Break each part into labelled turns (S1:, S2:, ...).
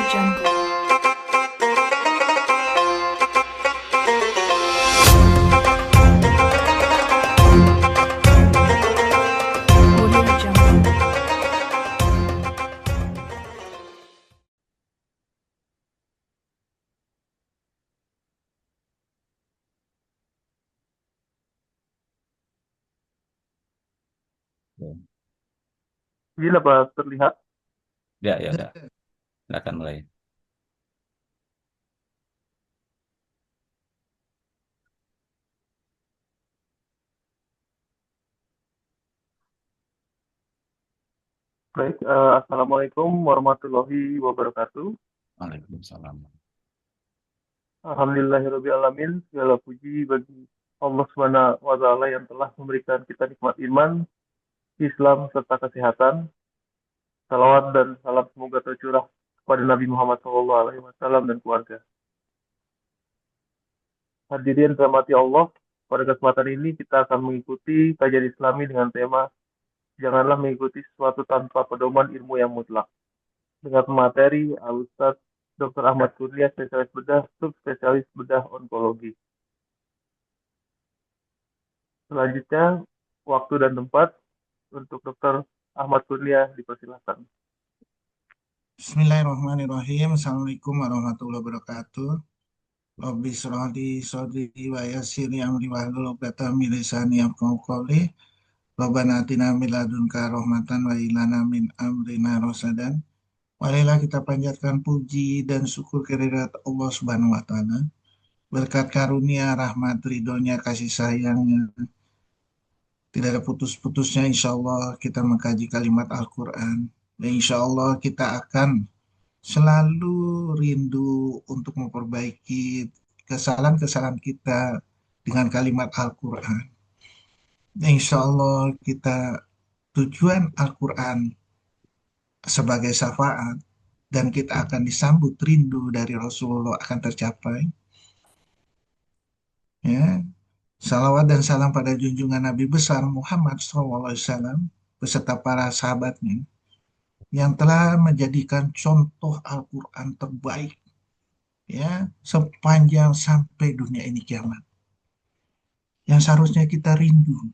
S1: Jungle. Audio Jungle.
S2: Jadi apa terlihat?
S3: Ya. Silakan mulai.
S2: Baik, Assalamualaikum warahmatullahi wabarakatuh.
S3: Waalaikumsalam.
S2: Alhamdulillahirrabbilalamin. Segala puji bagi Allah Subhanahu wa Ta'ala yang telah memberikan kita nikmat iman, Islam, serta kesehatan. Salawat dan salam semoga tercurah kepada Nabi Muhammad SAW dan keluarga. Hadirin rahmati Allah, pada kesempatan ini kita akan mengikuti kajian Islami dengan tema Janganlah mengikuti sesuatu tanpa pedoman ilmu yang mutlak. Dengan materi Al-Ustaz Dr. Ahmad Kurnia, spesialis bedah, subspesialis bedah onkologi. Selanjutnya, waktu dan tempat untuk Dr. Ahmad Kurnia dipersilakan.
S4: Bismillahirrahmanirrahim. Assalamualaikum warahmatullahi wabarakatuh. Rabbi shrah li sadri wa yassir li amri wahlul 'uqdatam min lisani yafqahu qawli. Rabbana atina min ladunka rahmatan wa ilana min amrina rasadan. Marilah kita panjatkan puji dan syukur kehadirat Allah Subhanahu wa taala. Berkat karunia, rahmat, ridhonya, kasih sayangnya, tidak ada putus-putusnya insya Allah kita mengkaji kalimat Al-Quran. Dan insya Allah kita akan selalu rindu untuk memperbaiki kesalahan-kesalahan kita dengan kalimat Al-Quran. Insya Allah kita tujuan Al-Quran sebagai syafaat dan kita akan disambut rindu dari Rasulullah akan tercapai. Ya, salawat dan salam pada junjungan Nabi besar Muhammad SAW beserta para sahabatnya yang telah menjadikan contoh Al-Quran terbaik ya sepanjang sampai dunia ini kiamat. Yang seharusnya kita rindu,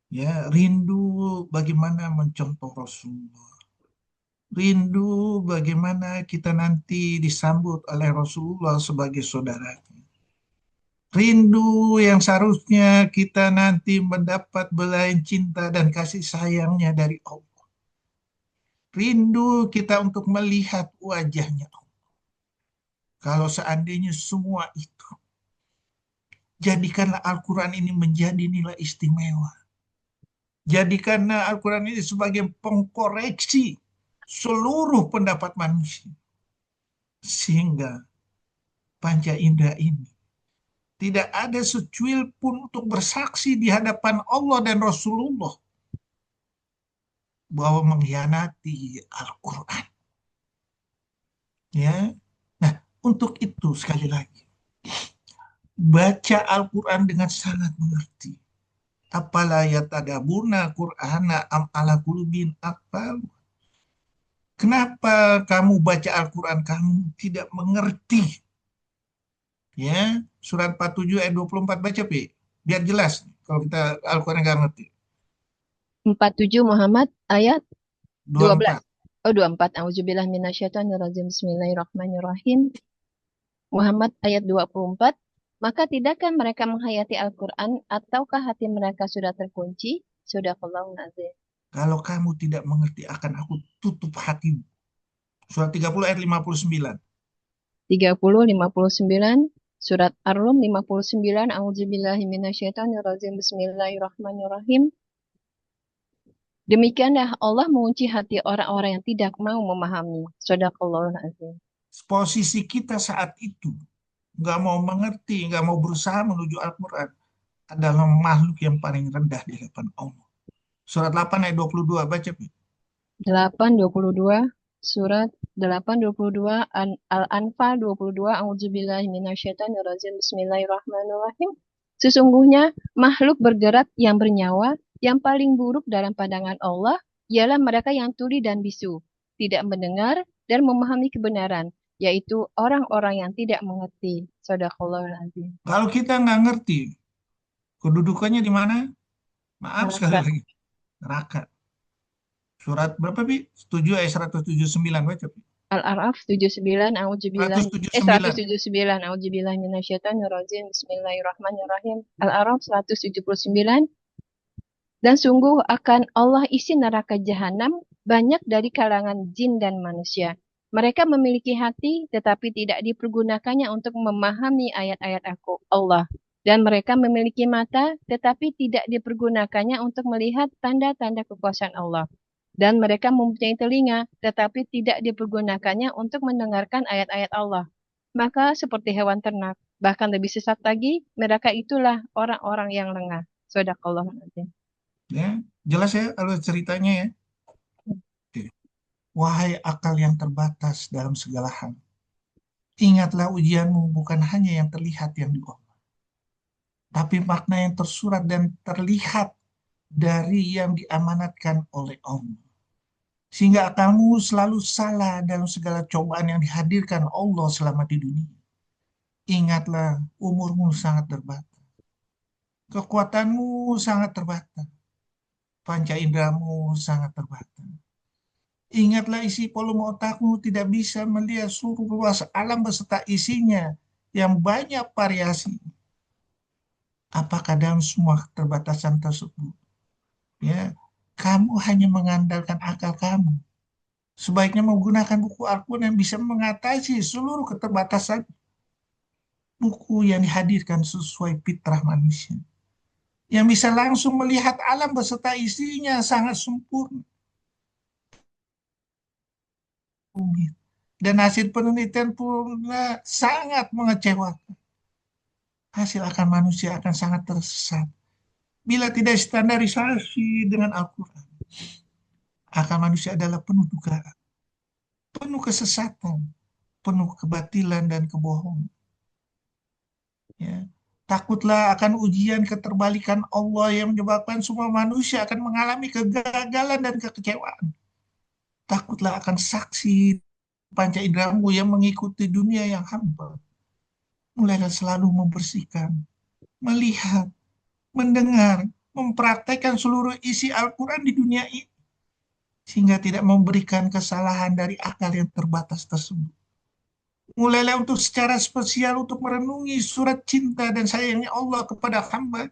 S4: ya rindu bagaimana mencontoh Rasulullah, rindu bagaimana kita nanti disambut oleh Rasulullah sebagai saudara, rindu yang seharusnya kita nanti mendapat belayan cinta dan kasih sayangnya dari Allah, rindu kita untuk melihat wajahnya Allah. Kalau seandainya semua itu, jadikanlah Al-Quran ini menjadi nilai istimewa. Jadikanlah Al-Quran ini sebagai pengkoreksi seluruh pendapat manusia. Sehingga panca indera ini tidak ada secuil pun untuk bersaksi di hadapan Allah dan Rasulullah bahwa mengkhianati Al-Quran. Ya, nah untuk itu sekali lagi baca Al-Quran dengan sangat mengerti. Apalah yatadabuna Qur'ana am ala qulubin aqfal. Kenapa kamu baca Al-Quran kamu tidak mengerti? Ya, surat 47 ayat 24 baca, Pi. Biar jelas kalau kita Al-Quran nggak ngerti.
S5: 47 Muhammad ayat 12.
S4: 24.
S5: Oh, 24. Auzubillah minasyaitonirrajim. Bismillahirrahmanirrahim. Muhammad ayat 24. Maka tidakkah mereka menghayati Al-Quran ataukah hati mereka sudah terkunci? Sadaqallahul azim.
S4: Kalau kamu tidak mengerti akan aku tutup hatimu. Surat 30 ayat 59.
S5: 30, 59. Surat Ar-Rum 59. Auzubillahi minasyaitonirrajim. Bismillahirrahmanirrahim. Demikianlah Allah mengunci hati orang-orang yang tidak mau memahami. Sadaqallahul azim.
S4: Posisi kita saat itu nggak mau mengerti, nggak mau berusaha menuju Al-Quran adalah makhluk yang paling rendah di hadapan Allah. Surat 8 ayat 22 baca, Pi.
S5: 8:22. Surat 8:22. Al-Anfal 22. A'udzubillahi minasyaitonirrajim. Bismillahirrahmanirrahim. Sesungguhnya makhluk bergerak yang bernyawa yang paling buruk dalam pandangan Allah ialah mereka yang tuli dan bisu, tidak mendengar dan memahami kebenaran, yaitu orang-orang yang tidak mengerti. Shadaqallahul azim.
S4: Kalau kita nggak ngerti kedudukannya di mana, maaf sekali
S5: Neraka.
S4: lagi, neraka. Surat berapa, Bi? 7 ayat 179, baca, Bi.
S5: Al-A'raf 79, A'udzubillah
S4: 179.
S5: 179, A'udzubillah minasyaitonirrajim. Bismillahirrahmanirrahim. Al-A'raf 179. Dan sungguh akan Allah isi neraka jahanam banyak dari kalangan jin dan manusia. Mereka memiliki hati tetapi tidak dipergunakannya untuk memahami ayat-ayat Allah. Dan mereka memiliki mata tetapi tidak dipergunakannya untuk melihat tanda-tanda kekuasaan Allah. Dan mereka mempunyai telinga tetapi tidak dipergunakannya untuk mendengarkan ayat-ayat Allah. Maka seperti hewan ternak, bahkan lebih sesat lagi, mereka itulah orang-orang yang lengah. Shadaqallahul azim.
S4: Ya, jelas ya alur ceritanya ya. Oke. Wahai akal yang terbatas dalam segala hal, ingatlah ujianmu bukan hanya yang terlihat yang diomong, tapi makna yang tersurat dan terlihat dari yang diamanatkan oleh Allah. Sehingga akalmu selalu salah dalam segala cobaan yang dihadirkan Allah selama di dunia. Ingatlah, umurmu sangat terbatas. Kekuatanmu sangat terbatas. Panca indramu sangat terbatas. Ingatlah, isi volume otakmu tidak bisa melihat seluruh luas alam beserta isinya yang banyak variasi. Apakah dalam semua keterbatasan tersebut, ya, kamu hanya mengandalkan akal kamu? Sebaiknya menggunakan buku Al-Quran yang bisa mengatasi seluruh keterbatasan, buku yang dihadirkan sesuai fitrah manusia, yang bisa langsung melihat alam beserta isinya sangat sempurna. Dan hasil penelitian pun sangat mengecewakan. Hasil akan manusia akan sangat tersesat bila tidak standarisasi dengan Al-Quran. Akal manusia adalah penuh dugaan, penuh kesesatan, penuh kebatilan dan kebohongan. Ya. Takutlah akan ujian keterbalikan Allah yang menyebabkan semua manusia akan mengalami kegagalan dan kekecewaan. Takutlah akan saksi panca indramu yang mengikuti dunia yang hampa. Mulailah selalu membersihkan, melihat, mendengar, mempraktekkan seluruh isi Al-Quran di dunia ini, sehingga tidak memberikan kesalahan dari akal yang terbatas tersebut. Mulailah untuk secara spesial untuk merenungi surat cinta dan sayangnya Allah kepada hamba.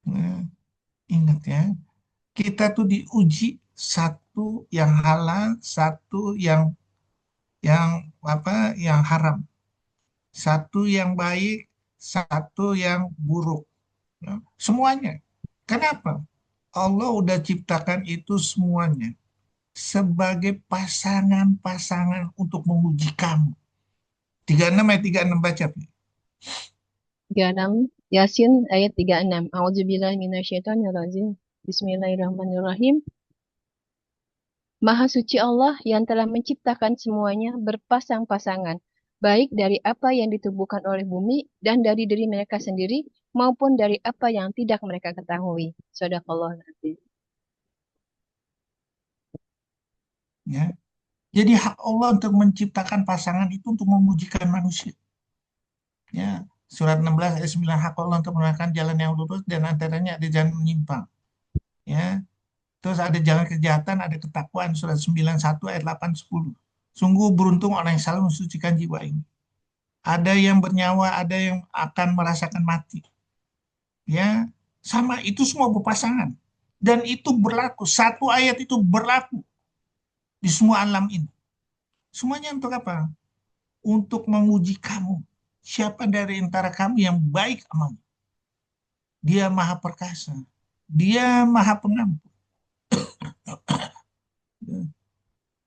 S4: Nah, ingat ya, kita tuh diuji satu yang halal, satu yang apa? Yang haram. Satu yang baik, satu yang buruk. Ya, semuanya. Kenapa? Allah udah ciptakan itu semuanya sebagai pasangan-pasangan untuk menguji kamu. 36 ayat 36 baca.
S5: 36, Yasin ayat 36. A'udzubillahi minasyaitonirrajim. Bismillahirrahmanirrahim. Maha suci Allah yang telah menciptakan semuanya berpasang-pasangan, baik dari apa yang ditubuhkan oleh bumi dan dari diri mereka sendiri, maupun dari apa yang tidak mereka ketahui. Shadaqallahul azim.
S4: Ya. Jadi hak Allah untuk menciptakan pasangan itu untuk memujikan manusia. Ya. Surat 16 ayat 9, hak Allah untuk menerangkan jalan yang lurus dan antaranya ada jalan menyimpang. Ya. Terus ada jalan kejahatan, ada ketakwaan, surat 91 ayat 8 10. Sungguh beruntung orang yang selalu mensucikan jiwa ini. Ada yang bernyawa, ada yang akan merasakan mati. Ya, sama itu semua berpasangan. Dan itu berlaku, satu ayat itu berlaku di semua alam ini. Semuanya untuk apa? Untuk menguji kamu. Siapa dari antara kamu yang baik amalnya? Dia maha perkasa. Dia maha pengampun.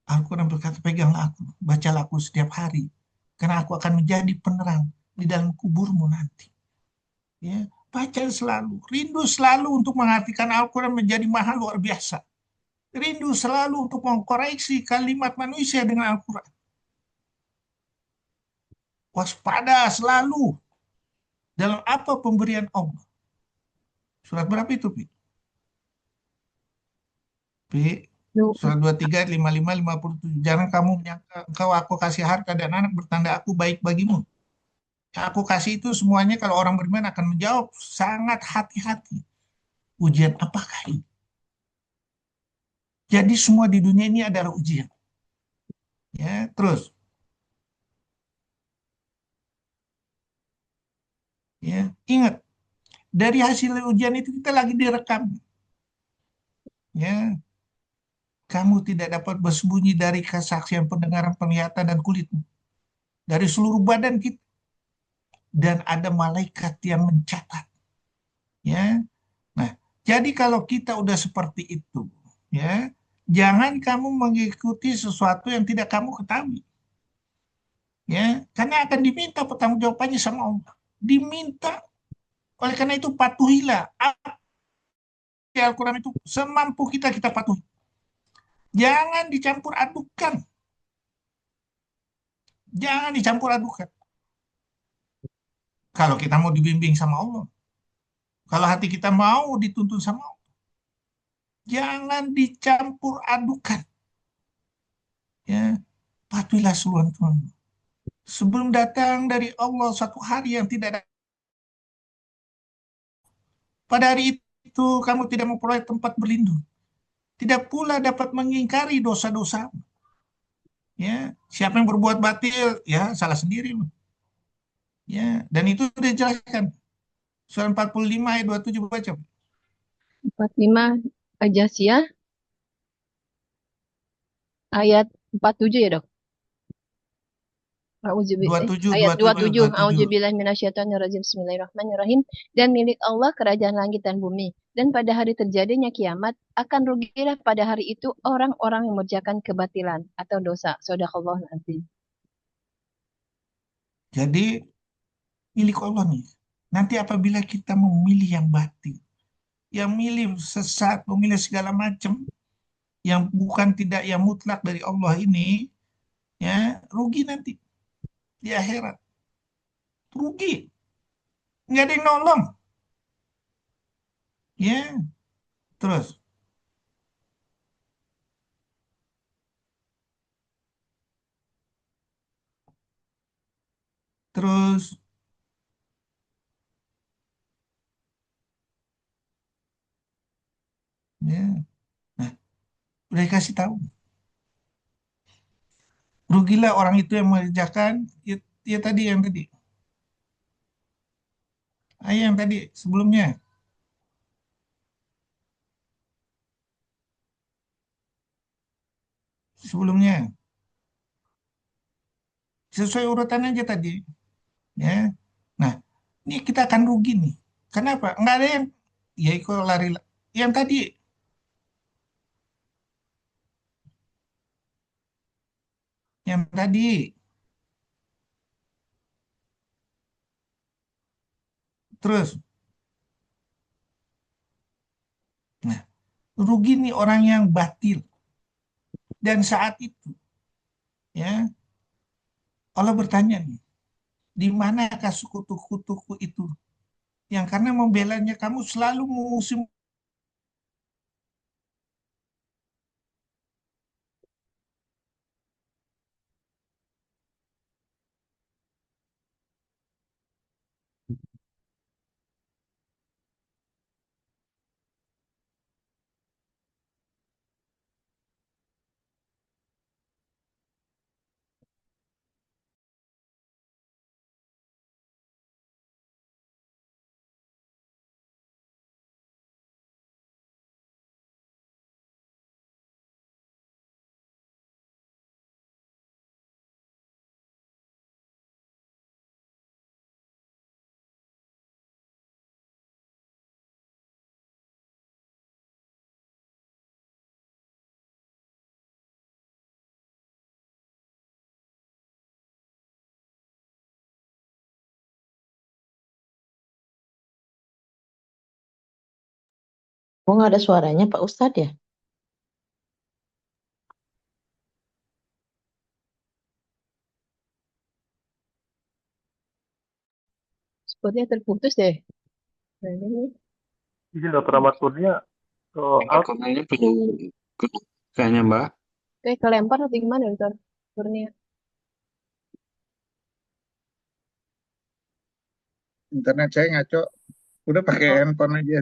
S4: Al-Quran berkata, peganglah aku, bacalah aku setiap hari, karena aku akan menjadi penerang di dalam kuburmu nanti. Ya, baca selalu, rindu selalu untuk mengartikan Al-Quran menjadi mahal luar biasa. Rindu selalu untuk mengkoreksi kalimat manusia dengan Al-Quran. Waspada selalu dalam apa pemberian Allah. Surat berapa itu, Pi? Pi?
S5: Nu-
S4: Surat 23, 55, 57. Jangan kamu menyangka engkau aku kasih harta dan anak bertanda aku baik bagimu. Yang aku kasih itu semuanya kalau orang beriman akan menjawab sangat hati-hati. Ujian apakah ini? Jadi semua di dunia ini adalah ujian. Ya, terus ya, ingat dari hasil ujian itu kita lagi direkam. Ya, kamu tidak dapat bersembunyi dari kesaksian pendengaran, penglihatan dan kulitmu. Dari seluruh badan kita dan ada malaikat yang mencatat. Ya, nah, jadi kalau kita udah seperti itu, ya, jangan kamu mengikuti sesuatu yang tidak kamu ketahui. Ya, karena akan diminta pertanggungjawabannya sama Allah. Diminta. Oleh karena itu patuhilah. Apa di Al-Quran itu semampu kita kita patuhi. Jangan dicampur adukan. Jangan dicampur adukan. Kalau kita mau dibimbing sama Allah. Kalau hati kita mau dituntun sama Allah. Jangan dicampur adukan. Ya, patuhilah seruan Tuhan. Sebelum datang dari Allah satu hari yang tidak ada. Pada hari itu kamu tidak memperoleh tempat berlindung. Tidak pula dapat mengingkari dosa-dosa. Ya, siapa yang berbuat batil, ya salah sendiri. Ya, dan itu sudah dijelaskan. Surah 45 ayat 27 baca.
S5: 45 Al-Jasiyah ayat 47 ya, Dok.
S4: Tujuh
S5: Ayat
S4: 27
S5: 27.
S4: 27.
S5: A'udzubillahi minasyaitonirrajim. Bismillahirrahmanirrahim. Dan milik Allah kerajaan langit dan bumi. Dan pada hari terjadinya kiamat, akan rugilah pada hari itu orang-orang yang mengerjakan kebatilan atau dosa. Shadaqallahul azim.
S4: Jadi milik Allah nih. Nanti apabila kita memilih yang batil, yang milih sesat, memilih segala macam, yang bukan tidak yang mutlak dari Allah ini, ya rugi nanti di akhirat. Rugi, nggak ada yang nolong. Ya, terus, terus, ya, nah, udah dikasih tahu. Rugilah orang itu yang mengerjakan, ya, ya tadi yang tadi, yang tadi sebelumnya, sebelumnya, sesuai urutan aja tadi, ya. Nah, ini kita akan rugi nih. Kenapa? Nggak ada yang, ya ikut lari, yang tadi, yang tadi, terus, nah, rugi nih orang yang batil. Dan saat itu, ya, Allah bertanya nih, di manakah sekutu-kutuku itu? Yang karena membelanya kamu selalu mengusung.
S6: Oh, nggak ada suaranya Pak Ustadz ya?
S5: Sepertinya terputus deh. Nah, ini
S2: Izin Dr. Ahmad Kurnia ke
S7: Angkat katanya perlu kayaknya Mbak.
S5: Kayak kelempar atau gimana, Dokter Kurnia?
S4: Internet saya ngaco. Udah pakai
S5: Oh,
S4: handphone aja.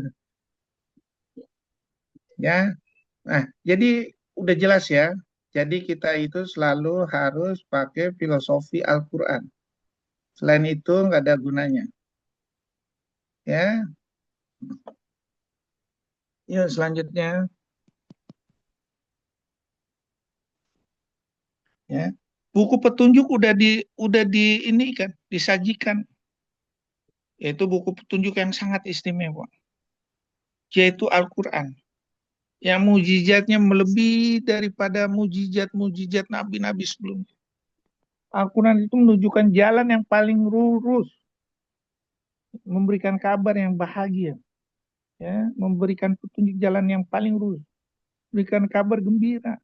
S4: Ya. Nah, jadi udah jelas ya. Jadi kita itu selalu harus pakai filosofi Al-Quran. Selain itu nggak ada gunanya. Ya, yuk selanjutnya. Ya, buku petunjuk udah di ini kan, disajikan. Yaitu buku petunjuk yang sangat istimewa, yaitu Al-Quran. Yang mujizatnya melebihi daripada mujizat-mujizat nabi-nabi sebelumnya. Al-Quran itu menunjukkan jalan yang paling lurus, memberikan kabar yang bahagia, ya, memberikan petunjuk jalan yang paling lurus, memberikan kabar gembira,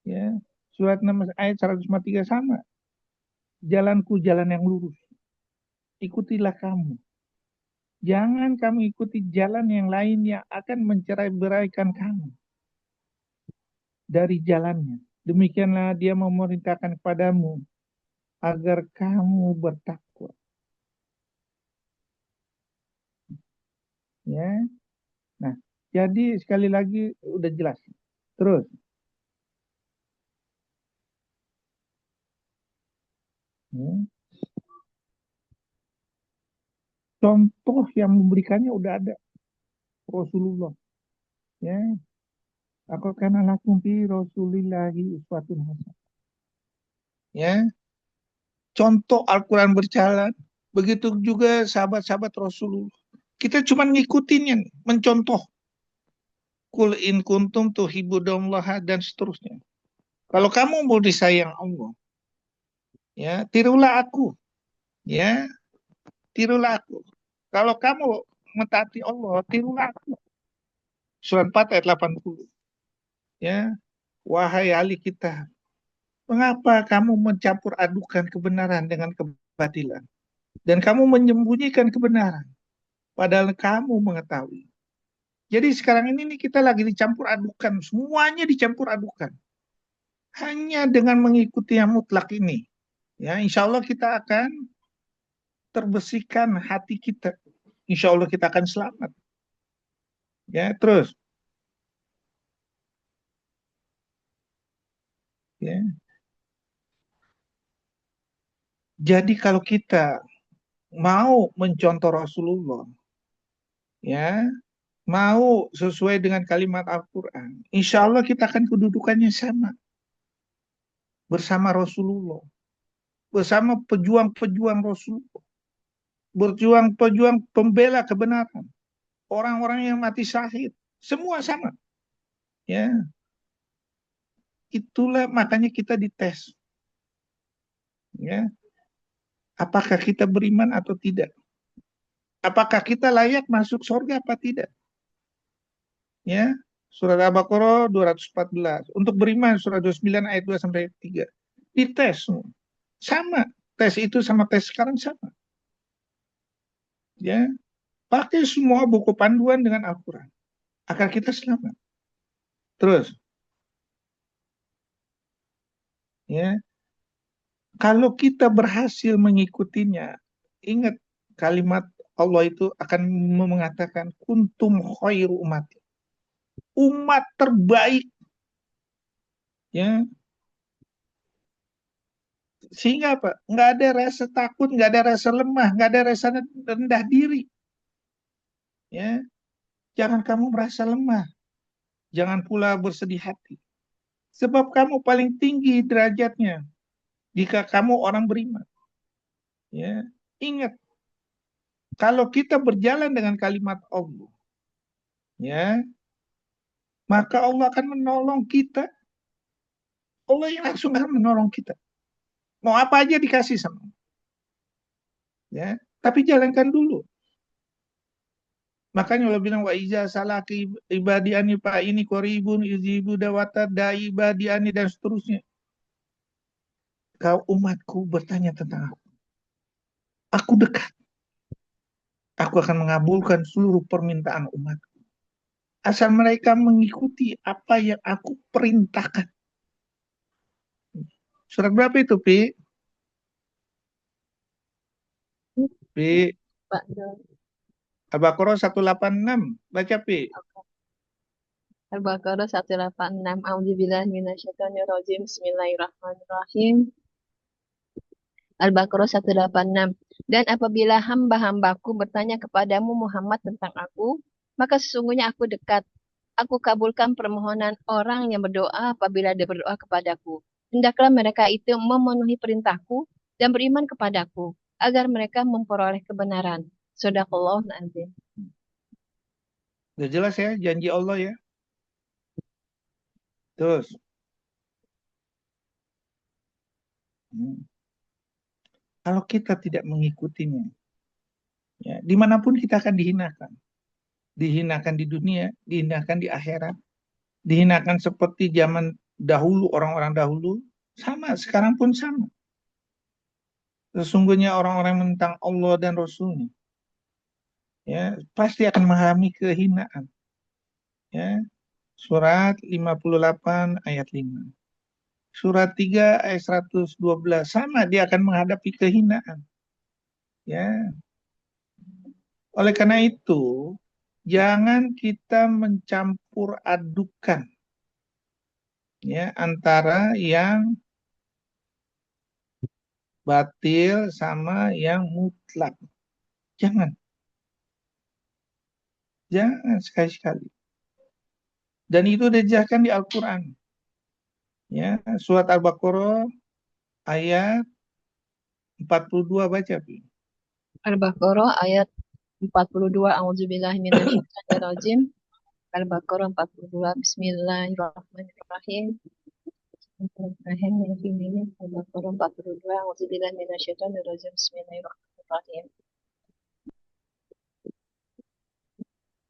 S4: ya. Surat 6 ayat 153 sama. Jalanku jalan yang lurus, ikutilah kamu. Jangan kamu ikuti jalan yang lain yang akan mencerai-beraikan kamu dari jalannya. Demikianlah dia memerintahkan kepadamu agar kamu bertakwa. Ya. Nah, jadi sekali lagi udah jelas. Terus, ya, contoh yang memberikannya udah ada Rasulullah. Ya, aku kana lakum fi Rasulillahi uswatun hasanah. Ya, contoh Al-Quran berjalan. Begitu juga sahabat-sahabat Rasulullah. Kita cuma ngikutinnya, mencontoh. Kul in kuntum tuhibbudallaha dan seterusnya. Kalau kamu mau disayang Allah, ya, tirulah aku. Ya, tirulah aku. Kalau kamu mentaati Allah, tirulah aku. Surat 4 ayat 80. Ya, wahai ahli kitab, mengapa kamu mencampur adukan kebenaran dengan kebatilan? Dan kamu menyembunyikan kebenaran, padahal kamu mengetahui. Jadi sekarang ini nih kita lagi dicampur adukan, semuanya dicampur adukan. Hanya dengan mengikuti yang mutlak ini, ya, insya Allah kita akan terbersihkan hati kita. Insya Allah kita akan selamat. Ya, terus. Ya. Jadi kalau kita mau mencontoh Rasulullah, ya, mau sesuai dengan kalimat Al-Quran, insya Allah kita akan kedudukannya sama. Bersama Rasulullah. Bersama pejuang-pejuang Rasulullah. Berjuang-pejuang pembela kebenaran. Orang-orang yang mati syahid. Semua sama. Ya. Itulah makanya kita dites. Ya. Apakah kita beriman atau tidak? Apakah kita layak masuk surga apa tidak? Ya. Surat Al-Baqarah 214. Untuk beriman surat 29 ayat 2 sampai 3. Dites semua. Sama. Tes itu sama tes sekarang sama. Ya. Pakai semua buku panduan dengan Al-Quran. Agar kita selamat. Terus. Ya. Kalau kita berhasil mengikutinya, ingat kalimat Allah itu akan mengatakan kuntum khairu umat. Umat terbaik. Ya. Sehingga apa? Nggak ada rasa takut, nggak ada rasa lemah, nggak ada rasa rendah diri. Ya. Jangan kamu merasa lemah. Jangan pula bersedih hati. Sebab kamu paling tinggi derajatnya jika kamu orang beriman. Ya. Ingat, kalau kita berjalan dengan kalimat Allah, ya, maka Allah akan menolong kita. Allah yang langsung akan menolong kita. Mau apa aja dikasih sama. Ya, tapi jalankan dulu. Makanya Allah bilang wa iza salaki ibadiani fa ini qaribun yujibu dawata da ibadiani dan seterusnya. Kau umatku bertanya tentang aku. Aku dekat. Aku akan mengabulkan seluruh permintaan umat. Asal mereka mengikuti apa yang aku perintahkan. Surat berapa itu, Pi? Pi,
S5: Pak.
S4: Al-Baqarah 186. Baca, Pi.
S5: Al-Baqarah 186. A'udzubillahi minasyaitonirrajim. Bismillahirrahmanirrahim. Al-Baqarah 186. Dan apabila hamba-hambaku bertanya kepadamu Muhammad tentang aku, maka sesungguhnya aku dekat. Aku kabulkan permohonan orang yang berdoa apabila dia berdoa kepadaku. Hendaklah mereka itu memenuhi perintahku dan beriman kepadaku, agar mereka memperoleh kebenaran. Shadaqallahul azim.
S4: Udah jelas ya, janji Allah ya. Terus. Kalau kita tidak mengikutinya, ya, dimanapun kita akan dihinakan. Dihinakan di dunia, dihinakan di akhirat. Dihinakan seperti zaman dahulu, orang-orang dahulu. Sama, sekarang pun sama. Sesungguhnya orang-orang yang menentang Allah dan Rasulnya, ya, pasti akan mengalami kehinaan. Ya. Surat 58 ayat 5. Surat 3 ayat 112. Sama, dia akan menghadapi kehinaan. Ya. Oleh karena itu, jangan kita mencampur adukan ya antara yang batil sama yang mutlak. Jangan sekali-sekali. Dan itu dijelaskan di Al-Quran. Ya, surat Al-Baqarah ayat 42 baca, Pi.
S5: Al-Baqarah ayat 42. A'udzubillahi minasyaitonirrajim. Al-Baqarah 42. Bismillahirrahmanirrahim. Al-Baqarah 42. A'udzubillahi minasyaitonirrajim. Bismillahirrahmanirrahim.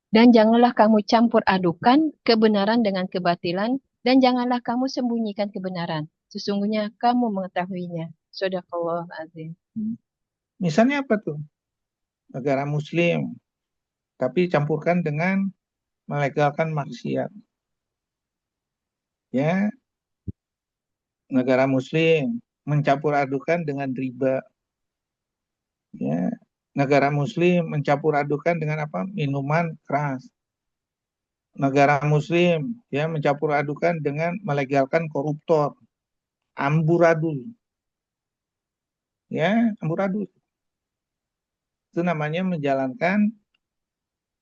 S5: Dan janganlah kamu campur adukan kebenaran dengan kebatilan, dan janganlah kamu sembunyikan kebenaran. Sesungguhnya kamu mengetahuinya. Shadaqallahul azim.
S4: Misalnya apa tuh? Negara Muslim, tapi campurkan dengan melegalkan maksiat. Ya, negara Muslim mencampur adukan dengan riba. Ya, negara Muslim mencampur adukan dengan apa? Minuman keras. Negara Muslim ya mencampur adukan dengan melegalkan koruptor, amburadul. Ya, amburadul. Itu namanya menjalankan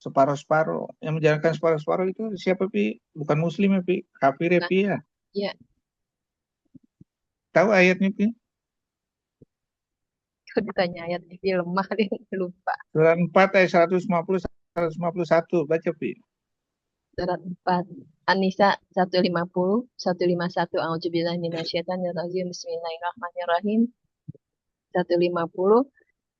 S4: separuh-separuh. Yang menjalankan separuh-separuh itu siapa, Pi? Bukan Muslim ya, Pi? Kafir ya, Pi ya?
S5: Ya,
S4: Tahu ayatnya, Pi?
S5: kalau ditanya ayat ini lemah dia lupa.
S4: Surat 4 ayat 150 151. Baca, Pi.
S5: Surat 4. An-Nisa 150, 151. A'udzubillahi minasyaitonirrajim. Bismillahirrahmanirrahim. 150.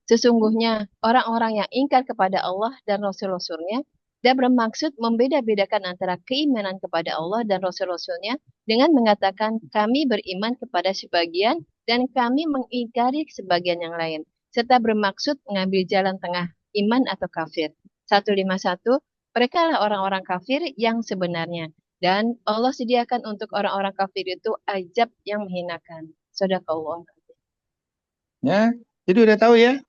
S5: Sesungguhnya orang-orang yang ingkar kepada Allah dan Rasul-Rasulnya dan bermaksud membeda-bedakan antara keimanan kepada Allah dan Rasul-Rasulnya dengan mengatakan kami beriman kepada sebagian dan kami mengingkari sebagian yang lain, serta bermaksud mengambil jalan tengah iman atau kafir. 151. Mereka lah orang-orang kafir yang sebenarnya, dan Allah sediakan untuk orang-orang kafir itu azab yang menghinakan. Shadaqallah.
S4: Ya, jadi udah tahu ya.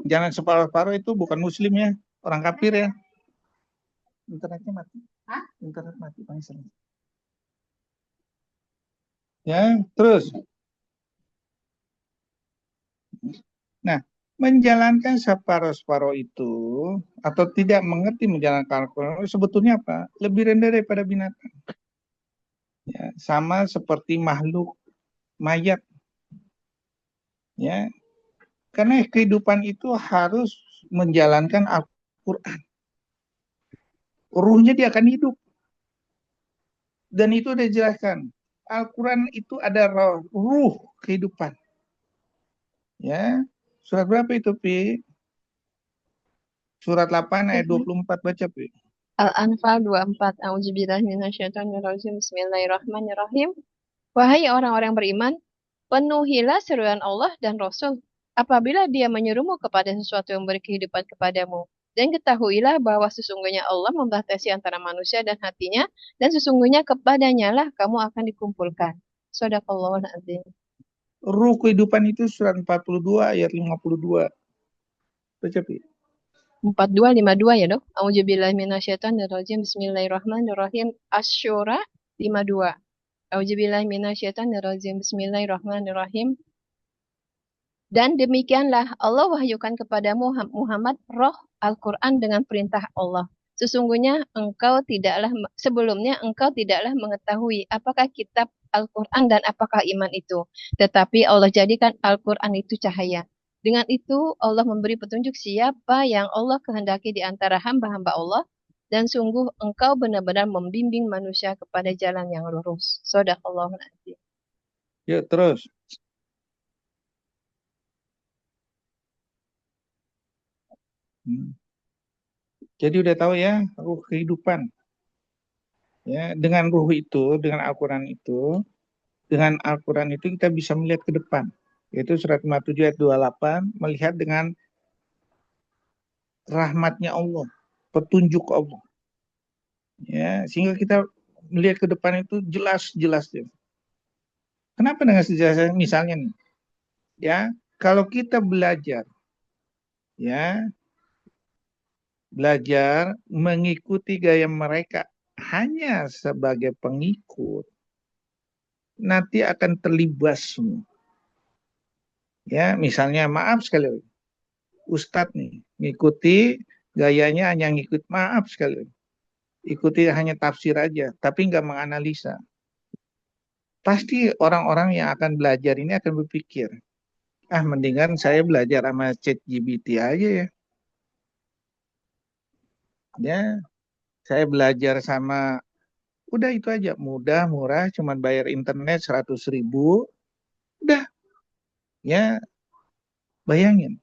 S4: Jangan separuh-separuh itu bukan Muslim ya, orang kafir ya. Internetnya mati. Hah? Internet mati, Bang Islam. Ya, terus. Nah, menjalankan separuh-separuh itu atau tidak mengerti menjalankan Al-Quran sebetulnya apa? Lebih rendah daripada binatang. Ya, sama seperti makhluk mayat. Ya. Karena kehidupan itu harus menjalankan Al-Quran. Ruhnya dia akan hidup. Dan itu sudah dijelaskan. Al-Quran itu ada ruh kehidupan. Ya, surat berapa itu, Pi? Surat 8 ayat 24 baca, Pi.
S5: Al-Anfal 24. A'udzubillahi minasyaitonirrajim. Bismillahirrahmanirrahim. Wahai orang-orang beriman, penuhilah seruan Allah dan Rasul apabila dia menyuruhmu kepada sesuatu yang beri kehidupan kepadamu. Dan ketahuilah bahwa sesungguhnya Allah membatasi antara manusia dan hatinya, dan sesungguhnya kepadanya lah kamu akan dikumpulkan. Shadaqallahul azim.
S8: Ruh kehidupan itu surat 42 ayat 52. Baca, Pi.
S5: 4252 ya, Dok. Auzubillahi minasyaitonirrajim. Bismillahirrahmanirrahim. Asy-Syura 52. Auzubillahi minasyaitonirrajim. Bismillahirrahmanirrahim. Dan demikianlah Allah wahyukan kepadamu Muhammad roh Al-Quran dengan perintah Allah. Sesungguhnya sebelumnya engkau tidaklah mengetahui apakah kitab Al-Quran dan apakah iman itu. Tetapi Allah jadikan Al-Quran itu cahaya. Dengan itu Allah memberi petunjuk siapa yang Allah kehendaki di antara hamba-hamba Allah. Dan sungguh engkau benar-benar membimbing manusia kepada jalan yang lurus. Shadaqallahul azim.
S8: Yuk, terus. Jadi udah tahu ya, ruh kehidupan. Ya, dengan ruh itu, dengan Al-Quran itu, kita bisa melihat ke depan. Yaitu surat 57 ayat 28, melihat dengan rahmatnya Allah, petunjuk Allah. Ya, sehingga kita melihat ke depan itu jelas-jelas. Kenapa dengan sejelas? Misalnya nih, ya, kalau kita belajar mengikuti gaya mereka hanya sebagai pengikut, nanti akan terlibas semua. Ya, misalnya maaf sekali lagi, Ustadz nih, ngikuti gayanya hanya ngikut, maaf sekali lagi, ikuti hanya tafsir aja, tapi nggak menganalisa. Pasti orang-orang yang akan belajar ini akan berpikir, mendingan saya belajar sama ChatGPT aja ya. Ya, saya belajar sama, udah itu aja, mudah, murah, cuman bayar internet 100.000, udah. Ya, bayangin,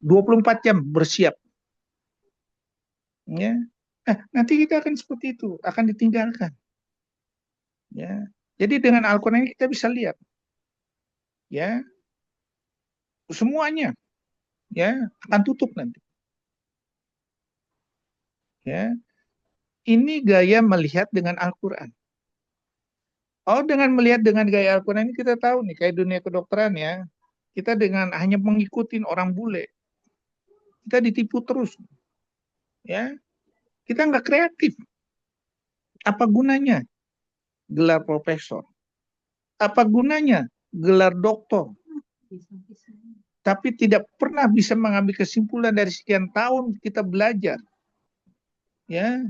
S8: 24 jam bersiap. Ya, nanti kita akan seperti itu, akan ditinggalkan. Ya, jadi dengan Al-Quran ini kita bisa lihat, ya, semuanya, ya, akan tutup nanti. Ya, ini gaya melihat dengan Al-Quran. Oh, dengan melihat dengan gaya Al-Quran ini kita tahu nih, kayak dunia kedokteran ya, kita dengan hanya mengikuti orang bule, kita ditipu terus. Ya, kita nggak kreatif. Apa gunanya gelar profesor? Apa gunanya gelar doktor? Tapi tidak pernah bisa mengambil kesimpulan dari sekian tahun kita belajar. Ya,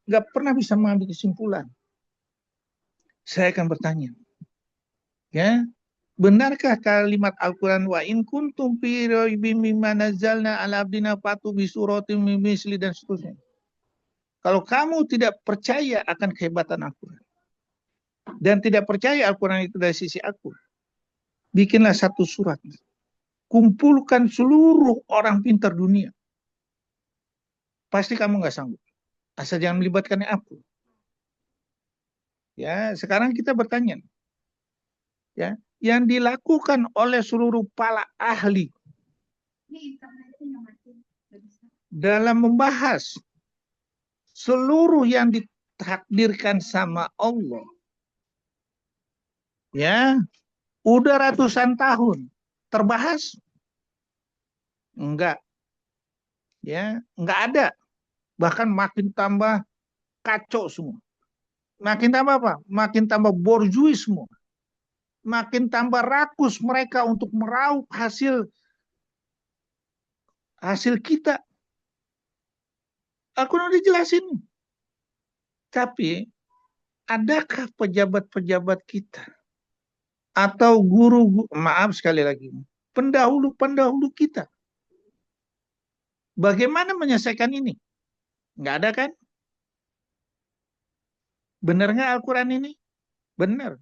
S8: nggak pernah bisa mengambil kesimpulan. Saya akan bertanya, ya, benarkah kalimat Al-Quran wa in kuntum fi raibin mimma nazzalna ala abdina fatu bi suratin min misli dan seterusnya. Kalau kamu tidak percaya akan kehebatan Al-Quran dan tidak percaya Al-Quran itu dari sisi aku, bikinlah satu surat, kumpulkan seluruh orang pintar dunia, pasti kamu nggak sanggup. Asal jangan melibatkan aku. Ya, sekarang kita bertanya, ya, yang dilakukan oleh seluruh para ahli dalam membahas seluruh yang ditakdirkan sama Allah, ya, udah ratusan tahun terbahas? Enggak, ya, enggak ada. Bahkan makin tambah kacau semua. Makin tambah apa? Makin tambah borjuis semua. Makin tambah rakus mereka untuk meraup hasil kita. Aku udah dijelasin. Tapi adakah pejabat-pejabat kita atau guru, maaf sekali lagi, pendahulu-pendahulu kita, bagaimana menyelesaikan ini? Nggak ada kan? Benar nggak Al-Quran ini? Benar.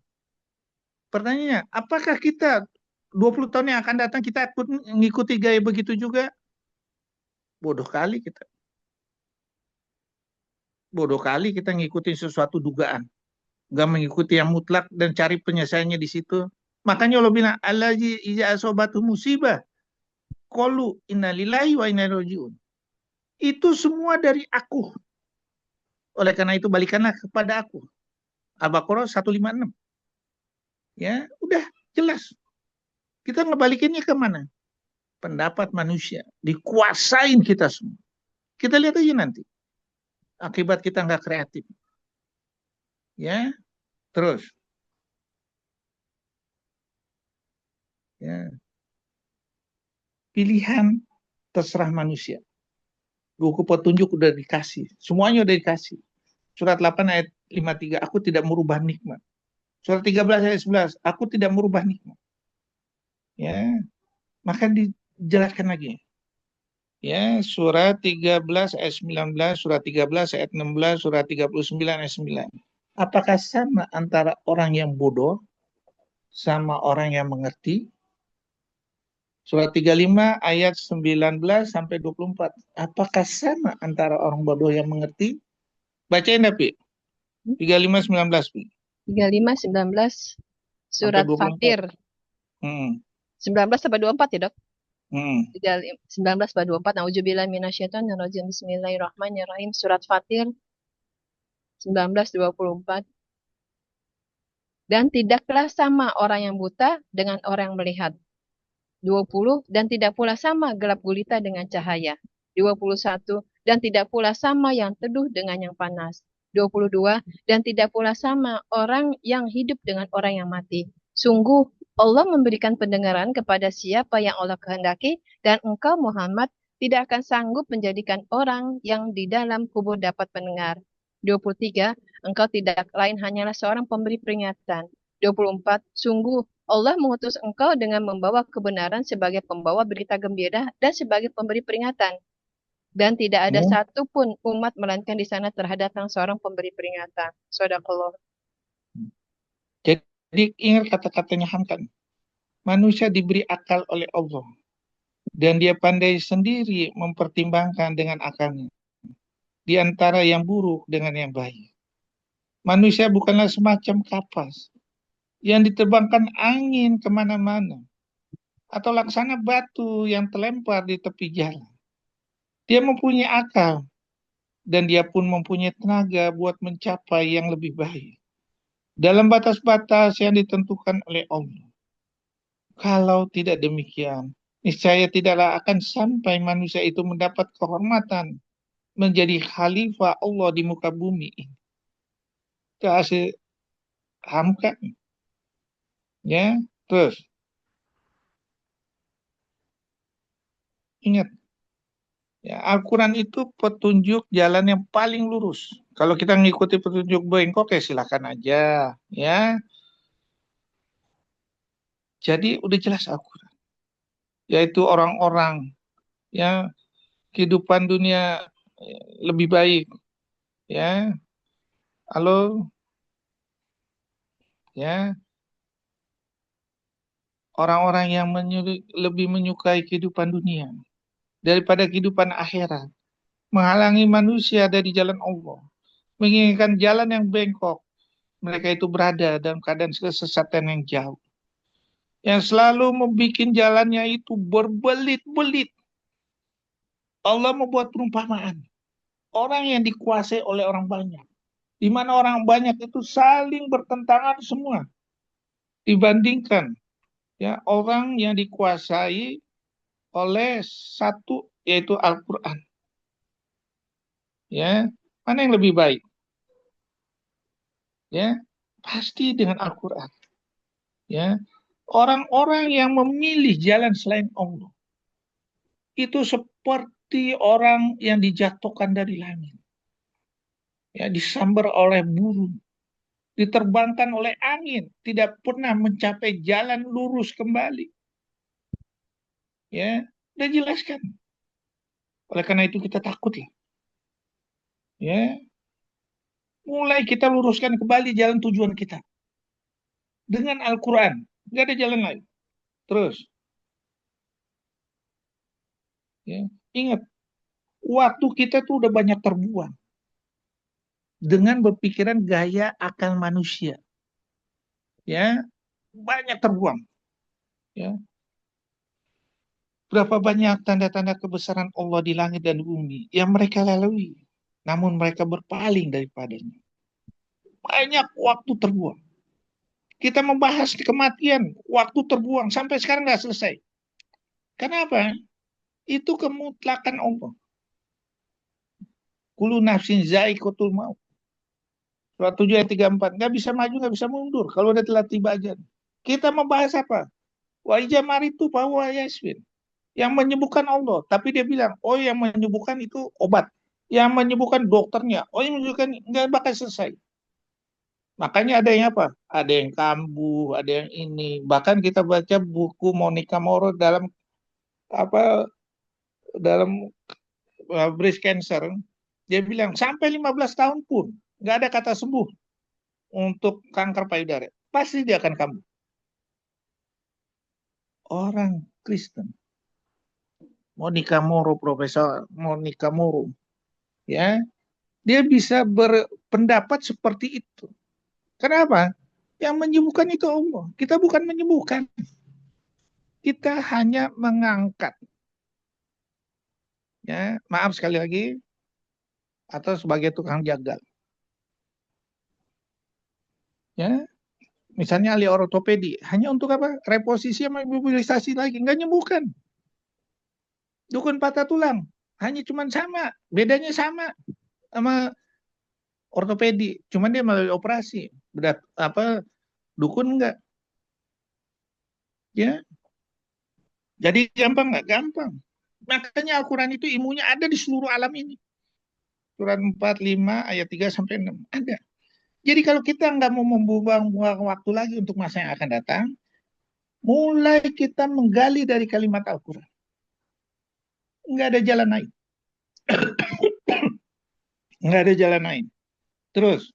S8: Pertanyaannya, apakah kita 20 tahun yang akan datang kita mengikuti gaya begitu juga? Bodoh kali kita. Bodoh kali kita ngikutin sesuatu dugaan. Nggak mengikuti yang mutlak dan cari penyelesaiannya di situ. Makanya Allah bilang, allazi iza asobatu musibah qalu inna lillahi wa inna ilaihi raji'un. Itu semua dari aku. Oleh karena itu balikanlah kepada aku. Al-Baqarah 156. Ya, udah jelas. Kita ngebalikinnya ke mana? Pendapat manusia. Dikuasain kita semua. Kita lihat aja nanti. Akibat kita nggak kreatif. Ya, terus. Ya. Pilihan terserah manusia. Buku petunjuk udah dikasih. Semuanya udah dikasih. Surat 8 ayat 53. Aku tidak merubah nikmat. Surat 13 ayat 11. Aku tidak merubah nikmat. Ya, maka dijelaskan lagi. Ya, surat 13 ayat 19, surat 13 ayat 16, surat 39 ayat 9. Apakah sama antara orang yang bodoh sama orang yang mengerti? Surat 35 ayat 19 sampai 24. Apakah sama antara orang bodoh yang mengerti? Bacain dah, Pi. 35 19, Pi.
S5: 35, 19,
S8: Sampai
S5: surat
S8: 24.
S5: Fatir.
S8: Hmm.
S5: 19 sampai 24 ya, Dok?
S8: Hmm.
S5: 19 sampai 24. Nauzubillah minasyaitonirrajim. Bismillahirrahmanirrahim. Surat Fatir 19, 24. Dan tidaklah sama orang yang buta dengan orang yang melihat. 20. Dan tidak pula sama gelap gulita dengan cahaya. 21. Dan tidak pula sama yang teduh dengan yang panas. 22. Dan tidak pula sama orang yang hidup dengan orang yang mati. Sungguh Allah memberikan pendengaran kepada siapa yang Allah kehendaki, dan engkau Muhammad tidak akan sanggup menjadikan orang yang di dalam kubur dapat mendengar. 23. Engkau tidak lain hanyalah seorang pemberi peringatan. 24. Sungguh Allah mengutus engkau dengan membawa kebenaran sebagai pembawa berita gembira dan sebagai pemberi peringatan. Dan tidak ada satupun umat melainkan di sana terhadap seorang pemberi peringatan. Shadaqallah.
S8: Jadi ingat kata-katanya Hamkan. Manusia diberi akal oleh Allah. Dan dia pandai sendiri mempertimbangkan dengan akalnya. Di antara yang buruk dengan yang baik. Manusia bukanlah semacam kapas yang diterbangkan angin kemana-mana. Atau laksana batu yang terlempar di tepi jalan. Dia mempunyai akal. Dan dia pun mempunyai tenaga buat mencapai yang lebih baik. Dalam batas-batas yang ditentukan oleh Allah. Kalau tidak demikian, niscaya tidaklah akan sampai manusia itu mendapat kehormatan menjadi khalifah Allah di muka bumi ini. Kasih hamkan. Ya, terus. Ingat. Ya, Al-Quran itu petunjuk jalan yang paling lurus. Kalau kita mengikuti petunjuk bengkok ya silakan aja. Ya. Jadi udah jelas Al-Quran. Yaitu orang-orang ya kehidupan dunia lebih baik. Ya. Halo. Ya. Orang-orang yang lebih menyukai kehidupan dunia daripada kehidupan akhirat. Menghalangi manusia dari jalan Allah. Menginginkan jalan yang bengkok. Mereka itu berada dalam keadaan kesesatan yang jauh. Yang selalu membuat jalannya itu berbelit-belit. Allah membuat perumpamaan. Orang yang dikuasai oleh orang banyak. Di mana orang banyak itu saling bertentangan semua. Dibandingkan ya orang yang dikuasai oleh satu yaitu Al-Quran. Ya, mana yang lebih baik? Ya, pasti dengan Al-Quran. Ya, orang-orang yang memilih jalan selain Allah itu seperti orang yang dijatuhkan dari langit. Ya, disambar oleh burung, diterbangkan oleh angin, tidak pernah mencapai jalan lurus kembali. Ya, udah jelaskan. Oleh karena itu kita takutlah. Ya, mulai kita luruskan kembali jalan tujuan kita dengan Al-Quran, nggak ada jalan lain. Terus, ya, ingat, waktu kita tuh udah banyak terbuang dengan berpikiran gaya akal manusia. Ya, banyak terbuang. Ya. Berapa banyak tanda-tanda kebesaran Allah di langit dan bumi yang mereka lalui, namun mereka berpaling daripadanya. Banyak waktu terbuang. Kita membahas kematian, waktu terbuang sampai sekarang nggak selesai. Kenapa? Itu kemutlakan Allah. Kullu nafsin za'iqatul maut. Surat 7 ayat 34. Nggak bisa maju, nggak bisa mundur. Kalau udah telah tiba aja. Kita membahas apa? Wa ijamaritu bahwa yaswin. Yang menyembuhkan Allah. Tapi dia bilang, oh yang menyembuhkan itu obat. Yang menyembuhkan dokternya. Oh yang menyembuhkan nggak bakal selesai. Makanya ada yang apa? Ada yang kambuh, ada yang ini. Bahkan kita baca buku Monica Moro dalam breast cancer. Dia bilang sampai 15 tahun pun nggak ada kata sembuh untuk kanker payudara. Pasti dia akan kambuh. Orang Kristen, Monica Moro, Profesor Monica Moro, ya, dia bisa berpendapat seperti itu. Kenapa? Yang menyembuhkan itu Allah. Kita bukan menyembuhkan. Kita hanya mengangkat. Ya, maaf sekali lagi, atau sebagai tukang jagal. Ya, misalnya ahli ortopedi, hanya untuk apa? Reposisi sama mobilisasi lagi, nggak nyembuhkan. Dukun patah tulang, hanya cuman sama, bedanya sama ortopedi, cuman dia melalui operasi. Dukun enggak. Ya. Jadi gampang nggak? Gampang. Makanya Al-Quran itu ilmunya ada di seluruh alam ini. Surat 45 ayat 3 sampai 6 ada. Jadi kalau kita nggak mau membuang-buang waktu lagi untuk masa yang akan datang, mulai kita menggali dari kalimat Al-Quran. Nggak ada jalan lain. Nggak ada jalan lain. Terus,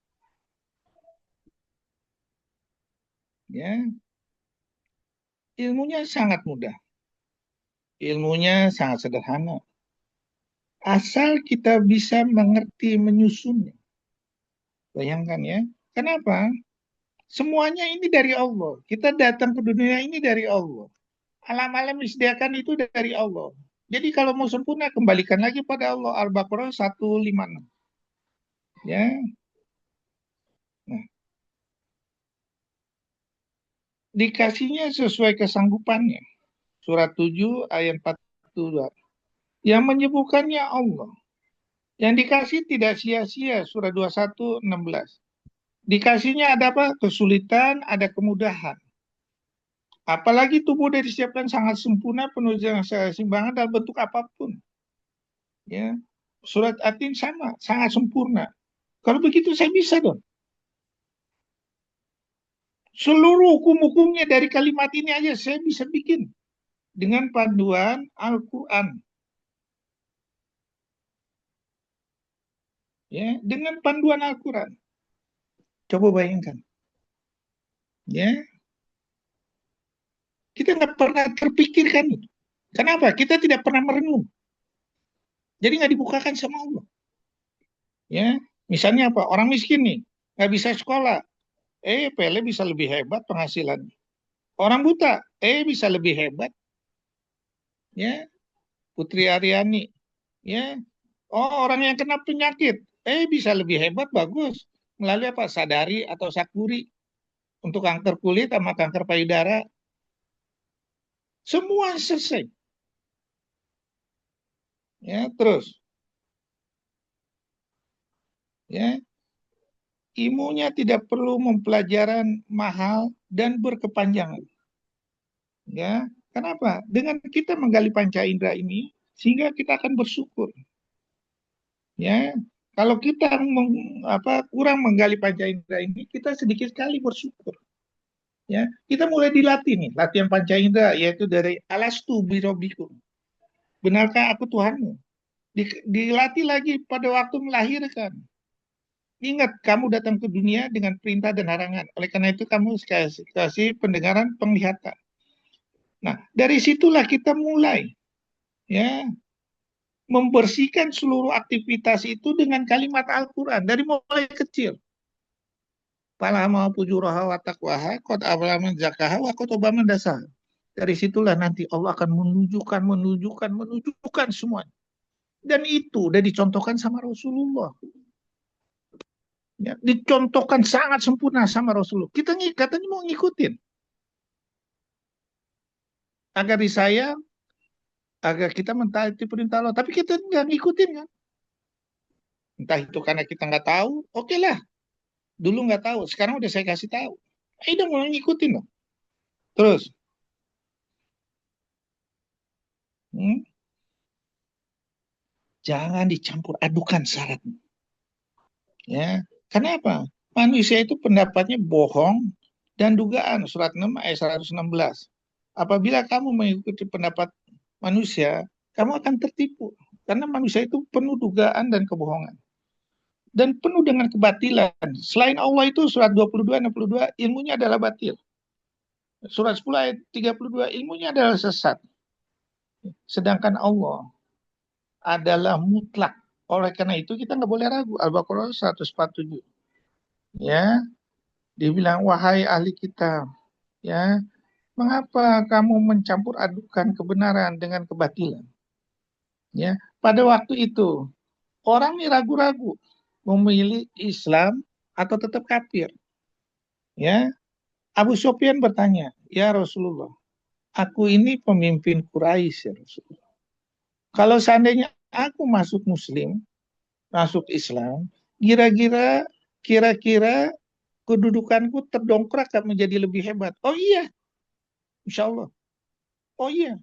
S8: ya, ilmunya sangat mudah. Ilmunya sangat sederhana. Asal kita bisa mengerti, menyusunnya. Bayangkan ya. Kenapa? Semuanya ini dari Allah. Kita datang ke dunia ini dari Allah. Alam-alam disediakan itu dari Allah. Jadi kalau mau sempurna, kembalikan lagi pada Allah. Al-Baqarah 156. Ya. Nah. Dikasihnya sesuai kesanggupannya. Surat 7 ayat 42. Yang menyembuhkannya Allah. Yang dikasih tidak sia-sia. Surat 21, 16. Dikasihnya ada apa? Kesulitan, ada kemudahan. Apalagi tubuh sudah disiapkan sangat sempurna, penuh dengan keseimbangan dalam bentuk apapun. Ya. Surat At-Tin sama, sangat sempurna. Kalau begitu saya bisa dong. Seluruh hukum-hukumnya dari kalimat ini aja saya bisa bikin. Dengan panduan Al-Quran. Ya, dengan panduan Al-Quran. Coba bayangkan. Ya. Kita nggak pernah terpikirkan itu. Kenapa? Kita tidak pernah merenung. Jadi nggak dibukakan sama Allah. Ya, misalnya apa? Orang miskin nih, nggak bisa sekolah. Pele bisa lebih hebat penghasilannya. Orang buta, bisa lebih hebat. Ya, Putri Aryani. Ya, orang yang kena penyakit, bisa lebih hebat, bagus. Melalui apa? Sadari atau Sakuri. Untuk kanker kulit sama kanker payudara. Semua selesai. Ya, terus. Ya. Ilmunya tidak perlu mempelajaran mahal dan berkepanjangan. Ya, kenapa? Dengan kita menggali panca indera ini, sehingga kita akan bersyukur. Ya, kalau kita kurang menggali panca indera ini, kita sedikit sekali bersyukur. Ya, kita mulai dilatih nih, latihan panca indera, yaitu dari alastu birabbikum. Benarkah aku Tuhanmu? Dilatih lagi pada waktu melahirkan. Ingat, kamu datang ke dunia dengan perintah dan larangan. Oleh karena itu, kamu kasih pendengaran, penglihatan. Nah, dari situlah kita mulai. Ya, membersihkan seluruh aktivitas itu dengan kalimat Al-Quran. Dari mulai kecil. Falahama pujuraha wa taqwaha, qad aflaha man zakkaha wa qad khaba man dassaha. Dari situlah nanti Allah akan menunjukkan semuanya. Dan itu udah dicontohkan sama Rasulullah. Ya, dicontohkan sangat sempurna sama Rasulullah. Kita katanya mau ngikutin. Agar disayang, agar kita mentaati perintah Allah. Tapi kita nggak ngikutin kan. Entah itu karena kita nggak tahu, oke lah. Dulu nggak tahu, sekarang udah saya kasih tahu. Ayo dong mulai ngikutin dong. Terus, jangan dicampur adukan syaratnya. Ya, kenapa? Manusia itu pendapatnya bohong dan dugaan. Surat 6 ayat 116. Apabila kamu mengikuti pendapat manusia, kamu akan tertipu. Karena manusia itu penuh dugaan dan kebohongan. Dan penuh dengan kebatilan. Selain Allah itu surat 22, 62, ilmunya adalah batil. Surat 10 ayat 32, ilmunya adalah sesat. Sedangkan Allah adalah mutlak. Oleh karena itu kita nggak boleh ragu. Al-Baqarah 147. Ya, dia bilang, wahai ahli kitab, ya, mengapa kamu mencampur adukan kebenaran dengan kebatilan? Ya, pada waktu itu orang ini ragu-ragu memilih Islam atau tetap kafir. Ya, Abu Sufyan bertanya, ya Rasulullah, aku ini pemimpin Quraisy ya Rasulullah. Kalau seandainya aku masuk Muslim, masuk Islam, kira-kira kedudukanku terdongkrak menjadi lebih hebat. Oh iya, insya Allah. Oh iya,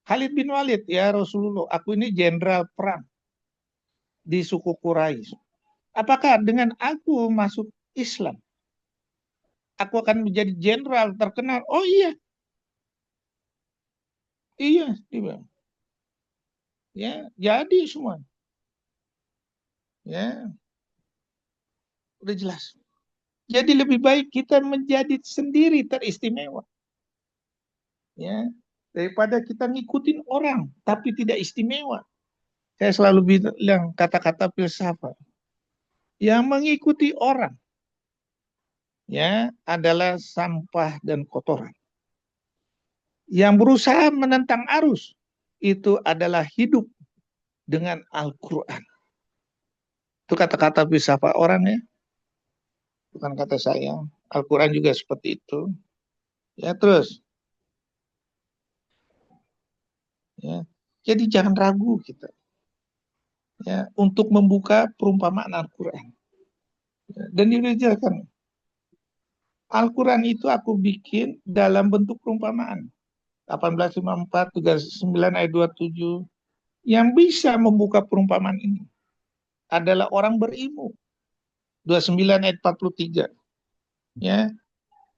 S8: Khalid bin Walid, ya Rasulullah, aku ini jenderal perang di suku Quraisy. Apakah dengan aku masuk Islam, aku akan menjadi jenderal terkenal? Oh iya, iya, dia. Ya, jadi semua. Ya, udah jelas. Jadi lebih baik kita menjadi sendiri teristimewa. Ya, daripada kita ngikutin orang tapi tidak istimewa. Saya selalu bilang kata-kata filsafat. Yang mengikuti orang ya adalah sampah dan kotoran. Yang berusaha menentang arus itu adalah hidup dengan Al-Qur'an. Itu kata-kata filsafat orang ya. Bukan kata saya. Al-Qur'an juga seperti itu. Ya, terus. Ya. Jadi jangan ragu kita. Ya, untuk membuka perumpamaan Al-Qur'an. Ya, dan dijelaskan. Al-Quran itu aku bikin dalam bentuk perumpamaan. 1854, 39 ayat 27. Yang bisa membuka perumpamaan ini adalah orang berilmu. 29 ayat 43. Ya.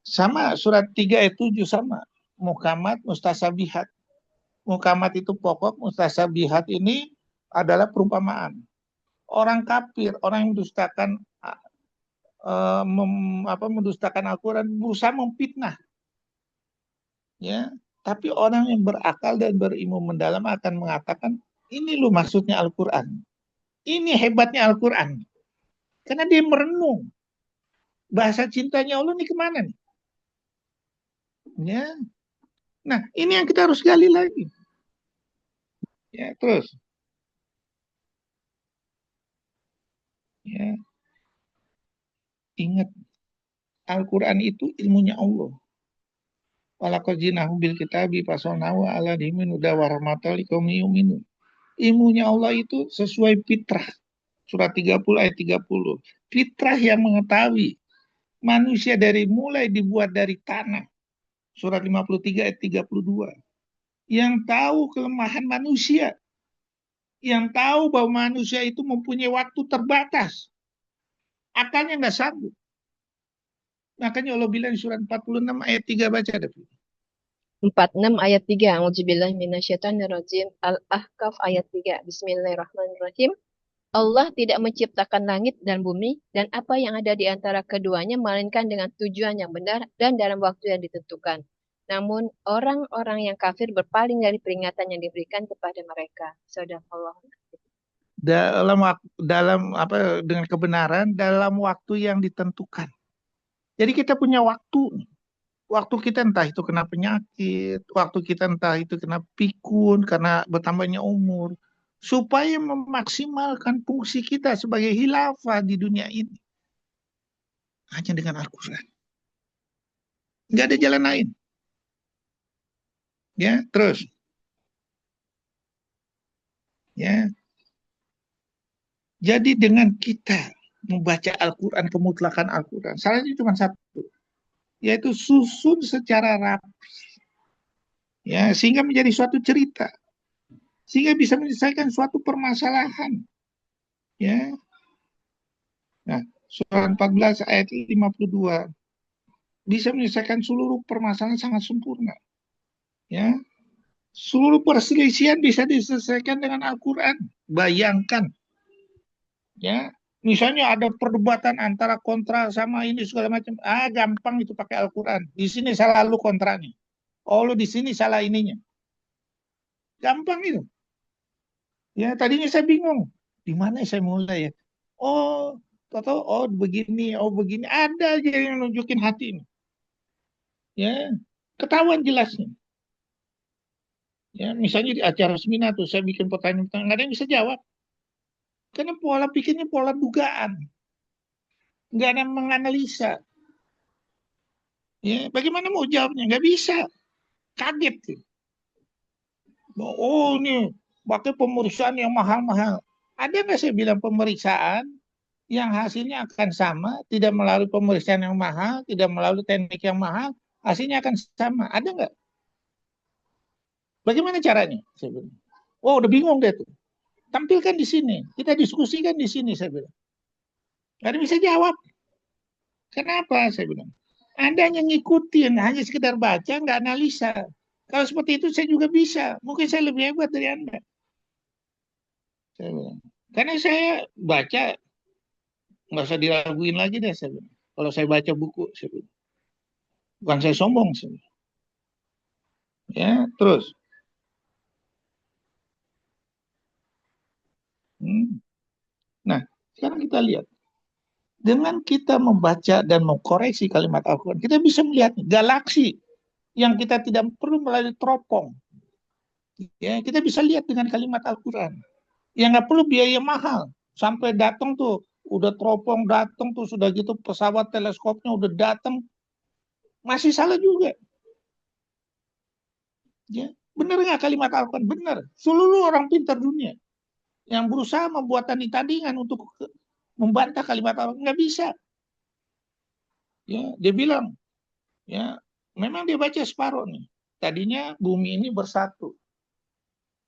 S8: Sama surat 3 ayat 7 sama. Muhkamat, mustasabihat. Muhkamat itu pokok, mustasabihat ini adalah perumpamaan. Orang kafir, orang yang mendustakan mendustakan Al-Quran, berusaha memfitnah. Ya, tapi orang yang berakal dan berilmu mendalam akan mengatakan, ini loh maksudnya Al-Quran. Ini hebatnya Al-Quran. Karena dia merenung. Bahasa cintanya Allah ini kemana nih? Ya. Nah, ini yang kita harus gali lagi. Ya, terus. Ya. Ingat, Al-Quran itu ilmunya Allah. Walaqad jinahum bil kitabi fasalnahu ala dimin uda warahmatullahi qaumi yu'minun. Ilmunya Allah itu sesuai fitrah. Surat 30 ayat 30. Fitrah yang mengetahui manusia dari mulai dibuat dari tanah. Surat 53 ayat 32. Yang tahu kelemahan manusia. Yang tahu bahwa manusia itu mempunyai waktu terbatas. Akalnya nggak sanggup. Makanya Allah bilang di surat 46 ayat 3 baca ada.
S5: 46 ayat 3. A'udzubillahi minasyaitonirrajim. Al-Ahqaf ayat 3. Bismillahirrahmanirrahim. Allah tidak menciptakan langit dan bumi dan apa yang ada di antara keduanya melainkan dengan tujuan yang benar dan dalam waktu yang ditentukan. Namun orang-orang yang kafir berpaling dari peringatan yang diberikan kepada mereka. Sadaqallah.
S8: Dengan kebenaran dalam waktu yang ditentukan. Jadi kita punya waktu. Waktu kita entah itu kena penyakit, waktu kita entah itu kena pikun karena bertambahnya umur, supaya memaksimalkan fungsi kita sebagai khilafah di dunia ini hanya dengan Al-Quran. Nggak ada jalan lain. Ya, terus. Ya. Jadi dengan kita membaca Al-Quran, kemutlakan Al-Quran, salahnya cuma satu, yaitu susun secara rapi. Ya, sehingga menjadi suatu cerita. Sehingga bisa menyelesaikan suatu permasalahan. Ya. Nah, surah 14 ayat 52 bisa menyelesaikan seluruh permasalahan sangat sempurna. Ya. Seluruh perselisihan bisa diselesaikan dengan Al-Quran. Bayangkan. Ya, misalnya ada perdebatan antara kontra sama ini segala macam. Gampang itu pakai Al-Quran. Di sini salah lu kontranya. Oh, lu di sini salah ininya. Gampang itu. Ya, tadinya saya bingung. Di mana saya mulai ya? Oh, begini, oh begini. Ada aja yang nunjukin hati ini. Ya, ketahuan jelasnya. Ya, misalnya di acara seminar tuh saya bikin pertanyaan-pertanyaan, nggak ada yang bisa jawab. Karena pola pikirnya pola dugaan. Nggak ada yang menganalisa. Ya, bagaimana mau jawabnya? Nggak bisa. Kaget. Tuh. Oh, ini pakai pemeriksaan yang mahal-mahal. Ada nggak saya bilang pemeriksaan yang hasilnya akan sama, tidak melalui pemeriksaan yang mahal, tidak melalui teknik yang mahal, hasilnya akan sama. Ada nggak? Bagaimana caranya? Saya bilang. Oh, udah bingung deh tuh. Tampilkan di sini. Kita diskusikan di sini, saya bilang. Nggak ada bisa jawab. Kenapa? Saya bilang. Anda hanya ngikutin, hanya sekedar baca, nggak analisa. Kalau seperti itu saya juga bisa. Mungkin saya lebih hebat dari Anda. Saya bilang. Karena saya baca, nggak usah diraguin lagi deh. Saya bilang. Kalau saya baca buku, saya bilang. Bukan saya sombong. Saya bilang. Ya, terus. Nah, sekarang kita lihat. Dengan kita membaca dan mengkoreksi kalimat Al-Quran, kita bisa melihat galaksi yang kita tidak perlu melalui teropong. Ya, kita bisa lihat dengan kalimat Al-Quran. Yang nggak perlu biaya mahal. Sampai datang tuh, udah teropong datang tuh, sudah gitu pesawat teleskopnya udah datang. Masih salah juga. Ya, benar nggak kalimat Al-Quran? Benar. Seluruh orang pintar dunia yang berusaha membuat tanding-tandingan untuk membantah kalimat Al-Quran nggak bisa. Ya, dia bilang, ya, memang dia baca separuh nih. Tadinya bumi ini bersatu.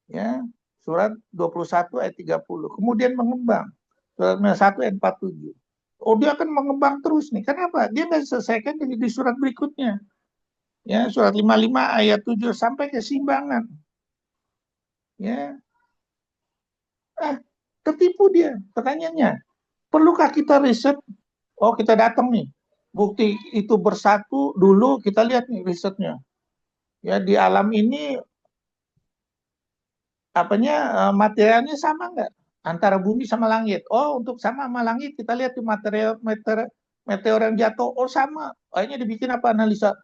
S8: Ya, surat 21 ayat 30. Kemudian mengembang. Surat 1 ayat 47. Oh, dia akan mengembang terus nih. Kenapa? Dia nggak selesaikan di surat berikutnya. Ya, surat 55 ayat 7 sampai keseimbangan. Ya. Tertipu dia. Pertanyaannya, perlukah kita riset? Oh, kita datang nih. Bukti itu bersatu dulu, kita lihat nih risetnya. Ya, di alam ini materialnya sama nggak antara bumi sama langit? Oh, untuk sama langit kita lihat tuh meteor yang jatuh. Oh, sama. Akhirnya dibikin apa analisa?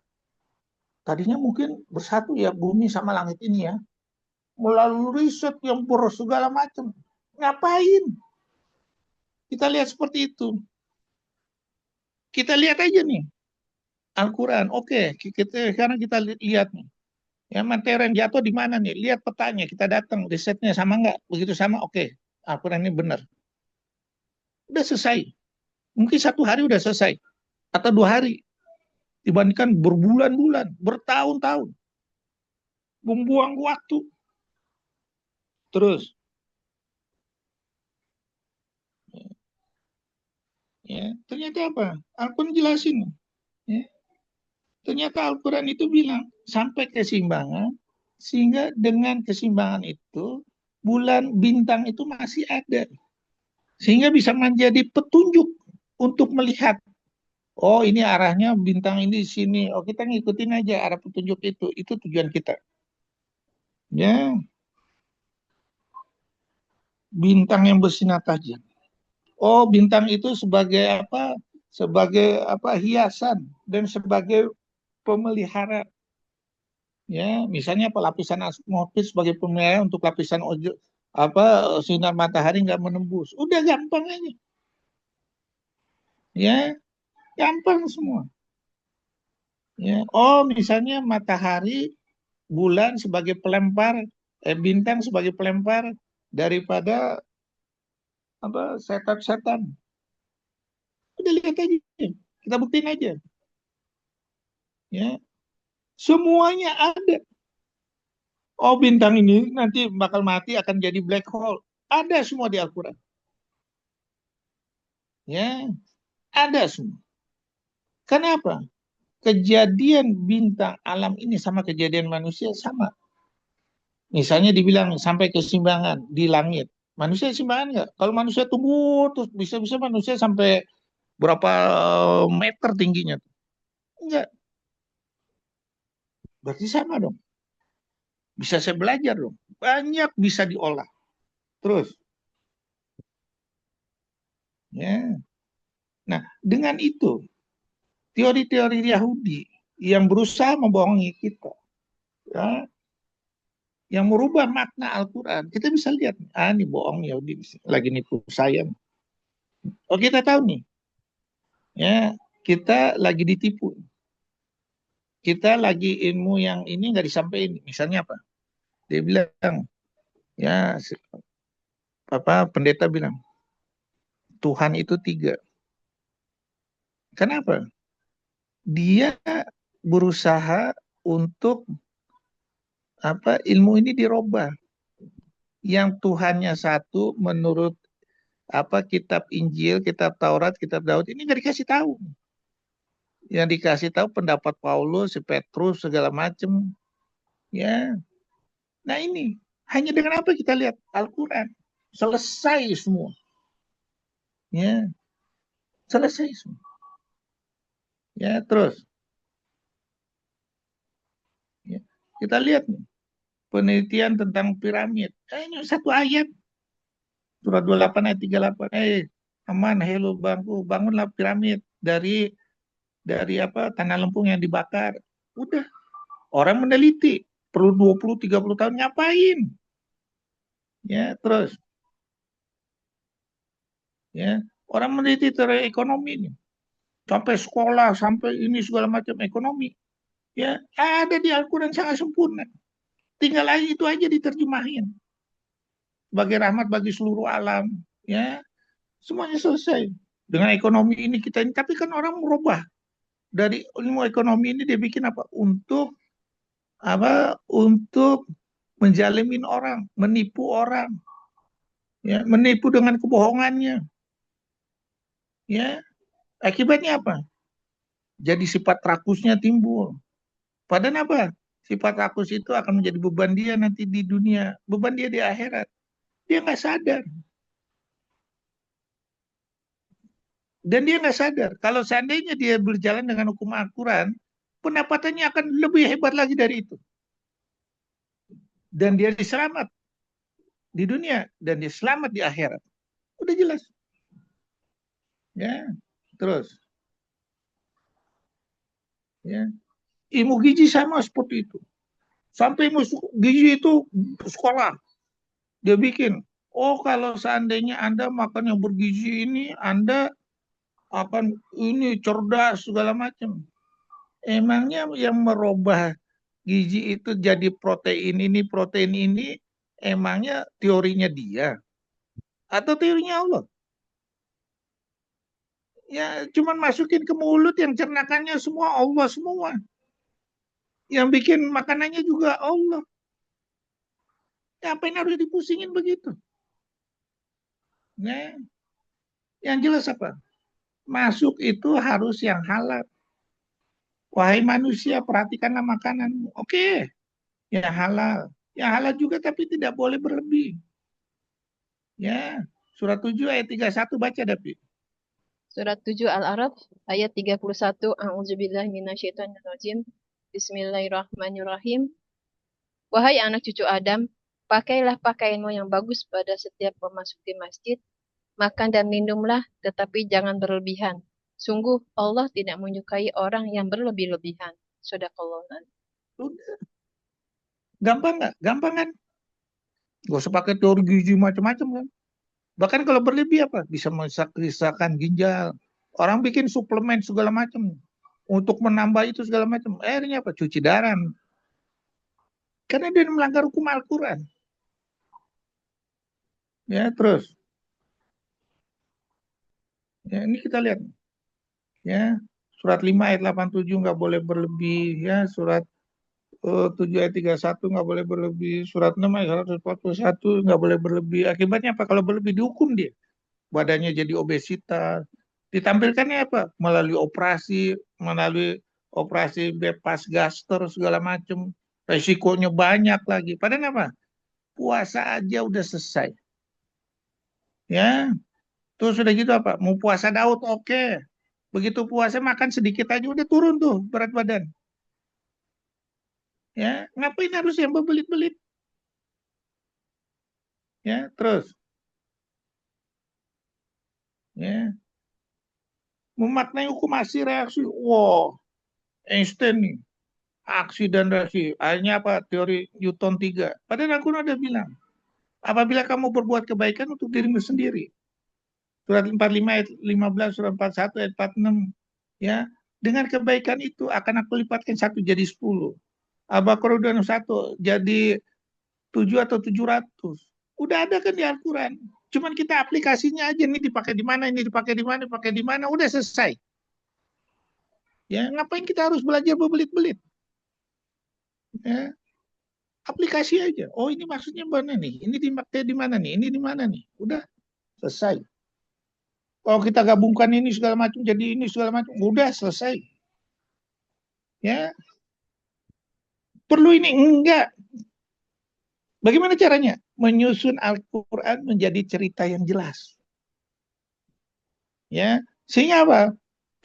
S8: Tadinya mungkin bersatu ya bumi sama langit ini ya. Melalui riset yang segala macam. Ngapain? Kita lihat seperti itu. Kita lihat aja nih Al-Quran. Oke, sekarang kita lihat nih. Ya, meteor yang jatuh di mana nih? Lihat petanya, kita datang, risetnya sama nggak? Begitu sama, oke. Al-Quran ini benar. Udah selesai. Mungkin 1 hari udah selesai. Atau 2 hari. Dibandingkan berbulan-bulan, bertahun-tahun. Membuang waktu. Terus. Ya, ternyata apa? Al-Quran jelasin. Ya. Ternyata Al-Quran itu bilang, sampai keseimbangan, sehingga dengan keseimbangan itu, bulan bintang itu masih ada. Sehingga bisa menjadi petunjuk untuk melihat. Oh, ini arahnya bintang ini di sini. Oh, kita ngikutin aja arah petunjuk itu. Itu tujuan kita. Ya. Bintang yang bersinar tajam. Oh, bintang itu sebagai apa? Sebagai apa? Hiasan dan sebagai pemelihara. Ya, misalnya lapisan atmosfer sebagai pemelihara untuk lapisan sinar matahari nggak menembus. Udah gampang aja. Ya, gampang semua. Ya, misalnya matahari, bulan sebagai pelempar, bintang sebagai pelempar daripada setan-setan. Udah lihat aja, kita buktiin aja. Ya, semuanya ada. Bintang ini nanti bakal mati akan jadi black hole. Ada semua di Al-Quran. Ya, ada semua. Kenapa? Kejadian bintang alam ini sama kejadian manusia sama. Misalnya dibilang sampai keseimbangan di langit. Manusia keseimbangan nggak? Kalau manusia tumbuh, terus bisa-bisa manusia sampai berapa meter tingginya. Enggak. Berarti sama dong. Bisa saya belajar dong. Banyak bisa diolah. Terus. Ya. Nah, dengan itu, teori-teori Yahudi yang berusaha membohongi kita, ya, yang merubah makna Al-Quran, kita bisa lihat, ini bohong Yahudi lagi nipu saya. Kita tahu nih, ya, kita lagi ditipu. Kita lagi ilmu yang ini nggak disampaikan. Misalnya apa? Dia bilang, ya, pendeta bilang, Tuhan itu 3. Kenapa? Dia berusaha untuk ilmu ini dirubah. Yang Tuhannya 1 menurut kitab Injil, kitab Taurat, kitab Daud ini nggak dikasih tahu. Yang dikasih tahu pendapat Paulus, Petrus, segala macam. Ya. Nah ini hanya dengan apa kita lihat Al-Quran selesai semua. Ya. Selesai semua. Ya, terus. Ya. Kita lihat nih, penelitian tentang piramid. Ini satu ayat. Surah 28 ayat 38. Aman, hello bangku, bangunlah piramid dari tanah lempung yang dibakar. Udah. Orang meneliti. Perlu 20-30 tahun ngapain? Ya, terus. Ya, orang meneliti teori ekonomi nih. Sampai sekolah, sampai ini segala macam ekonomi. Ya, ada di Al-Quran sangat sempurna. Tinggal aja itu aja diterjemahin. Sebagai rahmat bagi seluruh alam. Ya, semuanya selesai. Dengan ekonomi ini kita ini. Tapi kan orang merubah. Dari ilmu ekonomi ini dia bikin apa? Untuk menjalimin orang, menipu orang. Ya, menipu dengan kebohongannya. Ya, akibatnya apa? Jadi sifat rakusnya timbul. Padahal apa? Sifat rakus itu akan menjadi beban dia nanti di dunia. Beban dia di akhirat. Dia nggak sadar. Dan dia nggak sadar. Kalau seandainya dia berjalan dengan hukum Al-Quran, pendapatannya akan lebih hebat lagi dari itu. Dan dia diselamat di dunia. Dan dia selamat di akhirat. Udah jelas. Ya, terus. Ya. Ilmu gizi sama seperti itu. Sampai ilmu gizi itu sekolah. Dia bikin, kalau seandainya Anda makan yang bergizi ini, Anda akan ini cerdas segala macam. Emangnya yang merubah gizi itu jadi protein ini, emangnya teorinya dia? Atau teorinya Allah? Ya, cuman masukin ke mulut yang cernakannya semua Allah semua. Yang bikin makanannya juga Allah. Ya, apa yang harus dipusingin begitu? Nah, yang jelas apa? Masuk itu harus yang halal. Wahai manusia, perhatikanlah makananmu. Oke, yang halal. Yang halal juga tapi tidak boleh berlebih. Ya, surah 7 ayat 31 baca David.
S5: Surat 7 Al-A'raf ayat 31. A'udzubillahi minasyaitonirrajim. Bismillahirrahmanirrahim. Wahai anak cucu Adam, pakailah pakaianmu yang bagus pada setiap memasuki masjid. Makan dan minumlah, tetapi jangan berlebihan. Sungguh Allah tidak menyukai orang yang berlebih-lebihan. Sadaqallahu adzim.
S8: Udah. Gampang nggak? Gampang kan? Gak usah pakai teori gizi macam-macam kan. Bahkan kalau berlebih apa? Bisa merusakkan ginjal. Orang bikin suplemen segala macam untuk menambah itu segala macam. Akhirnya apa? Cuci darah. Karena dia melanggar hukum Al-Quran. Ya, terus. Ya, ini kita lihat. Ya, surat 5 ayat 87 nggak boleh berlebih. Ya, surat 7 ayat 31 nggak boleh berlebih. Surat 6 ayat 141 nggak boleh berlebih. Akibatnya apa? Kalau berlebih dihukum dia. Badannya jadi obesitas. Ditampilkannya apa? Melalui operasi bypass gaster segala macam. Resikonya banyak lagi. Padahal apa? Puasa aja udah selesai. Ya, terus sudah gitu apa? Mau puasa Daud, oke. Begitu puasa makan sedikit aja udah turun tuh berat badan. Ya, ngapain harus yang berbelit-belit? Ya, terus. Ya, memaknai hukum aksi reaksi. Wow, Einstein nih. Aksi dan reaksi. Akhirnya apa? Teori Newton 3. Padahal aku udah bilang, apabila kamu berbuat kebaikan untuk dirimu sendiri. Surat 45 ayat 15, surat 41 ayat 46. Ya, dengan kebaikan itu akan aku lipatkan 1 jadi 10. Al-Baqarah 1 jadi 7 atau 700. Udah ada kan di Al-Quran. Cuman kita aplikasinya aja, ini dipakai di mana, ini dipakai di mana, dipakai di mana, udah selesai. Ya, ngapain kita harus belajar berbelit-belit? Ya, aplikasi aja. Oh, ini maksudnya mana nih? Ini dipakai di mana nih? Ini di mana nih? Udah selesai. Kalau kita gabungkan ini segala macam jadi ini segala macam, udah selesai. Ya. Perlu ini enggak. Bagaimana caranya? Menyusun Al-Qur'an menjadi cerita yang jelas. Ya, sehingga apa?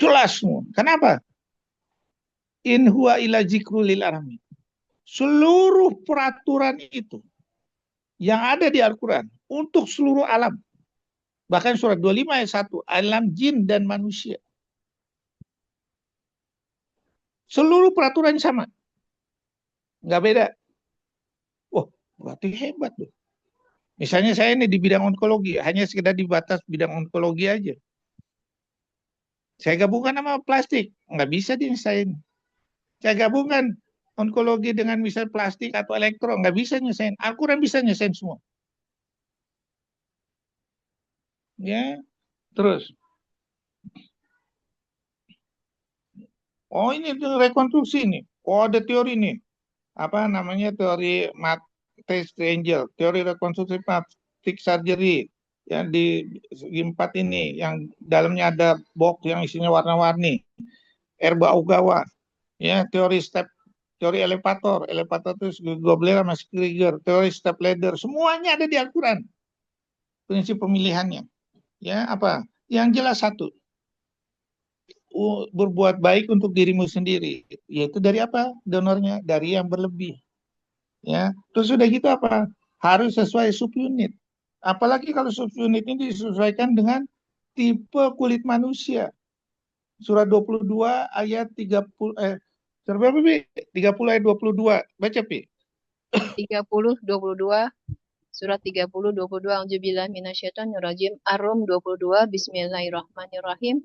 S8: Jelas semua. Kenapa? In huwa illa zikrul lil alamin. Seluruh peraturan itu yang ada di Al-Quran untuk seluruh alam. Bahkan surat 25 ayat 1, alam jin dan manusia. Seluruh peraturan sama. Nggak beda. Wah, berarti hebat tuh. Misalnya saya ini di bidang onkologi, hanya sekedar di batas bidang onkologi aja. Saya gabungkan sama plastik, nggak bisa dinyelesain. Saya gabungkan onkologi dengan misal plastik atau elektro, nggak bisa nyelesain. Al-Quran bisa nyelesain semua. Ya, terus. Oh, ini rekonstruksi nih. Oh, ada teori nih. Apa namanya teori Matrix Triangle, teori rekonstruksi plastik surgery yang di segi 4 ini, yang dalamnya ada box yang isinya warna-warni. Erba Ogawa, ya, teori elevator itu Gobler sama Krieger, teori step ladder, semuanya ada di Al-Quran. Prinsip pemilihannya. Ya, apa? Yang jelas satu. Berbuat baik untuk dirimu sendiri, yaitu dari apa? Donornya dari yang berlebih. Ya, terus sudah gitu apa? Harus sesuai subunit. Apalagi kalau subunit ini disesuaikan dengan tipe kulit manusia. Surat 22 ayat 30 surat berapa, Pi? 30 ayat 22. Baca, Pi.
S5: 30:22 surat 30:22 Auzubillahi minasyaitonirrajim Ar-Rum 22 Bismillahirrahmanirrahim.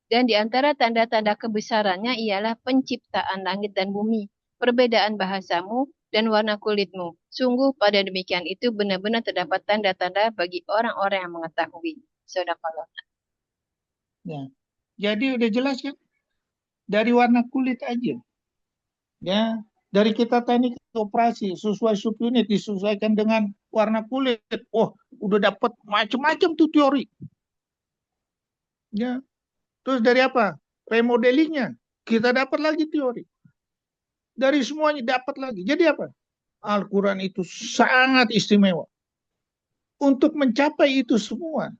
S5: Dan di antara tanda-tanda kebesarannya ialah penciptaan langit dan bumi, perbedaan bahasamu dan warna kulitmu. Sungguh pada demikian itu benar-benar terdapat tanda-tanda bagi orang-orang yang mengetahui. Sadaqallah.
S8: Ya. Jadi udah jelas kan? Dari warna kulit aja. Ya, dari kita teknik operasi sesuai subunit disesuaikan dengan warna kulit. Oh, udah dapat macam-macam tuh teori. Ya. Terus dari apa? Remodelingnya kita dapat lagi teori. Dari semuanya dapat lagi. Jadi apa? Al-Quran itu sangat istimewa. Untuk mencapai itu semua.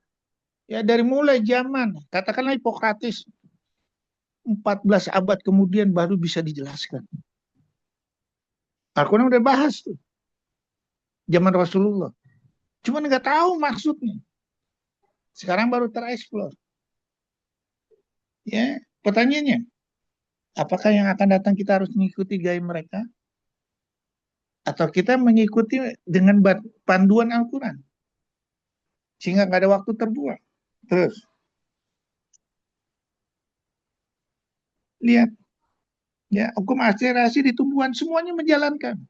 S8: Ya, dari mulai zaman, katakanlah Hippocrates, 14 abad kemudian baru bisa dijelaskan. Al-Quran udah bahas tuh. Zaman Rasulullah. Cuma nggak tahu maksudnya. Sekarang baru tereksplor. Ya, pertanyaannya, Apakah yang akan datang kita harus mengikuti gaya mereka? Atau kita mengikuti dengan panduan Al-Quran? Sehingga nggak ada waktu terbuang. Terus, lihat. Ya, hukum akselerasi di tumbuhan semuanya menjalankan.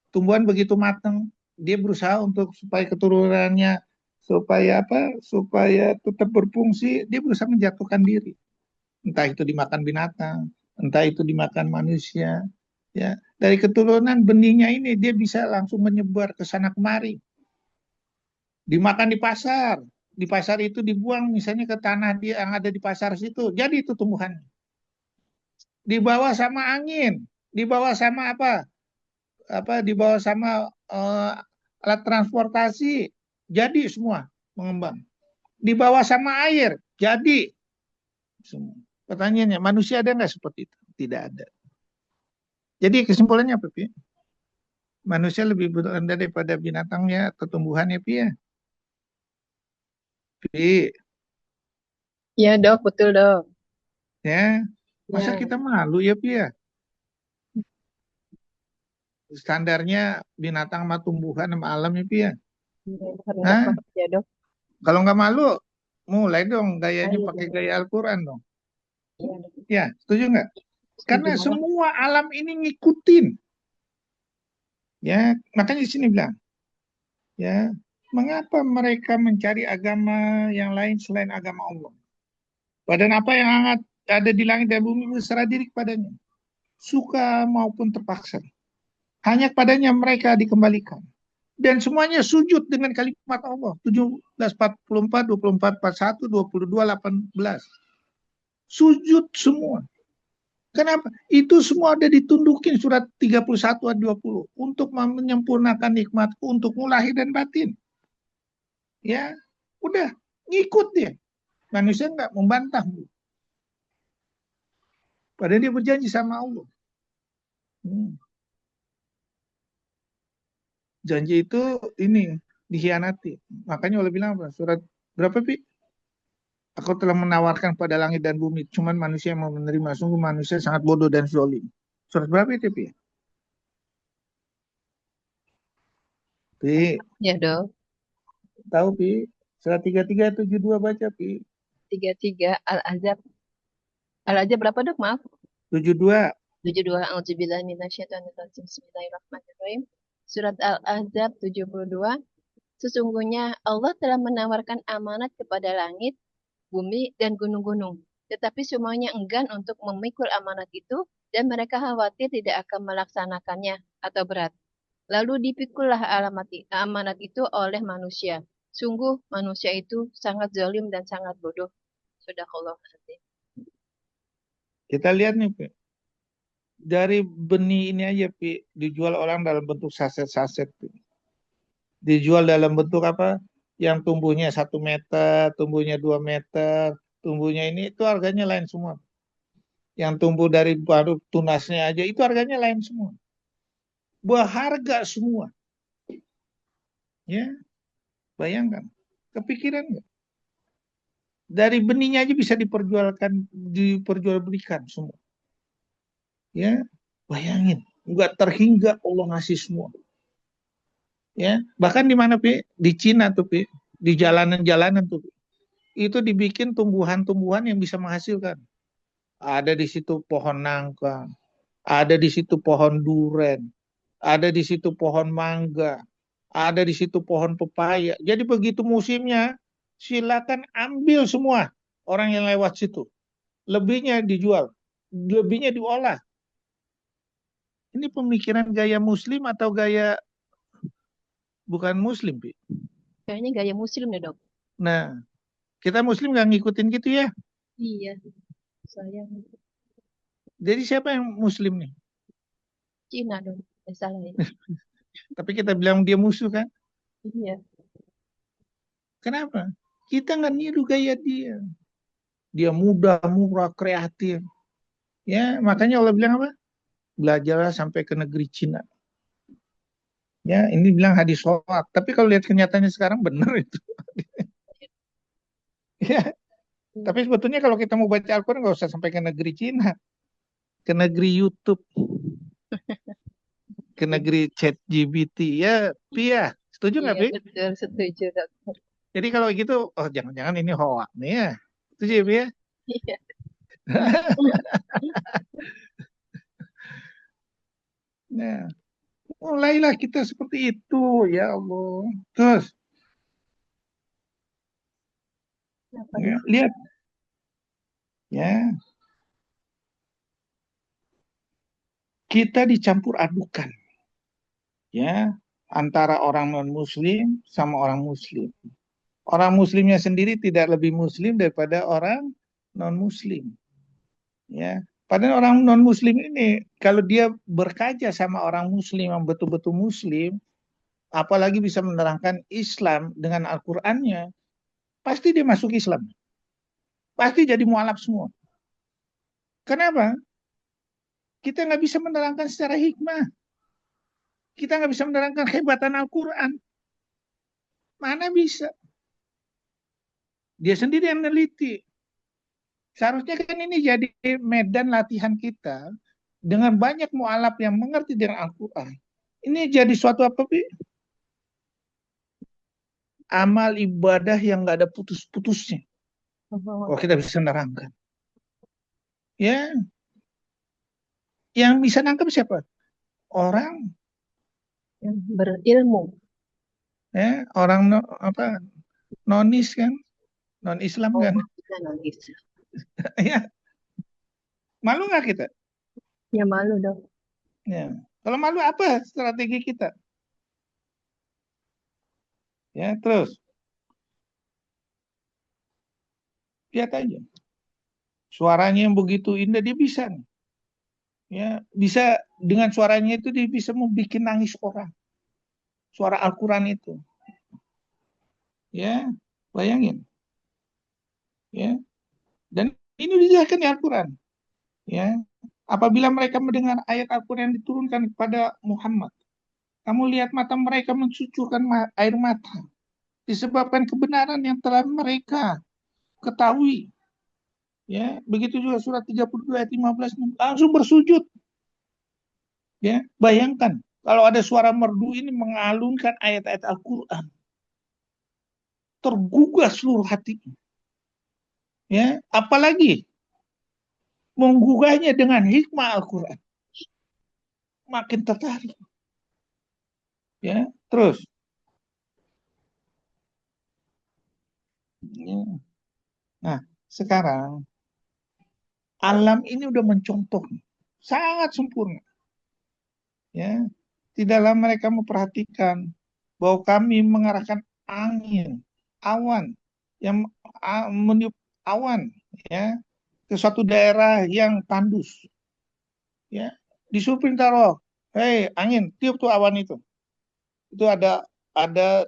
S8: Tumbuhan begitu matang, dia berusaha untuk supaya keturunannya supaya apa? Supaya tetap berfungsi, dia berusaha menjatuhkan diri. Entah itu dimakan binatang, entah itu dimakan manusia. Ya, dari keturunan benihnya ini dia bisa langsung menyebar ke sana kemari. Dimakan di pasar itu dibuang misalnya ke tanah dia yang ada di pasar situ, jadi itu tumbuhannya. Dibawa sama angin, dibawa sama dibawa sama alat transportasi, jadi semua mengembang. Dibawa sama air, jadi semua. Pertanyaannya, manusia ada nggak seperti itu? Tidak ada. Jadi kesimpulannya apa, Pi? Manusia lebih rendah daripada binatangnya atau tumbuhannya, Pi ya? Pi,
S5: Ya dok, betul dok.
S8: ya. Masa
S5: Ya,
S8: kita malu ya, Pi ya? Standarnya binatang sama tumbuhan sama alam ya, Pi ya?
S5: rendah
S8: Hah?
S5: banget ya dok.
S8: Kalau nggak malu, mulai dong gayanya
S5: Ayo,
S8: pakai
S5: dok.
S8: gaya Al-Quran dong.
S5: Iya, dok.
S8: Ya, setuju nggak?
S5: Setuju
S8: Karena
S5: banget.
S8: semua alam ini ngikutin. Ya, makanya di sini bilang, ya, mengapa mereka mencari agama yang lain selain agama Allah? Badan apa yang hangat ada di langit dan bumi berserah diri kepadanya, suka maupun terpaksa. Hanya kepadanya mereka dikembalikan. Dan semuanya sujud dengan kalimat Allah. 17:44, 24:41, 22:18. Sujud semua. Kenapa? Itu semua ada ditundukin surat 31 ayat 20 untuk menyempurnakan nikmatku untukmu lahir dan batin. Ya, udah ngikut dia. Manusia nggak membantah. Padahal dia berjanji sama Allah. Janji itu ini dikhianati. Makanya Allah bilang apa? Surat berapa, Pi? Aku telah menawarkan pada langit dan bumi, cuman manusia yang mau menerima. Sungguh manusia sangat bodoh dan zalim. Surat berapa itu, Pi? Pi,
S5: Ya dok.
S8: tahu, Pi? Surat 33:72 baca, Pi.
S5: 33 Al-Ahzab. Al-Ahzab berapa dok? Maaf.
S8: 72.
S5: 72 A'udzubillahi minasyaitonirrajim. Bismillahirrahmanirrahim. Surat Al-Ahzab 72. Sesungguhnya Allah telah menawarkan amanat kepada langit, bumi, dan gunung-gunung. Tetapi semuanya enggan untuk memikul amanat itu dan mereka khawatir tidak akan melaksanakannya atau berat. Lalu dipikullah amanat itu oleh manusia. Sungguh manusia itu sangat zalim dan sangat bodoh. Sadaqallahu adzim.
S8: Kita lihat nih, Pi. Dari benih ini aja, Pi, dijual orang dalam bentuk saset-saset, Pi. Dijual dalam bentuk apa? Yang tumbuhnya 1 meter, tumbuhnya 2 meter, tumbuhnya ini itu harganya lain semua. Yang tumbuh dari baru tunasnya aja itu harganya lain semua. Berharga semua. Ya, bayangkan. Kepikiran nggak? Dari benihnya aja bisa diperjualbelikan semua. Ya, bayangin. Nggak terhingga Allah ngasih semua. Ya, bahkan di mana, Pi? Di Cina tuh, Pi. Di jalanan-jalanan tuh, Pi. Itu dibikin tumbuhan-tumbuhan yang bisa menghasilkan. Ada di situ pohon nangka, ada di situ pohon duren, ada di situ pohon mangga, ada di situ pohon pepaya. Jadi begitu musimnya, silakan ambil semua orang yang lewat situ. Lebihnya dijual, lebihnya diolah. Ini pemikiran gaya muslim atau gaya bukan muslim, Pi?
S5: Kayaknya gaya muslim deh dok.
S8: Nah, kita muslim nggak ngikutin gitu ya.
S5: Iya. Sayang.
S8: Jadi siapa yang muslim nih?
S5: Cina dong. Salah ya.
S8: Tapi kita bilang dia musuh kan?
S5: Iya.
S8: Kenapa? Kita nggak niru gaya dia. Dia muda, murah, kreatif. Ya, makanya Allah bilang apa? Belajarlah sampai ke negeri Cina. Ya, ini bilang hadis sholat. Tapi kalau lihat kenyataannya sekarang benar itu. Ya, tapi sebetulnya kalau kita mau baca Al-Quran nggak usah sampai ke negeri Cina. ke negeri YouTube, ke negeri ChatGPT. Ya, Pia, setuju nggak,
S5: Iya,
S8: Pi?
S5: betul, setuju, Dokter.
S8: Jadi kalau gitu, oh jangan-jangan ini hoax nih ya. Setuju ya, Pia?
S5: Iya.
S8: Nah, mulailah kita seperti itu, ya Allah. Terus,
S5: Apa
S8: ya,
S5: nih?
S8: lihat, ya, kita dicampur adukan, ya, antara orang non-Muslim sama orang Muslim. Orang Muslimnya sendiri tidak lebih Muslim daripada orang non-Muslim, ya. Padahal orang non-Muslim ini, kalau dia berkaca sama orang Muslim yang betul-betul Muslim, apalagi bisa menerangkan Islam dengan Al-Qur'annya, pasti dia masuk Islam. Pasti jadi mualaf semua. Kenapa? Kita nggak bisa menerangkan secara hikmah. Kita nggak bisa menerangkan kehebatan Al-Quran. Mana bisa? Dia sendiri yang meneliti. Seharusnya kan ini jadi medan latihan kita dengan banyak mualaf yang mengerti dengan Al-Quran. Ini jadi suatu apa, Pi? Amal ibadah yang nggak ada putus-putusnya. Kalau kita bisa menerangkan. Ya, yang bisa nangkep siapa? Orang,
S5: Yang berilmu.
S8: ya, orang nonis kan, non Islam
S5: Oh,
S8: kan.
S5: kita nangis.
S8: Ya, malu nggak kita?
S5: Ya malu, Dok.
S8: Ya. Kalau malu apa strategi kita? Ya, terus lihat aja. Suaranya yang begitu indah dia bisa nih. Ya, bisa dengan suaranya itu dia bisa membuat nangis orang. Suara Al-Qur'an itu. Ya, bayangin. Ya. Dan ini dijelaskan di Al-Qur'an. Ya. Apabila mereka mendengar ayat Al-Qur'an yang diturunkan kepada Muhammad, kamu lihat mata mereka mencucurkan air mata disebabkan kebenaran yang telah mereka ketahui. Ya, begitu juga surat 32 ayat 15 langsung bersujud. Ya, bayangkan kalau ada suara merdu ini mengalunkan ayat-ayat Al-Qur'an. Tergugah seluruh hati. Ya, apalagi menggugahnya dengan hikmah Al-Qur'an. Makin tertarik. Ya, terus. Ya. Nah, sekarang alam ini udah mencontoh sangat sempurna. Ya, tidaklah mereka memperhatikan bahwa kami mengarahkan angin, awan yang meniup awan, ya, ke suatu daerah yang tandus, ya, disuruh perintah roh, hei angin tiup tuh awan itu ada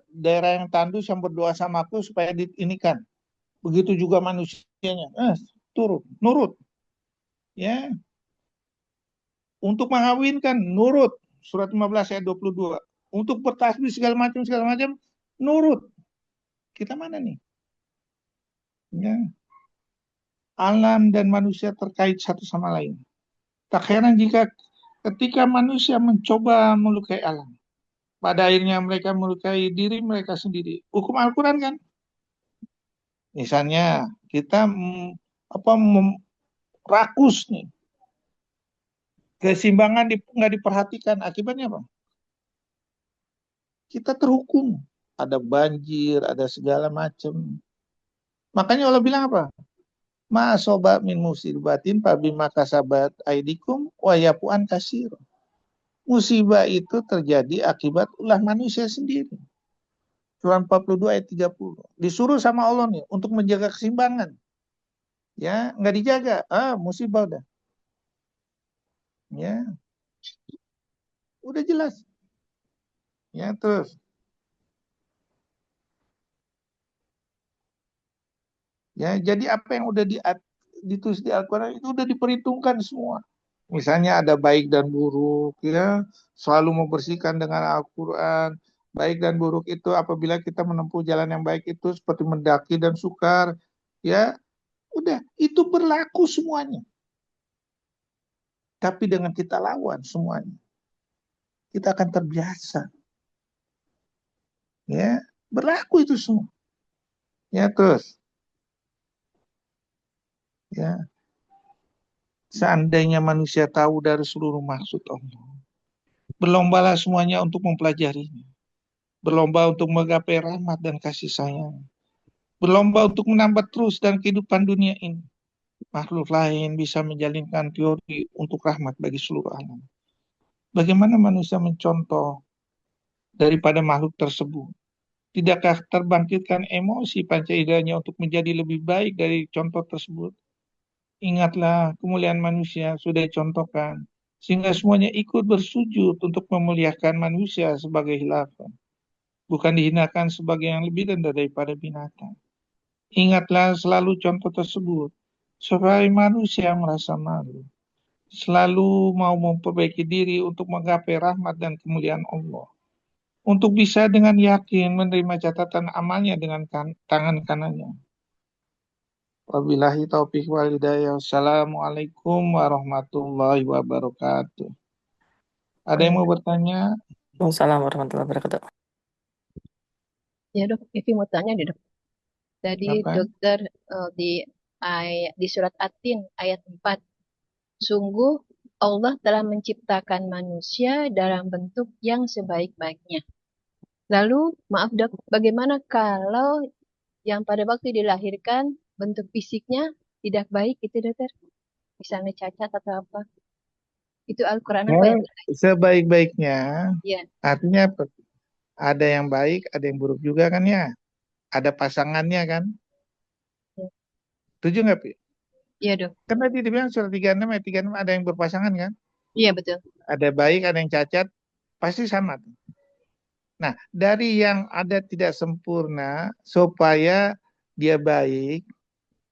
S8: daerah yang tandus yang berdoa sama aku supaya diinikan, begitu juga manusianya, turut nurut, ya, untuk mengawinkan nurut, surat 15 ayat 22. Untuk bertasbih segala macam nurut. Kita mana nih? Ya. Alam dan manusia terkait satu sama lain. Tak heran jika ketika manusia mencoba melukai alam, pada akhirnya mereka melukai diri mereka sendiri. Hukum Al-Quran kan? Misalnya kita rakus nih, keseimbangan nggak diperhatikan, akibatnya apa? Kita terhukum, ada banjir, ada segala macam. Makanya Allah bilang apa? Ma soba min musibatin fabima kasabat aidikum wa yafu'an kasir. Musibah itu terjadi akibat ulah manusia sendiri. Surah 42 ayat 30. Disuruh sama Allah nih untuk menjaga keseimbangan. Ya, nggak dijaga, musibah udah. Ya. Udah jelas. Ya, terus. Ya, jadi apa yang udah ditulis di Al-Quran itu udah diperhitungkan semua. Misalnya ada baik dan buruk, ya, selalu membersihkan dengan Al-Quran. Baik dan buruk itu apabila kita menempuh jalan yang baik itu seperti mendaki dan sukar, ya, udah itu berlaku semuanya. Tapi dengan kita lawan semuanya, kita akan terbiasa. Ya, berlaku itu semua. Ya, terus. Ya, seandainya manusia tahu dari seluruh maksud Allah, berlombalah semuanya untuk mempelajarinya. Berlomba untuk menggapai rahmat dan kasih sayang. Berlomba untuk menambah terus dan kehidupan dunia ini. Makhluk lain bisa menjalinkan teori untuk rahmat bagi seluruh alam. Bagaimana manusia mencontoh daripada makhluk tersebut? Tidakkah terbangkitkan emosi pancaindahnya untuk menjadi lebih baik dari contoh tersebut? Ingatlah kemuliaan manusia sudah dicontohkan, sehingga semuanya ikut bersujud untuk memuliakan manusia sebagai khilafah, bukan dihinakan sebagai yang lebih rendah daripada binatang. Ingatlah selalu contoh tersebut, supaya manusia merasa malu, selalu mau memperbaiki diri untuk menggapai rahmat dan kemuliaan Allah, untuk bisa dengan yakin menerima catatan amalnya dengan tangan kanannya. Wabillahi taufiq wal hidayah. Wassalamualaikum warahmatullahi wabarakatuh. Ada yang mau bertanya?
S9: Waalaikumsalam warahmatullahi wabarakatuh.
S5: Ya dok, Evi mau tanya deh dok. Tadi
S8: Apa?
S5: dokter di surat At-Tin ayat 4. Sungguh Allah telah menciptakan manusia dalam bentuk yang sebaik-baiknya. Lalu, maaf dok, bagaimana kalau yang pada waktu dilahirkan bentuk fisiknya tidak baik itu dokter? Misalnya cacat atau apa? Itu Al-Quran apa ya?
S8: Sebaik-baiknya,
S5: Iya,
S8: artinya apa? Ada yang baik, ada yang buruk juga kan ya? Ada pasangannya kan?
S5: iya.
S8: Setuju nggak, Pi?
S5: Iya dok.
S8: Kan tadi dibilang surat 36 ayat 36 ada yang berpasangan kan?
S5: Iya betul.
S8: Ada baik, ada yang cacat, pasti sama. Nah, dari yang ada tidak sempurna, supaya dia baik,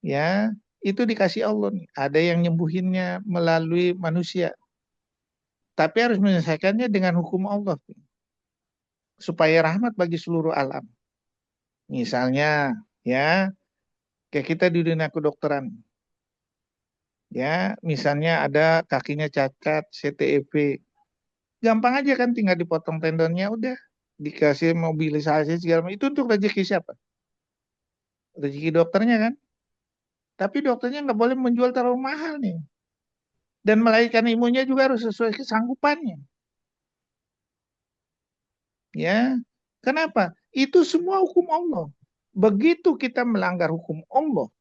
S8: ya, itu dikasih Allah nih. Ada yang nyembuhinnya melalui manusia. Tapi harus menyelesaikannya dengan hukum Allah. Supaya rahmat bagi seluruh alam. Misalnya, ya, kayak kita di dunia kedokteran. Ya, misalnya ada kakinya cacat, CTEP. Gampang aja kan, tinggal dipotong tendonnya, udah. Dikasih mobilisasi segala macam. Itu untuk rezeki siapa? Rezeki dokternya kan? Tapi dokternya nggak boleh menjual terlalu mahal nih. Dan melahirkan imunnya juga harus sesuai kesanggupannya. Ya, kenapa? Itu semua hukum Allah. Begitu kita melanggar hukum Allah,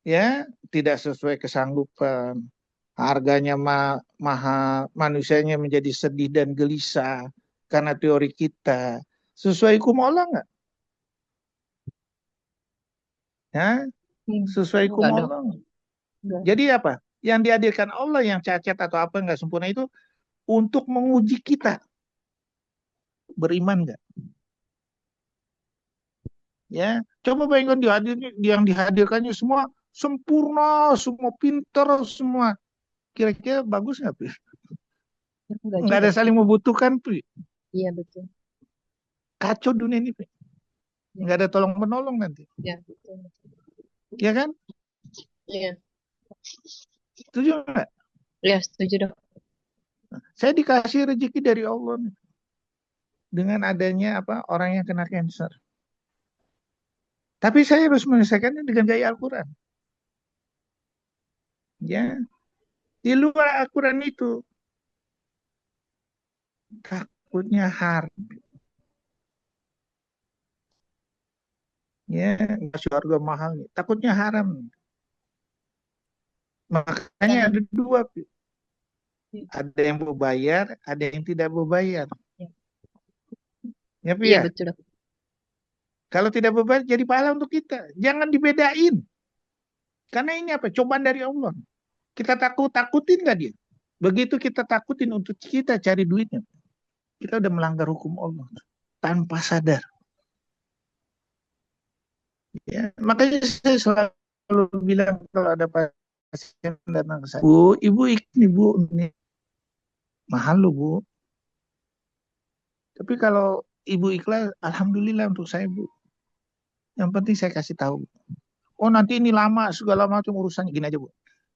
S8: ya, tidak sesuai kesanggupan, harganya mahal, manusianya menjadi sedih dan gelisah karena teori kita. Sesuai hukum Allah nggak? Ya, sesuai hukum
S5: Enggak dok.
S8: Allah nggak?
S5: Enggak.
S8: Jadi apa? Yang dihadirkan Allah yang cacat atau apa nggak sempurna itu untuk menguji kita. Beriman nggak? Ya, coba bayangkan yang dihadirkannya semua sempurna, semua pinter, semua. Kira-kira bagus nggak, Pi?
S5: Enggak
S8: Nggak ada
S5: juga.
S8: saling membutuhkan, Pi.
S5: Iya betul.
S8: Kacau dunia ini, Pi. Nggak ada tolong menolong nanti.
S5: Ya betul.
S8: Ya kan?
S5: Iya.
S8: Setuju nggak?
S5: Ya setuju dok.
S8: Saya dikasih rezeki dari Allah nih. Dengan adanya orang yang kena cancer. Tapi saya harus menyelesaikannya dengan gaya Al-Quran. Ya, di luar Al-Quran itu takutnya haram. Ya, masih harga mahal nih. Takutnya haram. Makanya ada dua. Ada yang berbayar, ada yang tidak berbayar. Ya, Pi,
S5: Iya
S8: ya?
S5: betul dok.
S8: Kalau tidak berbayar jadi pahala untuk kita. Jangan dibedain. Karena ini apa? Cobaan dari Allah. Kita takutin nggak dia? Begitu kita takutin untuk kita cari duitnya, kita udah melanggar hukum Allah tanpa sadar. Ya, makanya saya selalu bilang kalau ada pasien datang ke saya, Bu, ibu ini mahal loh Bu. Tapi kalau ibu ikhlas, alhamdulillah untuk saya Bu. Yang penting saya kasih tahu. Oh nanti ini lama segala macam urusannya gini aja Bu.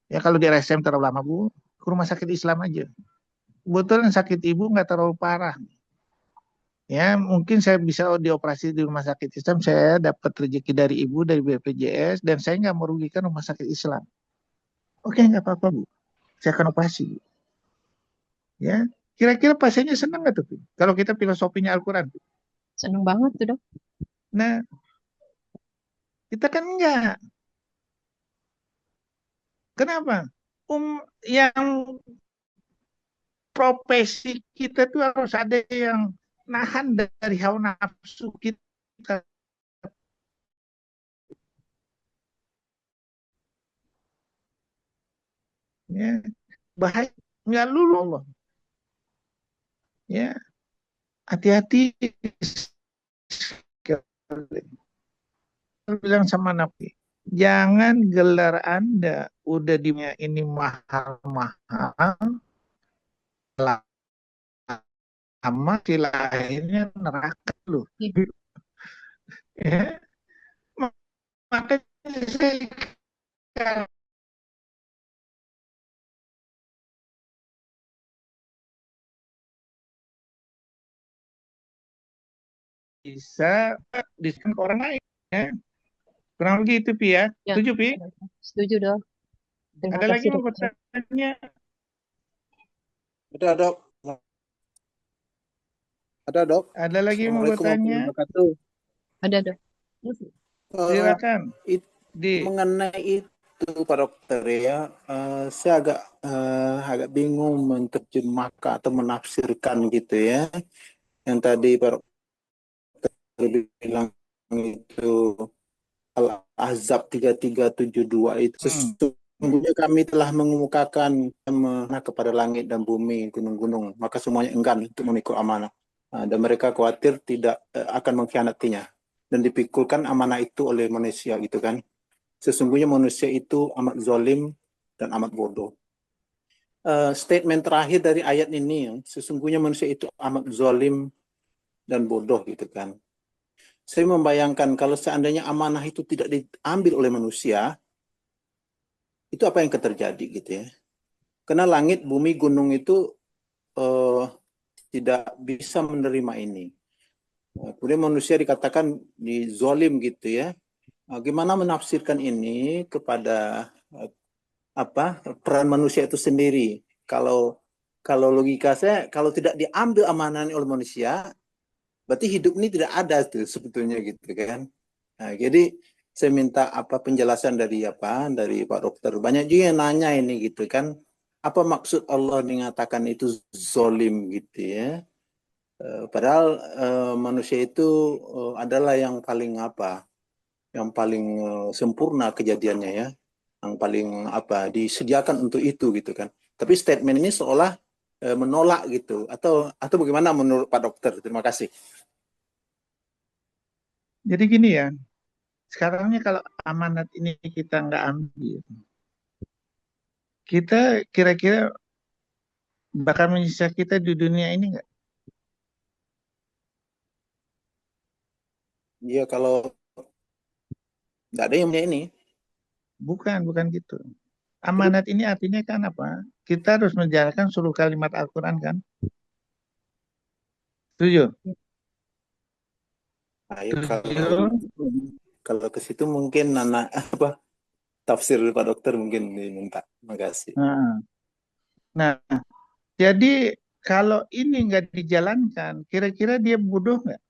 S8: Ya kalau di RSM terlalu lama Bu, ke rumah sakit Islam aja. Kebetulan sakit ibu nggak terlalu parah. Ya, mungkin saya bisa dioperasi di rumah sakit Islam, saya dapat rezeki dari ibu, dari BPJS, dan saya nggak merugikan rumah sakit Islam. Oke, nggak apa-apa, Bu. Saya akan operasi, Bu. Ya, kira-kira pasiennya senang nggak tuh, Bu? Kalau kita filosofinya Al-Quran.
S5: Seneng banget tuh dok.
S8: Nah, kita kan enggak. Kenapa? Yang profesi kita tuh harus ada yang nahan dari hawa nafsu kita. Ya, bahaya nggak lulu Allah. Ya, hati-hati. Bilang sama Nabi, jangan gelar Anda udah di ini mahal-mahal, lama lahirnya neraka loh. Ya, makanya saya bisa diskon ke orang lain. Ya. Kurang lebih itu, Pi ya.
S5: Ya,
S8: Setuju, Pi?
S5: setuju dok. Terima
S8: Ada lagi
S5: kasih
S8: mau
S5: dok.
S8: bertanya?
S10: Ada dok. Ada dok.
S8: Ada lagi mau
S10: Assalamualaikum
S8: bertanya?
S10: warahmatullahi wabarakatuh.
S5: Ada dok.
S8: Silakan.
S10: Mengenai itu Pak Dokter ya, saya agak bingung menerjemahkan atau menafsirkan gitu ya. Yang tadi Pak Dokter bilang itu Al-Ahzab 3372 itu sesungguhnya kami telah mengemukakan kepada langit dan bumi, gunung-gunung, maka semuanya enggan untuk memikul amanah. Dan mereka khawatir tidak akan mengkhianatinya dan dipikulkan amanah itu oleh manusia gitu kan. Sesungguhnya manusia itu amat zalim dan amat bodoh. Statement terakhir dari ayat ini, sesungguhnya manusia itu amat zalim dan bodoh gitu kan. Saya membayangkan kalau seandainya amanah itu tidak diambil oleh manusia, itu apa yang akan terjadi gitu ya. Karena langit, bumi, gunung itu tidak bisa menerima ini. Kemudian manusia dikatakan dizolim gitu ya. Gimana menafsirkan ini kepada peran manusia itu sendiri? Kalau logika saya, kalau tidak diambil amanah oleh manusia, berarti hidup ini tidak ada tuh sebetulnya gitu kan. Nah, jadi saya minta penjelasan dari Pak Dokter. Banyak juga yang nanya ini gitu kan. Apa maksud Allah mengatakan itu zolim gitu ya? Padahal manusia itu adalah yang paling sempurna kejadiannya ya, yang paling disediakan untuk itu gitu kan. Tapi statement ini seolah menolak gitu, atau bagaimana menurut Pak Dokter? Terima kasih.
S8: Jadi gini ya, sekarangnya kalau amanat ini kita nggak ambil, kita kira-kira bakal menyiksa kita di dunia ini nggak?
S10: Iya, kalau nggak ada yang punya ini.
S8: Bukan gitu. Amanat ini artinya kan apa? Kita harus menjalankan seluruh kalimat Al-Quran kan? Setuju?
S10: Ayo, kalau ke situ mungkin tafsir Pak Dokter mungkin diminta. Terima kasih.
S8: Nah, jadi kalau ini nggak dijalankan, kira-kira dia bodoh nggak?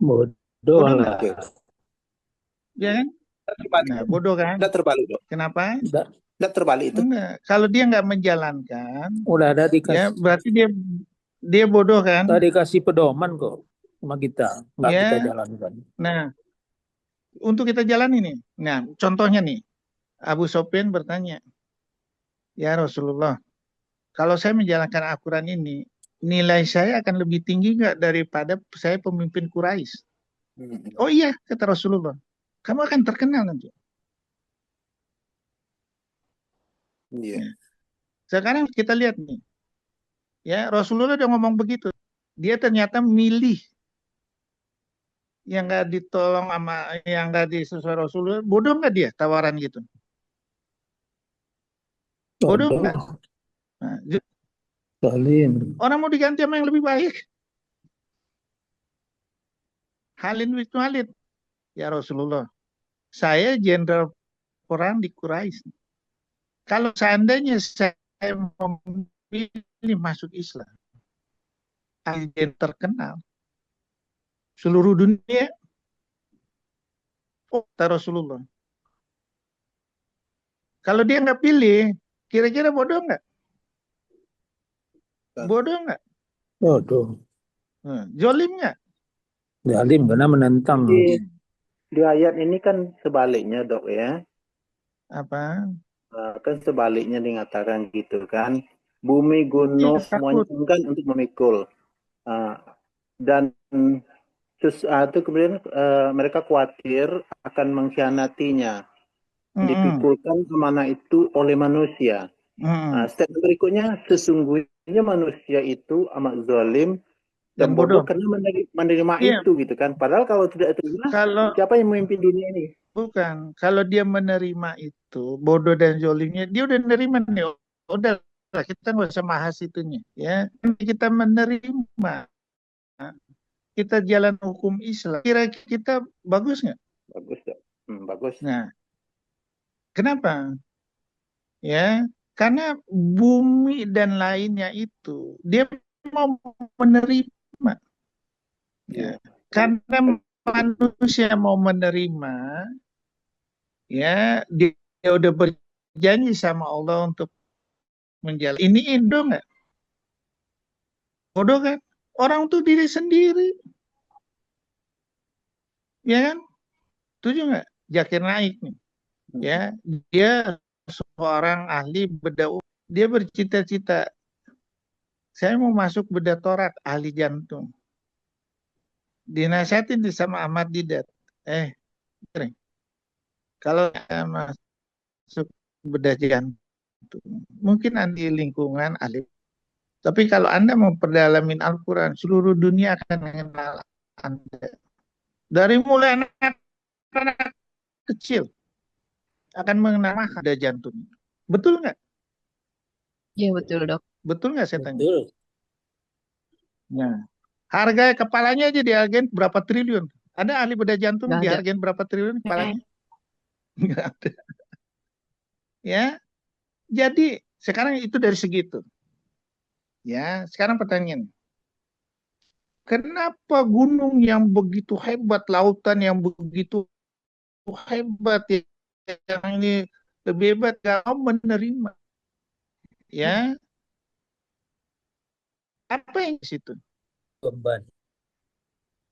S10: Bodoh lah.
S8: Ya kan? Nah, bodoh kan?
S10: Tidak terbalik, Dok.
S8: Kenapa?
S10: Tidak terbalik itu.
S8: Enggak. Kalau dia nggak menjalankan,
S9: Udah ada
S8: ya berarti dia bodoh kan?
S9: Udah dikasih pedoman kok sama kita, nggak
S8: Ya.
S9: kita jalankan.
S8: Nah, untuk kita jalan ini. Nah, contohnya nih, Abu Sofyan bertanya, ya Rasulullah, kalau saya menjalankan Al-Quran ini, nilai saya akan lebih tinggi nggak daripada saya pemimpin Quraisy? Oh iya, kata Rasulullah, kamu akan terkenal nanti.
S10: Iya.
S8: Sekarang kita lihat nih, ya Rasulullah udah ngomong begitu, dia ternyata milih yang nggak ditolong sama yang nggak disesuai Rasulullah, bodoh nggak dia tawaran gitu? Bodoh
S9: Bodoh.
S8: nggak? Nah,
S9: Zalim.
S8: orang mau diganti sama yang lebih baik. Khalid bin Walid, ya Rasulullah, saya jenderal perang di Quraisy. Kalau seandainya saya memilih masuk Islam, agen terkenal seluruh dunia, oh kata Rasulullah. Kalau dia nggak pilih, kira-kira bodoh nggak? Bodoh nggak?
S9: Bodoh.
S8: Jolim nggak?
S9: Zalim karena menentang.
S10: Di ayat ini kan sebaliknya dok ya.
S8: Apa?
S10: Kan sebaliknya dikatakan gitu kan. Bumi, gunung,
S8: Iya,
S10: semuanya
S8: takut.
S10: enggan untuk memikul. Dan itu kemudian mereka khawatir akan mengkhianatinya. Dipikulkan amanah itu oleh manusia. Statement berikutnya, sesungguhnya manusia itu amat zalim dan bodoh karena menerima
S8: Iya.
S10: itu gitu kan. Padahal kalau tidak terima, siapa yang memimpin dunia ini?
S8: Bukan. Kalau dia menerima itu, bodoh dan zolimnya, dia udah menerima nih. Udah, kita nggak usah bahas itunya. Ya, kita menerima. Kita jalan hukum Islam. Kira kita bagus nggak?
S10: Bagus, dok. Bagus.
S8: Nah, kenapa? Ya, karena bumi dan lainnya itu dia mau menerima. Ya, karena manusia mau menerima, ya dia udah berjanji sama Allah untuk menjalani. Ini Indo nggak? Bodoh kan? Orang tuh diri sendiri, ya kan? Setuju nggak? Zakir Naik nih, ya dia seorang ahli bedah. Dia bercita-cita, saya mau masuk bedah torak, ahli jantung. Dinasihatin sama Ahmad Didat. Kalau masuk bedah jantung, mungkin nanti lingkungan ahli. Tapi kalau Anda mau perdalamin Al-Quran, seluruh dunia akan mengenal Anda. Dari mulai anak kecil akan mengenal bedah jantung. Betul nggak?
S5: Iya betul dok.
S8: Betul nggak saya tanya?
S9: Betul.
S8: Nah, harga kepalanya aja dihargain berapa triliun? Ada ahli bedah jantung
S5: Nggak ada.
S8: dihargain berapa triliun kepalanya? Nggak ada. Ya, jadi sekarang itu dari segitu. Ya, sekarang pertanyaan. Kenapa gunung yang begitu hebat, lautan yang begitu hebat, yang ini lebih hebat, gak mau menerima? Ya, apa yang di situ?
S9: Beban.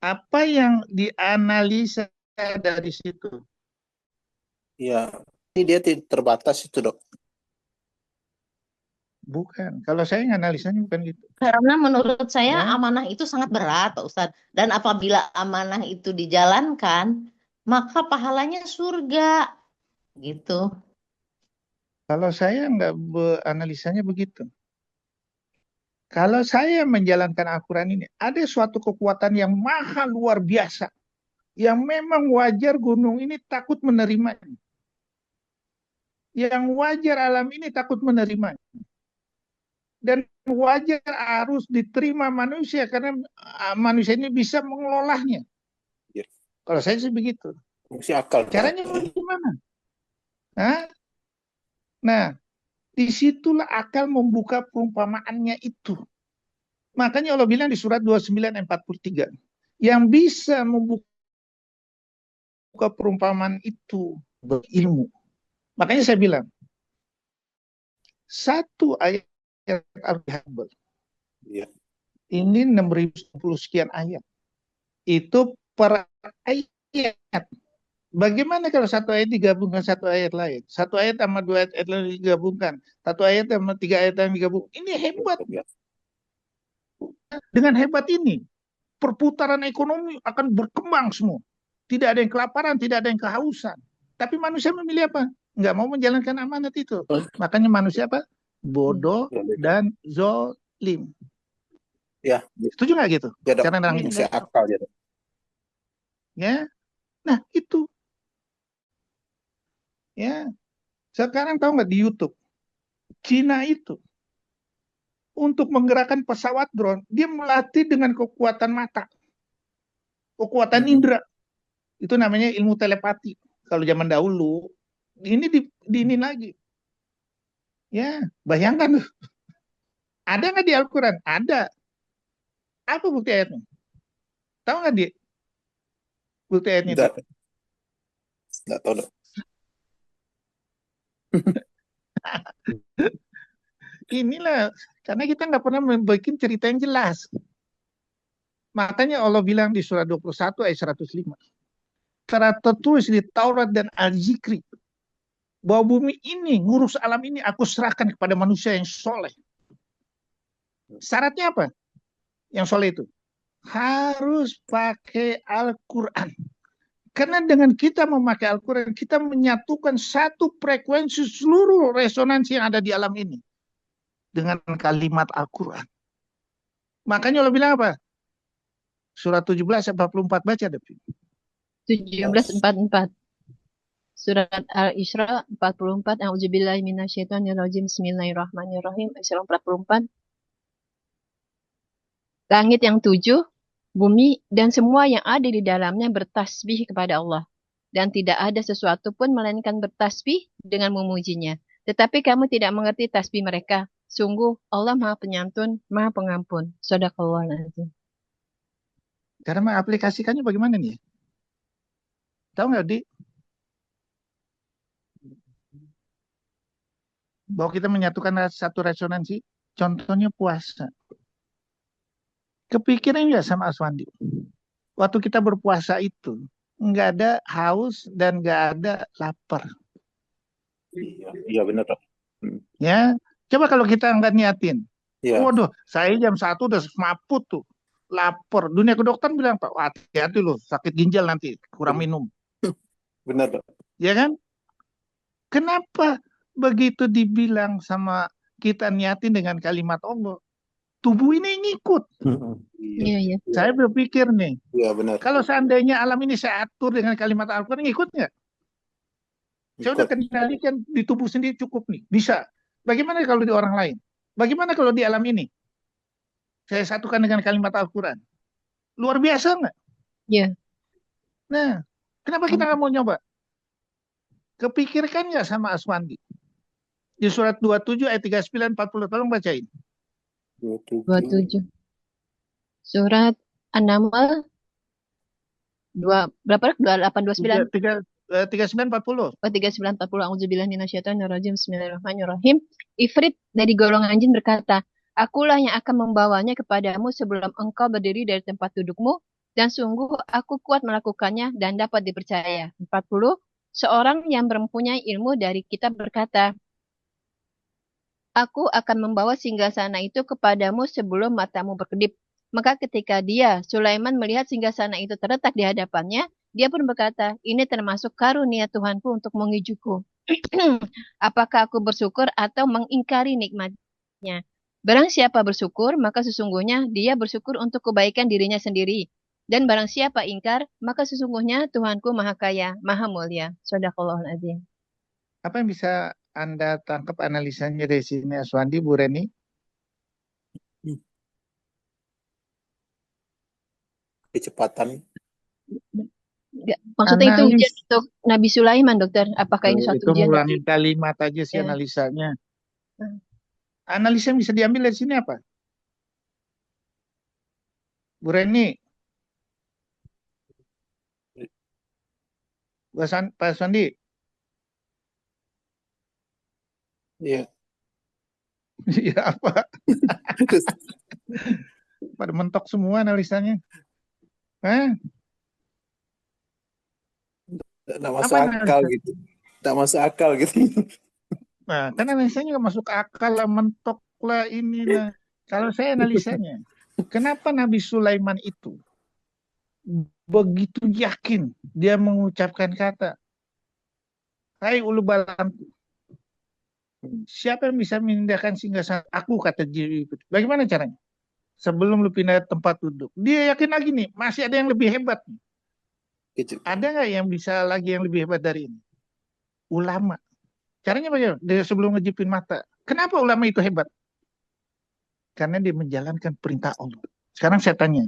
S8: Apa yang dianalisa dari situ?
S10: Ya, ini dia terbatas itu dok.
S8: Bukan. Kalau saya analisanya bukan gitu.
S6: Karena menurut saya
S8: Ya.
S6: amanah itu sangat berat, Pak Ustadz. Dan apabila amanah itu dijalankan, maka pahalanya surga. Gitu.
S8: Kalau saya nggak analisanya begitu. Kalau saya menjalankan Al-Quran ini, ada suatu kekuatan yang maha luar biasa. Yang memang wajar gunung ini takut menerimanya. Yang wajar alam ini takut menerimanya. Dan wajar harus diterima manusia karena manusia ini bisa mengelolanya.
S10: Yes.
S8: Kalau saya sih begitu.
S10: Fungsi akal.
S8: Caranya gimana? Nah, disitulah akal membuka perumpamaannya itu. Makanya Allah bilang di surat 29 ayat 43. Yang bisa membuka perumpamaan itu berilmu. Makanya saya bilang, satu ayat Al-Habal.
S10: Ya.
S8: Ini 6.010 sekian ayat. Itu per ayat. Bagaimana kalau satu ayat digabungkan satu ayat lain? Satu ayat sama dua ayat lain digabungkan. Satu ayat sama tiga ayat lain digabungkan. Ini hebat. Dengan hebat ini, perputaran ekonomi akan berkembang semua. Tidak ada yang kelaparan, tidak ada yang kehausan. Tapi manusia memilih apa? Nggak mau menjalankan amanat itu. Makanya manusia apa? Bodoh dan zolim.
S10: Ya.
S8: Setuju nggak gitu?
S10: Ya,
S8: Cara nerangin.
S10: fungsi akal ya.
S8: Ya. Nah, itu. Ya. Sekarang tahu nggak di YouTube? Cina itu untuk menggerakkan pesawat drone, dia melatih dengan kekuatan mata, kekuatan indera. Itu namanya ilmu telepati. Kalau zaman dahulu, ini ini lagi. Ya, bayangkan. Ada nggak di Al-Quran? Ada. Apa bukti ayatnya? Tahu nggak dia? Bukti ayatnya itu?
S10: Nggak tahu dok.
S8: Inilah, karena kita nggak pernah membuat cerita yang jelas. Makanya Allah bilang di surah 21 ayat 105. Telah tertulis di Taurat dan Al-Zikri bahwa bumi ini, ngurus alam ini aku serahkan kepada manusia yang soleh. Syaratnya apa? Yang soleh itu harus pakai Al-Quran. Karena dengan kita memakai Al-Quran, kita menyatukan satu frekuensi seluruh resonansi yang ada di alam ini dengan kalimat Al-Quran. Makanya Allah bilang apa? Surah 17 ayat 44, baca deh.
S5: 17:44. Surat Al-Isra 44. A'udzubillahi minasyaitonirrajim. Bismillahirrahmanirrahim. Isra 44. Langit yang 7, bumi dan semua yang ada di dalamnya bertasbih kepada Allah. Dan tidak ada sesuatu pun melainkan bertasbih dengan memujinya. Tetapi kamu tidak mengerti tasbih mereka. Sungguh Allah Maha Penyantun, Maha Pengampun. Shadaqallahul Azim.
S8: Cara mengaplikasikannya bagaimana nih? Tahu nggak, Di? Bahwa kita menyatukan satu resonansi. Contohnya puasa. Kepikiran nggak sama Aswandi? Waktu kita berpuasa itu, nggak ada haus dan nggak ada lapar.
S10: Iya benar dok.
S8: Ya, coba kalau kita nggak niatin.
S10: Iya.
S8: Waduh, saya jam 1 udah semaput tuh. Lapar. Dunia kedokteran bilang, Pak, hati-hati loh, sakit ginjal nanti, kurang minum.
S10: Benar dok.
S8: Ya kan? Kenapa begitu dibilang sama kita niatin dengan kalimat Allah? Tubuh ini ngikut.
S5: Iya, iya.
S8: Saya berpikir nih,
S10: Iya benar.
S8: kalau seandainya alam ini saya atur dengan kalimat Al-Quran, ngikut nggak? Saya udah kendalikan di tubuh sendiri cukup nih. Bisa. Bagaimana kalau di orang lain? Bagaimana kalau di alam ini? Saya satukan dengan kalimat Al-Quran. Luar biasa nggak?
S5: Iya.
S8: Nah, kenapa kita nggak mau nyoba? Kepikirkan nggak sama Aswandi? Di surat 27 ayat 39 40, tolong bacain.
S5: 27. Surat An-Naml 28 29.
S8: 39 40.
S5: 39 40. A'udzubillahi minasyaitonirrajim. Bismillahirrahmanirrahim. Ifrit dari golongan jin berkata, Akulah yang akan membawanya kepadamu sebelum engkau berdiri dari tempat dudukmu, dan sungguh aku kuat melakukannya dan dapat dipercaya. 40. Seorang yang mempunyai ilmu dari kitab berkata, Aku akan membawa singgasana itu kepadamu sebelum matamu berkedip. Maka ketika dia, Sulaiman, melihat singgasana itu terletak di hadapannya, dia pun berkata, ini termasuk karunia Tuhanku untuk mengujiku. Apakah aku bersyukur atau mengingkari nikmatnya? Barang siapa bersyukur, maka sesungguhnya dia bersyukur untuk kebaikan dirinya sendiri. Dan barang siapa ingkar, maka sesungguhnya Tuhanku Maha Kaya, Maha Mulia. Shadaqallahul Azim.
S8: Apa yang bisa Anda tangkap analisanya dari sini, Aswandi, Bu Reni?
S10: Kecepatan.
S5: Enggak, maksudnya itu ujian untuk Nabi Sulaiman, dokter. Apakah ini suatu
S8: Itu
S5: ujian?
S8: ngulangin kalimat aja sih analisanya. Analisa yang bisa diambil dari sini apa? Bu Reni. Pak Aswandi.
S10: Iya.
S8: Iya apa? Pada mentok semua analisanya.
S10: Tidak masuk akal gitu. Tidak masuk akal gitu.
S8: Nah, kan analisanya nggak masuk akal lah, mentok lah ini lah. Kalau saya analisanya, kenapa Nabi Sulaiman itu begitu yakin dia mengucapkan kata, Hai ulu balanku, siapa yang bisa memindahkan singgasana aku, kata Jibril. Bagaimana caranya? Sebelum lu pindah tempat duduk, dia yakin lagi nih, masih ada yang lebih hebat. Ada nggak yang bisa lagi yang lebih hebat dari ini? Ulama. Caranya bagaimana? Dia sebelum ngejepin mata, Kenapa ulama itu hebat? Karena dia menjalankan perintah Allah. Sekarang saya tanya,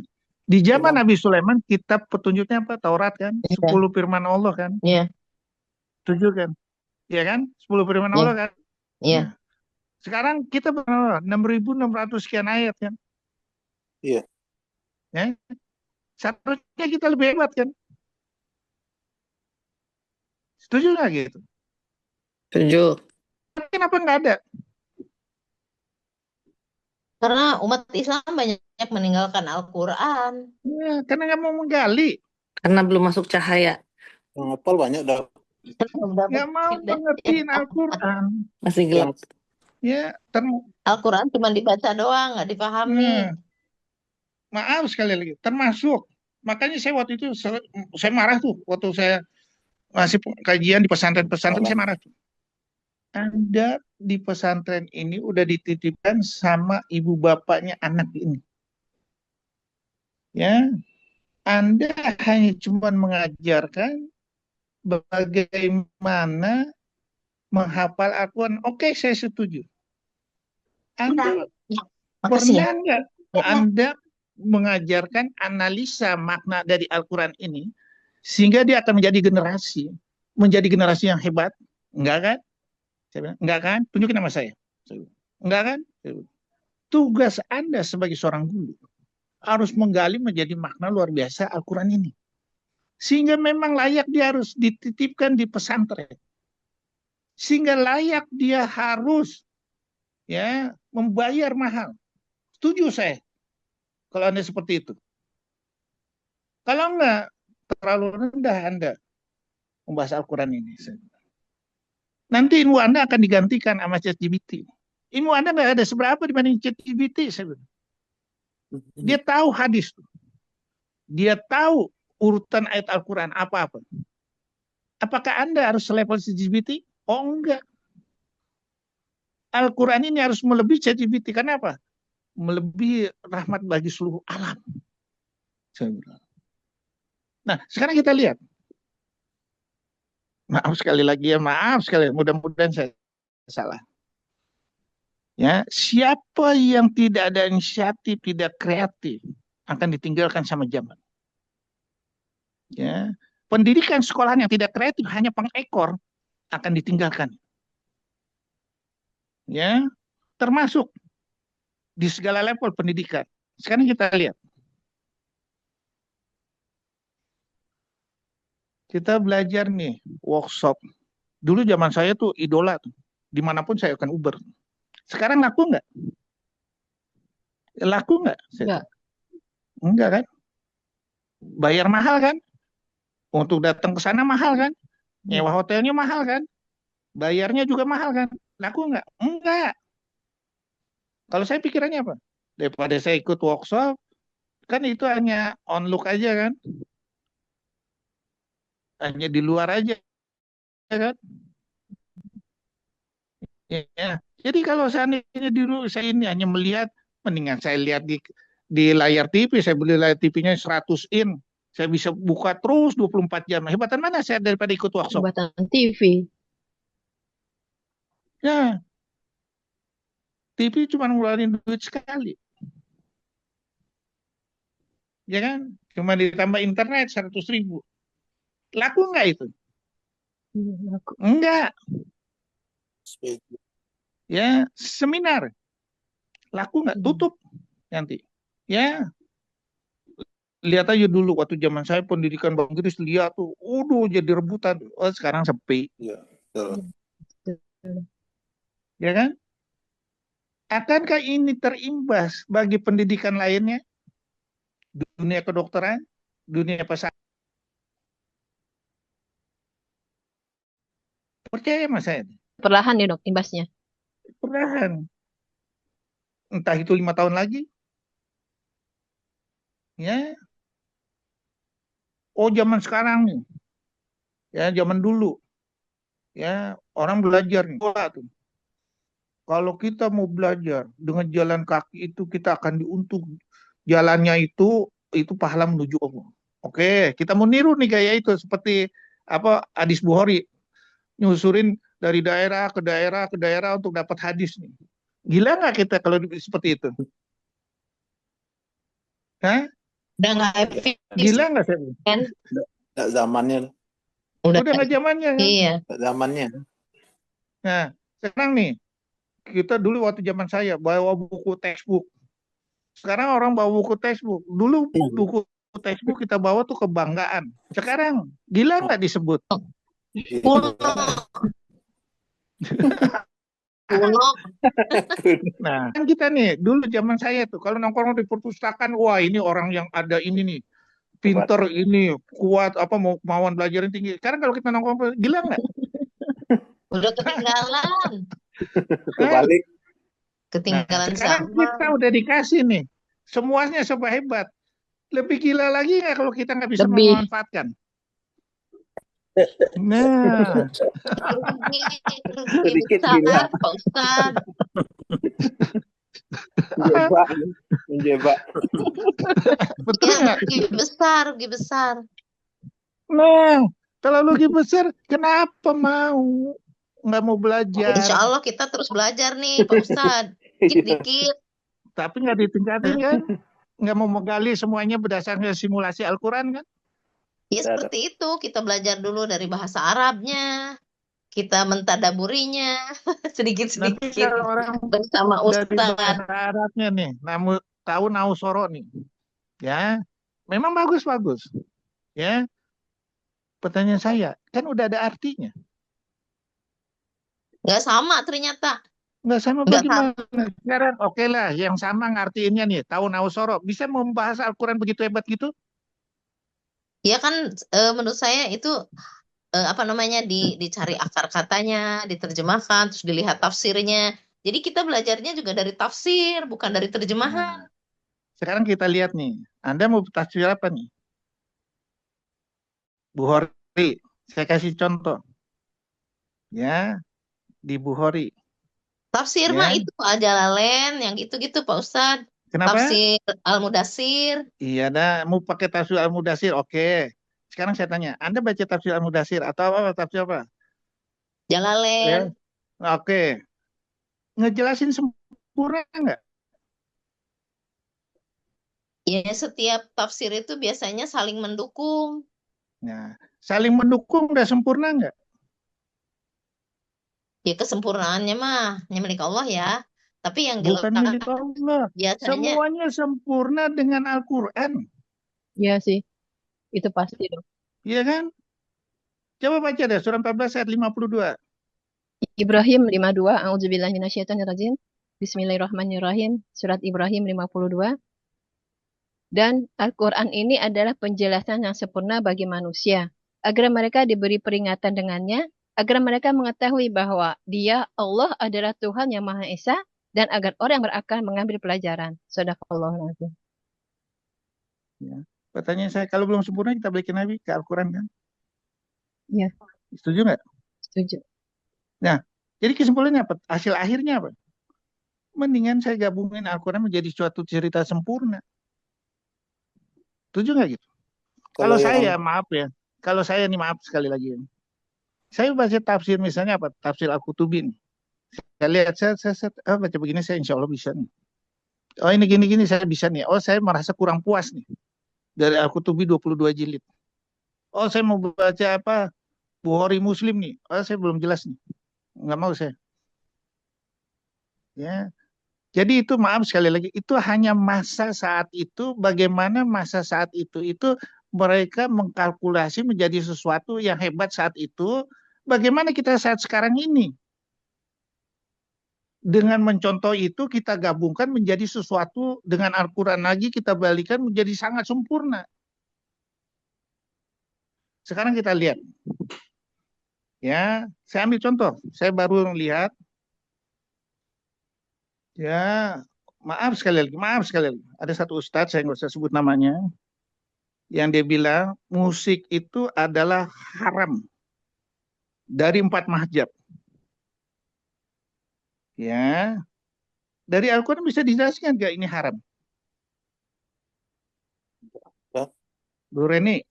S8: di zaman
S6: Iya.
S8: Nabi Sulaiman, kitab petunjuknya apa? Taurat kan?
S6: Iya.
S8: 10 firman Allah kan?
S6: Iya.
S8: 7 kan? Iya kan? 10 firman
S6: Iya.
S8: Allah kan?
S6: Iya.
S8: Nah, sekarang kita 6.600 sekian ayat kan?
S10: Iya.
S8: Ya? Seharusnya kita lebih hebat kan? Setuju nggak gitu?
S6: Setuju.
S8: Kenapa nggak ada?
S6: Karena umat Islam banyak meninggalkan Al-Quran.
S8: Ya, karena nggak mau menggali.
S11: Karena belum masuk cahaya.
S10: Yang hafal banyak dah.
S8: Nggak mau mengertiin Al-Quran.
S11: Masih gelap.
S8: Ya,
S6: Al-Quran cuma dibaca doang, nggak dipahami.
S8: Maaf sekali lagi, termasuk. Makanya saya waktu itu, saya marah tuh. Waktu saya masih kajian di pesantren-pesantren, saya marah tuh. Anda di pesantren ini udah dititipkan sama ibu bapaknya anak ini. Ya, Anda hanya cuma mengajarkan bagaimana menghafal Al-Quran. Oke, saya setuju. Anda pernah nggak Anda mengajarkan analisa makna dari Al-Quran ini sehingga dia akan menjadi generasi yang hebat? Enggak kan? Saya bilang, enggak kan? Tunjukin nama saya. Enggak kan? Tugas Anda sebagai seorang guru harus menggali menjadi makna luar biasa Al-Quran ini. Sehingga memang layak dia harus dititipkan di pesantren. Sehingga layak dia harus ya membayar mahal. Setuju saya kalau Anda seperti itu. Kalau enggak, terlalu rendah Anda membahas Al-Quran ini. Nanti ilmu Anda akan digantikan sama ChatGPT. Ilmu Anda nggak ada seberapa dibanding ChatGPT. Dia tahu hadis. Dia tahu urutan ayat Al-Quran apa-apa. Apakah Anda harus selevel ChatGPT? Oh enggak. Al-Quran ini harus melebihi ChatGPT. Kenapa? Melebihi rahmat bagi seluruh alam. Nah, sekarang kita lihat. Maaf sekali lagi ya, maaf sekali. Mudah-mudahan saya salah. Ya, siapa yang tidak ada inisiatif, tidak kreatif, akan ditinggalkan sama zaman. Ya, pendidikan sekolahan yang tidak kreatif, hanya pengekor, akan ditinggalkan. Ya, termasuk di segala level pendidikan. Sekarang kita lihat. Kita belajar nih, workshop. Dulu zaman saya tuh idola tuh. Dimanapun saya akan Uber. Sekarang laku nggak? Laku nggak? Enggak kan? Bayar mahal kan? Untuk datang ke sana mahal kan? Nyewa hotelnya mahal kan? Bayarnya juga mahal kan? Laku nggak? Enggak. Kalau saya pikirannya apa? Daripada saya ikut workshop, kan itu hanya on look aja kan? Hanya di luar aja kan? Ya. Jadi kalau seandainya dulu saya ini hanya melihat, mendingan saya lihat di layar TV, saya beli layar TV-nya 100 in, saya bisa buka terus 24 jam. Hebatan mana saya daripada ikut workshop?
S5: Hebatan TV.
S8: Ya, TV cuma ngeluarin duit sekali. Ya kan? Cuma ditambah internet 100.000. Laku nggak itu? Enggak. Ya, seminar. Laku nggak? Tutup nanti. Ya. Lihat aja dulu waktu zaman saya pendidikan bahasa Inggris, lihat tuh, jadi rebutan. Oh, sekarang sepi.
S10: Ya, betul.
S8: Ya kan? Akankah ini terimbas bagi pendidikan lainnya? Dunia kedokteran, dunia pesantren. Percaya mas saya?
S5: Perlahan ya dok, imbasnya.
S8: Perlahan. Entah itu 5 tahun lagi. Ya. Oh zaman sekarang nih. Ya zaman dulu. Ya orang belajar nih. Tuh. Kalau kita mau belajar dengan jalan kaki itu kita akan diuntung. Jalannya itu pahala menuju Allah. Oke, kita mau niru nih gaya itu seperti apa Hadis Bukhari nyusurin dari daerah ke daerah ke daerah untuk dapat hadis nih. Gila nggak kita kalau seperti itu? Hah?
S6: Udah nggak
S8: Gila
S6: efisien
S8: nggak saya?
S6: kan?
S10: Nggak zamannya,
S6: Udah
S8: Udah nggak zamannya kan?
S6: iya.
S10: nggak zamannya.
S8: Nah, sekarang nih, kita dulu waktu zaman saya bawa buku textbook. Sekarang orang bawa buku textbook. Dulu buku textbook kita bawa tuh kebanggaan. Sekarang gila nggak disebut?
S6: Kuno. Kuno.
S8: Nah, kan kita nih dulu zaman saya tuh kalau nongkrong di perpustakaan, wah ini orang yang ada ini nih, pinter ini, kuat apa mau kemauan belajar yang tinggi. Sekarang kalau kita nongkrong, gila nggak?
S6: Udah ketinggalan.
S10: Kebalik.
S8: Nah,
S6: Ketinggalan
S8: sekarang
S6: zaman.
S8: kita udah dikasih nih, semuanya serba hebat. Lebih gila lagi nggak kalau kita nggak bisa
S5: Lebih.
S8: memanfaatkan? Nah,
S6: Rugi
S10: Sedikit
S6: besar,
S10: gila.
S6: Pak Ustadz.
S10: Menjebak, menjebak.
S8: betul
S6: Ya,
S8: nggak?
S6: rugi besar, rugi besar.
S8: Nah, kalau rugi besar, kenapa nggak mau
S6: Insya
S8: belajar?
S6: Allah kita terus belajar nih, Pak Ustadz. Dikit-dikit.
S8: Tapi nggak ditingkatin kan? Nggak mau menggali semuanya berdasarkan simulasi Al-Quran kan?
S6: Ya seperti itu, kita belajar dulu dari bahasa Arabnya, kita mentadaburinya
S8: Nanti
S6: sedikit-sedikit
S8: kalau orang
S6: bersama
S8: dari
S6: Ustadz.
S8: bahasa Arabnya nih, tahu nausoro nih, ya, memang bagus-bagus, ya. Pertanyaan saya, kan udah ada artinya,
S6: Nggak sama ternyata.
S8: nggak sama
S6: Nggak sama.
S8: bagaimana? Sekarang oke lah, yang sama ngartiinnya nih, tahu nausoro, bisa membahas Al-Quran begitu hebat gitu?
S6: Ya kan menurut saya itu apa namanya dicari akar katanya, diterjemahkan, terus dilihat tafsirnya. Jadi kita belajarnya juga dari tafsir, bukan dari terjemahan.
S8: Nah, sekarang kita lihat nih, Anda mau tafsir apa nih? Bukhari, saya kasih contoh, ya, di Bukhari,
S6: Tafsir
S8: ya.
S6: mah itu Al-Jalalain, yang gitu-gitu Pak Ustadz.
S8: Kenapa?
S6: Tafsir Al-Mudassir.
S8: Iya dah, mau pakai tafsir Al-Mudassir, oke. Sekarang saya tanya, Anda baca tafsir Al-Mudassir atau apa? Tafsir apa? Ya,
S6: Jalalain.
S8: oke. Ngejelasin sempurna nggak?
S6: Ya setiap tafsir itu biasanya saling mendukung.
S8: Nah, saling mendukung udah sempurna nggak?
S6: Ya kesempurnaannya mah hanya milik Allah ya. Tapi yang
S8: Bukan
S6: jelas
S8: milik Allah.
S6: biasanya
S8: Semuanya sempurna dengan Al-Quran.
S5: Iya sih, itu pasti dong.
S8: Iya kan? Coba baca deh, surah 14 ayat 52.
S5: Ibrahim 52, A'udzubillahi minasyaitonirrajim. Bismillahirrahmanirrahim. Surat Ibrahim 52. Dan Al-Quran ini adalah penjelasan yang sempurna bagi manusia, agar mereka diberi peringatan dengannya, agar mereka mengetahui bahwa Dia, Allah, adalah Tuhan yang Maha Esa, dan agar orang yang berakal mengambil pelajaran. Shadaqallahul Azim.
S8: Ya. Pertanyaan saya, kalau belum sempurna kita balikin lagi ke Al-Quran kan?
S5: Iya,
S8: Setuju nggak?
S5: setuju.
S8: Nah, jadi kesimpulannya apa? Hasil akhirnya apa? Mendingan saya gabungin Al-Quran menjadi suatu cerita sempurna. Setuju nggak gitu? Kalau saya, maaf ya. Kalau saya nih, maaf sekali lagi. Saya baca tafsir misalnya apa? Tafsir Al-Qurtubi nih. Saya lihat, saya baca begini, saya insya Allah bisa nih. Oh ini gini-gini saya bisa nih. Oh saya merasa kurang puas nih. Dari Al-Qurtubi 22 jilid. Oh saya mau baca apa? Bukhari Muslim nih. Oh saya belum jelas nih. Nggak mau saya. Ya. Jadi itu maaf sekali lagi. Itu hanya masa saat itu. Bagaimana masa saat itu mereka mengkalkulasi menjadi sesuatu yang hebat saat itu. Bagaimana kita saat sekarang ini? Dengan mencontoh itu kita gabungkan menjadi sesuatu dengan Al-Quran lagi kita balikan menjadi sangat sempurna. Sekarang kita lihat. Ya, saya ambil contoh. Saya baru lihat. Ya, maaf sekali lagi. Ada satu ustadz, saya nggak usah sebut namanya, yang dia bilang musik itu adalah haram dari 4 mazhab. Ya, dari Al-Quran bisa dijelaskan nggak ini haram? Bu Reni.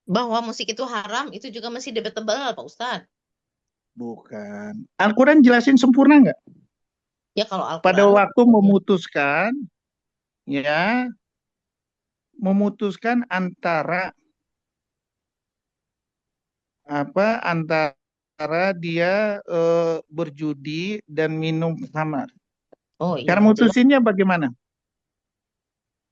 S6: Bahwa musik itu haram itu juga masih debatable, Pak Ustadz.
S8: Bukan. Al-Quran jelasin sempurna nggak?
S6: Ya kalau
S8: Pada
S6: Al-Quran
S8: waktu memutuskan, ya, memutuskan antara antara dia berjudi dan minum khamar.
S6: oh iya
S8: Cara
S6: jelas.
S8: mutusinnya bagaimana?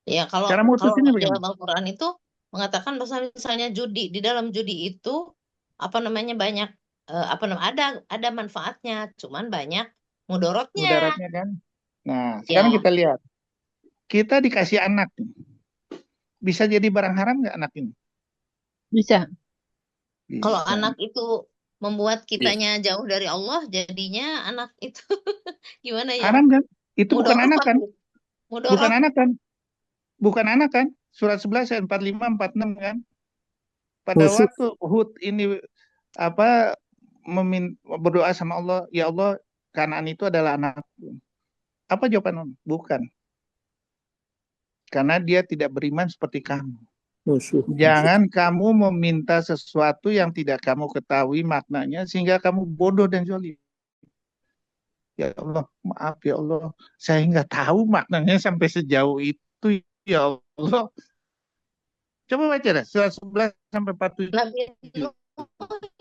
S6: Ya
S8: Cara
S6: kalau
S8: mutusinnya
S6: di dalam
S8: bagaimana?
S6: Al-Quran itu mengatakan bahwa misalnya judi, di dalam judi itu apa namanya banyak ada manfaatnya, cuman banyak mudorotnya.
S8: Mudaratnya kan. Nah, sekarang
S6: Ya
S8: kita lihat. Kita dikasih anak nih. Bisa jadi barang haram nggak anak ini?
S5: Bisa.
S6: kalau
S8: Bisa.
S6: anak itu membuat kitanya jauh dari Allah, jadinya anak itu gimana ya?
S8: Haram kan? Itu bukan anak kan?
S6: Mudorot.
S8: Bukan anak kan? Bukan anak kan? Surat 11 ayat 45 46 kan? Pada
S9: Khusus.
S8: waktu Hud ini berdoa sama Allah, ya Allah, Kanaan itu adalah anakku. Apa jawaban Allah? Bukan. Karena dia tidak beriman seperti kamu.
S9: Khusus.
S8: Jangan kamu meminta sesuatu yang tidak kamu ketahui maknanya sehingga kamu bodoh dan zalim. Ya Allah, maaf ya Allah, saya nggak tahu maknanya sampai sejauh itu ya Allah. Coba baca dah, surat 11 sampai 47.
S6: Nabi Nuh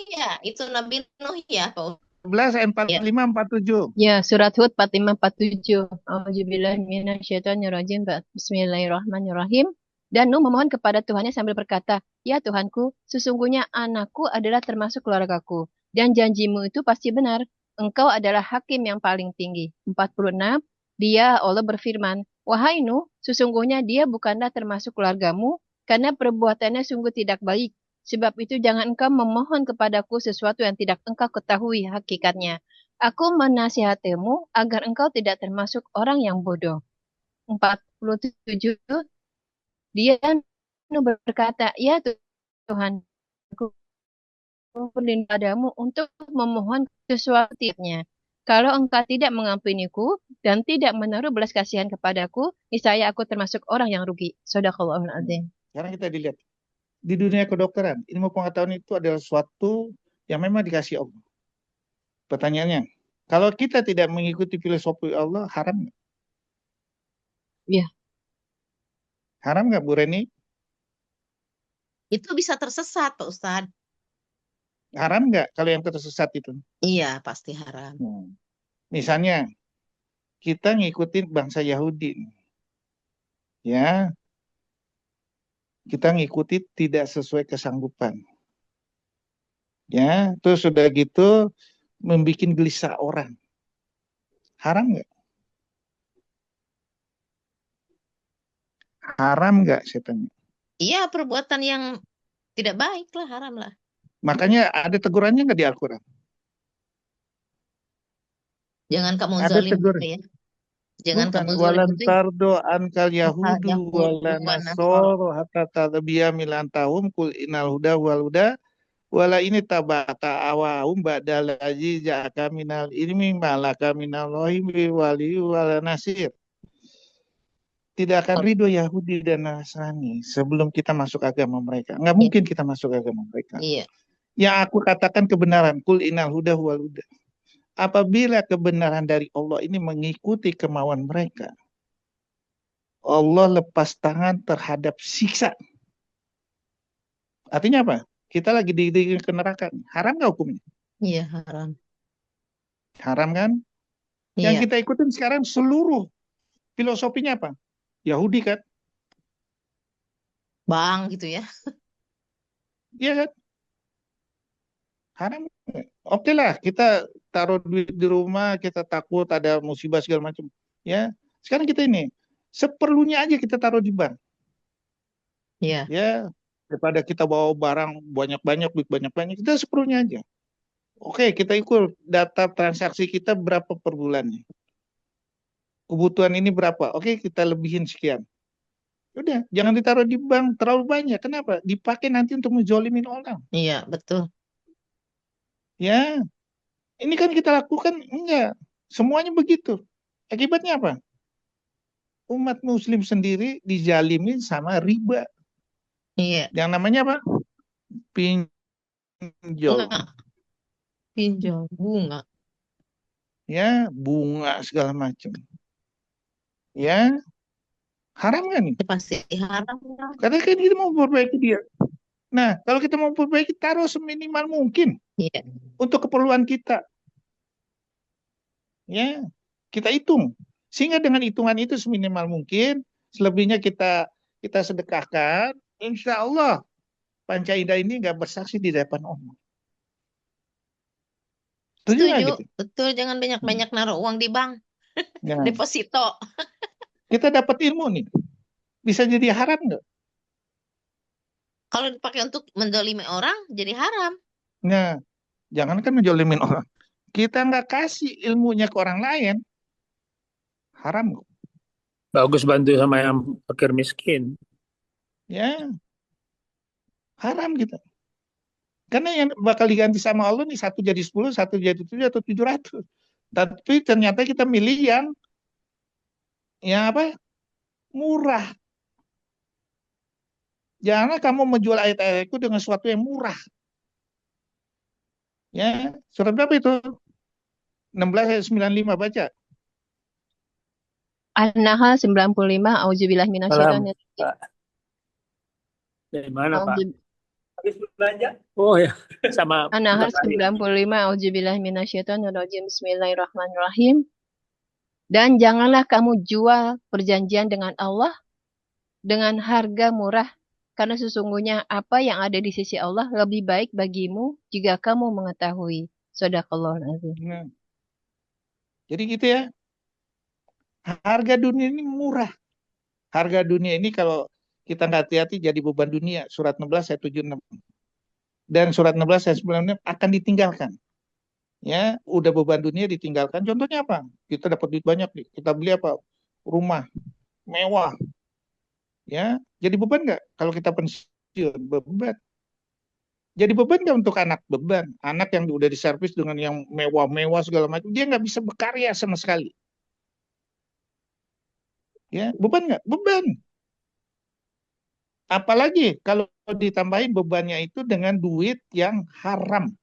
S6: ya, itu Nabi Nuh ya, Pak.
S8: 11 ayat 45 47.
S5: Ya, surat Hud 45-47. Auzubillahi minasyaitonirrajim. Bismillahirrahmanirrahim. Dan Nuh memohon kepada Tuhannya sambil berkata, "Ya Tuhanku, sesungguhnya anakku adalah termasuk keluargaku, dan janjimu itu pasti benar. Engkau adalah hakim yang paling tinggi." 46. Dia Allah berfirman, "Wahai Nuh, sesungguhnya dia bukanlah termasuk keluargamu, karena perbuatannya sungguh tidak baik. Sebab itu jangan engkau memohon kepadaku sesuatu yang tidak engkau ketahui hakikatnya. Aku menasihatimu agar engkau tidak termasuk orang yang bodoh." 47. Dia berkata, "Ya Tuhan, aku berlindung padamu untuk memohon sesuatunya. Kalau engkau tidak mengampuniku dan tidak menaruh belas kasihan kepadaku, niscaya aku termasuk orang yang rugi." Shadaqallahul adzim.
S8: Sekarang kita dilihat. Di dunia kedokteran, ilmu pengetahuan itu adalah suatu yang memang dikasih Allah. Pertanyaannya, kalau kita tidak mengikuti filosofi Allah, haram nggak?
S5: Iya.
S8: Haram nggak, Bu Reni?
S6: Itu bisa tersesat, Pak Ustadz.
S8: Haram nggak kalau yang tersesat itu?
S6: Iya, pasti haram.
S8: Misalnya, kita ngikutin bangsa Yahudi. Ya, kita ngikuti tidak sesuai kesanggupan. Ya, terus sudah gitu membuat gelisah orang. Haram nggak? Haram nggak, saya tanya?
S6: Iya, perbuatan yang tidak baik lah, haram lah.
S8: Makanya ada tegurannya nggak di Al-Quran?
S6: Jangan kamu
S8: Ada
S6: zalim
S8: teguran.
S6: gitu ya. Jangan
S8: Bukan,
S6: kamu zalim
S8: walan
S6: gitu ya.
S8: tardo ankal yahudu
S6: Yahudu
S8: wala
S6: wa
S8: nasoro hatta tadbiya milantahum kul inal huda wal huda wala ini tabata awahum ba'dal aji ja'aka minal ilmi malaka minal lohimi wali wala nasir. Tidak akan ridho Yahudi dan Nasrani sebelum kita masuk agama mereka. Nggak mungkin kita masuk agama mereka.
S6: Iya.
S8: Yang aku katakan kebenaran, kul inal huda wal huda. Apabila kebenaran dari Allah ini mengikuti kemauan mereka, Allah lepas tangan terhadap siksa. Artinya apa? Kita lagi dididik ke neraka. Haram nggak hukumnya?
S6: Iya, haram.
S8: Haram kan?
S6: Iya.
S8: Yang kita ikutin sekarang seluruh filosofinya apa? Yahudi kan?
S6: Bang gitu ya.
S8: Iya kan? Haram. Oke lah, kita taruh duit di rumah, kita takut ada musibah segala macam. Ya, sekarang kita ini seperlunya aja kita taruh di bank.
S6: Iya.
S8: Ya, daripada kita bawa barang banyak-banyak, duit banyak-banyak, kita seperlunya aja. Oke, kita ikut data transaksi kita berapa per bulannya. Kebutuhan ini berapa? Oke, kita lebihin sekian. Udah, jangan ditaruh di bank terlalu banyak. Kenapa? Dipakai nanti untuk menzolimin orang.
S6: Iya, betul.
S8: Ya, ini kan kita lakukan, enggak. Semuanya begitu. Akibatnya apa? Umat muslim sendiri dijalimin sama riba.
S6: Iya.
S8: Yang namanya apa? pinjol,
S6: Enggak, pinjol, bunga.
S8: ya, bunga segala macam. Ya, haram kan nih?
S6: Ya pasti haram lah.
S8: Karena kan kita mau memperbaiki dia. Nah, kalau kita mau memperbaiki, taruh seminimal mungkin
S6: Iya.
S8: untuk keperluan kita. Ya, kita hitung. Sehingga dengan hitungan itu seminimal mungkin, selebihnya kita sedekahkan, insya Allah Panca Indah ini nggak bersaksi di depan Allah. Setuju nggak
S6: Setuju,
S8: gitu?
S6: betul. Jangan banyak-banyak naruh uang di bank,
S8: Ya,
S6: deposito.
S8: kita dapat ilmu nih. Bisa jadi haram nggak?
S6: Kalau dipakai untuk mendolimi orang, jadi haram.
S8: Nah, jangankan menjolimin orang. Kita nggak kasih ilmunya ke orang lain, haram nggak?
S9: Bagus bantu sama yang fakir miskin.
S8: Ya, haram gitu. Karena yang bakal diganti sama Allah nih satu jadi 10, satu jadi 7 atau 700. Tapi ternyata kita milih yang apa? Murah. Jangan kamu menjual ayat-ayat itu dengan sesuatu yang murah. Ya, surat berapa itu? 16 ayat 95 baca.
S5: An-Nahl 95, auzubillahi
S9: Salam,
S5: minasyaitonir rajim.
S9: Pak. Dari mana, Pak?
S5: Auzu-
S9: Habis belanja? Oh ya, sama
S5: An-Nahl
S9: bentar lagi.
S5: 95, auzubillahi minasyaitonir rajim. Bismillahirrahmanirrahim. Dan janganlah kamu jual perjanjian dengan Allah dengan harga murah, karena sesungguhnya apa yang ada di sisi Allah lebih baik bagimu jika kamu mengetahui. Shadaqallahul azim.
S8: Nah, jadi gitu ya. Harga dunia ini murah. Harga dunia ini kalau kita nggak hati-hati jadi beban dunia. Surat 16 ayat 76. Dan surat 16 ayat 96 akan ditinggalkan. Ya, udah beban dunia ditinggalkan. Contohnya apa? Kita dapat duit banyak nih. Kita beli apa? Rumah mewah. Ya, jadi beban nggak? Kalau kita pensiun, beban. Jadi beban nggak untuk anak? Beban. Anak yang udah diservis dengan yang mewah-mewah segala macam, dia nggak bisa berkarya sama sekali. Ya, beban nggak? Beban. Apalagi kalau ditambahin bebannya itu dengan duit yang haram.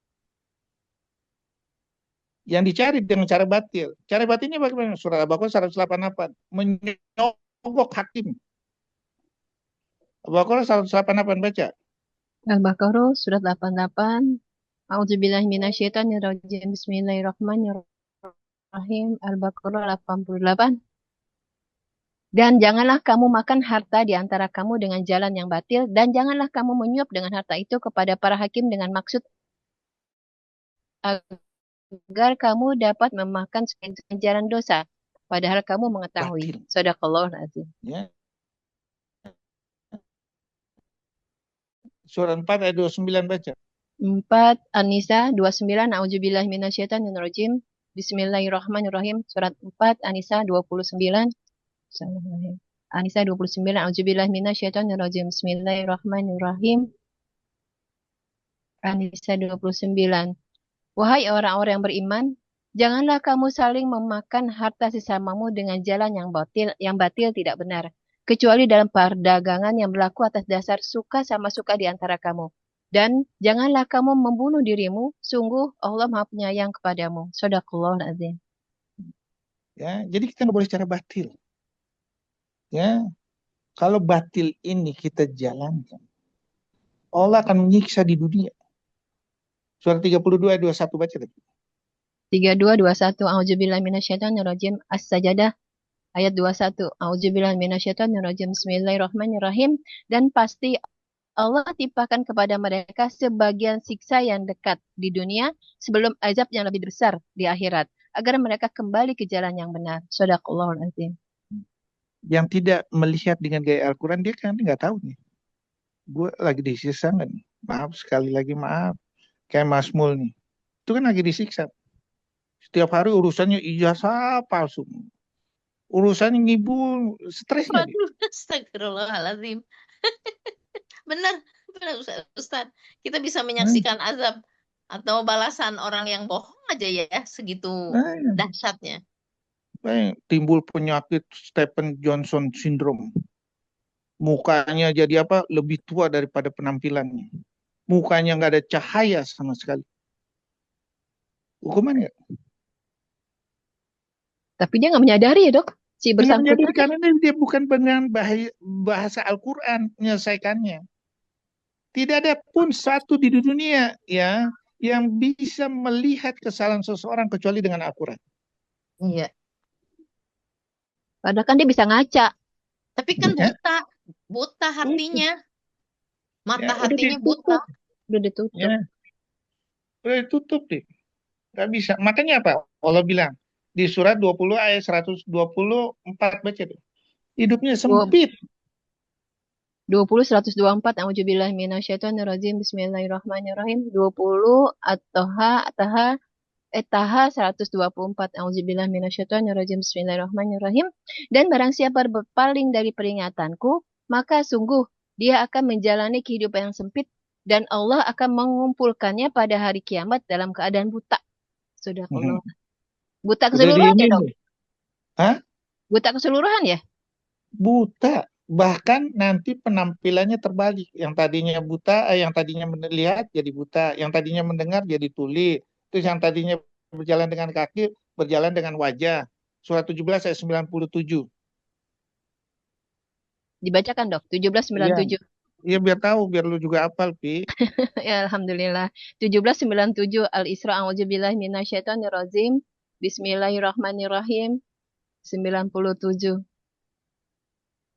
S8: Yang dicari dengan cara batil. Cara batilnya bagaimana? Surah Al-Baqarah 188. Menyogok hakim. Al-Baqarah 188 baca.
S5: Al-Baqarah surat 88. Auzubillahi minasyaitonir rajim. Bismillahirrahmanirrahim. Al-Baqarah 88. Dan janganlah kamu makan harta di antara kamu dengan jalan yang batil, dan janganlah kamu menyuap dengan harta itu kepada para hakim dengan maksud agar kamu dapat memakan ganjaran dosa, padahal kamu mengetahui.
S8: Batil.
S5: Shadaqallahul azim.
S8: Ya. Surah 4 ayat 29 baca.
S5: 4 An-Nisa 29. A'udzubillahi minasyaitonirrajim. Bismillahirrahmanirrahim. Surat 4 An-Nisa 29. An-Nisa 29. A'udzubillahi minasyaitonirrajim. Bismillahirrahmanirrahim. An-Nisa 29. Wahai orang-orang yang beriman, janganlah kamu saling memakan harta sesamamu dengan jalan yang batil tidak benar, kecuali dalam perdagangan yang berlaku atas dasar suka sama suka di antara kamu. Dan janganlah kamu membunuh dirimu, sungguh Allah Maha Penyayang kepadamu. Shadaqallahul azim.
S8: Ya, jadi kita nggak boleh cara batil. Ya, kalau batil ini kita jalankan, Allah akan menyiksa di dunia. Surah 32 ayat 21 baca lagi.
S5: 32 21. A'udzubillahi minasyaitonirrajim. As-Sajdah ayat 21. A'udzubillahi minasyaitonirrajim. Bismillahirrahmanirrahim. Dan pasti Allah timpakan kepada mereka sebagian siksa yang dekat di dunia sebelum azab yang lebih besar di akhirat, agar mereka kembali ke jalan yang benar. Shadaqallahul azim.
S8: Yang tidak melihat dengan gaya Al-Quran, dia kan nggak tahu nih. Gue lagi disiksa nggak nih? Maaf, sekali lagi maaf. Kayak Mas Mul nih. Itu kan lagi disiksa. Setiap hari urusannya ijazah palsu. Urusannya ngibul, stres nggak dia?
S6: Waduh, astagfirullahaladzim. Benar, benar Ustaz. Kita bisa menyaksikan azab atau balasan orang yang bohong aja ya, segitu dahsyatnya.
S8: Timbul penyakit Stephen Johnson syndrome. Mukanya jadi apa? Lebih tua daripada penampilannya. mukanya nggak ada cahaya sama sekali. Hukuman nggak?
S5: Tapi dia nggak menyadari ya dok, si
S8: Nggak menyadari
S5: bersangkutan.
S8: karena dia bukan dengan bahasa Al-Quran menyelesaikannya. Tidak ada pun satu di dunia ya yang bisa melihat kesalahan seseorang kecuali dengan Al-Quran.
S6: Iya.
S5: Padahal kan dia bisa ngaca.
S6: Tapi kan
S8: Ya,
S6: buta hatinya, mata
S8: ya, udah
S6: hatinya
S8: ditutup.
S6: buta.
S5: Udah ditutup.
S8: Ya, udah ditutup deh. Nggak bisa. Makanya apa? Allah bilang di surat 20 ayat 124 baca deh. Hidupnya sempit.
S5: 20-124 A'udzubillahi minasyaitonirrajim. Bismillahirrahmanirrahim. 20 At-Taha 124 A'udzubillahi minasyaitonirrajim. Bismillahirrahmanirrahim. Dan barang siapa berpaling dari peringatanku, maka sungguh dia akan menjalani kehidupan yang sempit dan Allah akan mengumpulkannya pada hari kiamat dalam keadaan buta. Sudah Allah. Buta
S8: Udah
S5: keseluruhan ya
S8: diinin
S5: dok?
S8: deh. Hah?
S5: Buta keseluruhan ya?
S8: Buta. Bahkan nanti penampilannya terbalik. Yang tadinya buta, yang tadinya melihat jadi buta. Yang tadinya mendengar jadi tuli. Terus yang tadinya berjalan dengan kaki, berjalan dengan wajah. Surat 17 ayat 97.
S5: Dibacakan dok. 1797.
S8: Iya biar tahu, biar lu juga hafal, Pi.
S5: Ya, alhamdulillah. 1797 Al-Isra a'udzubillahi minasyaitonirrajim. Bismillahirrahmanirrahim. 97.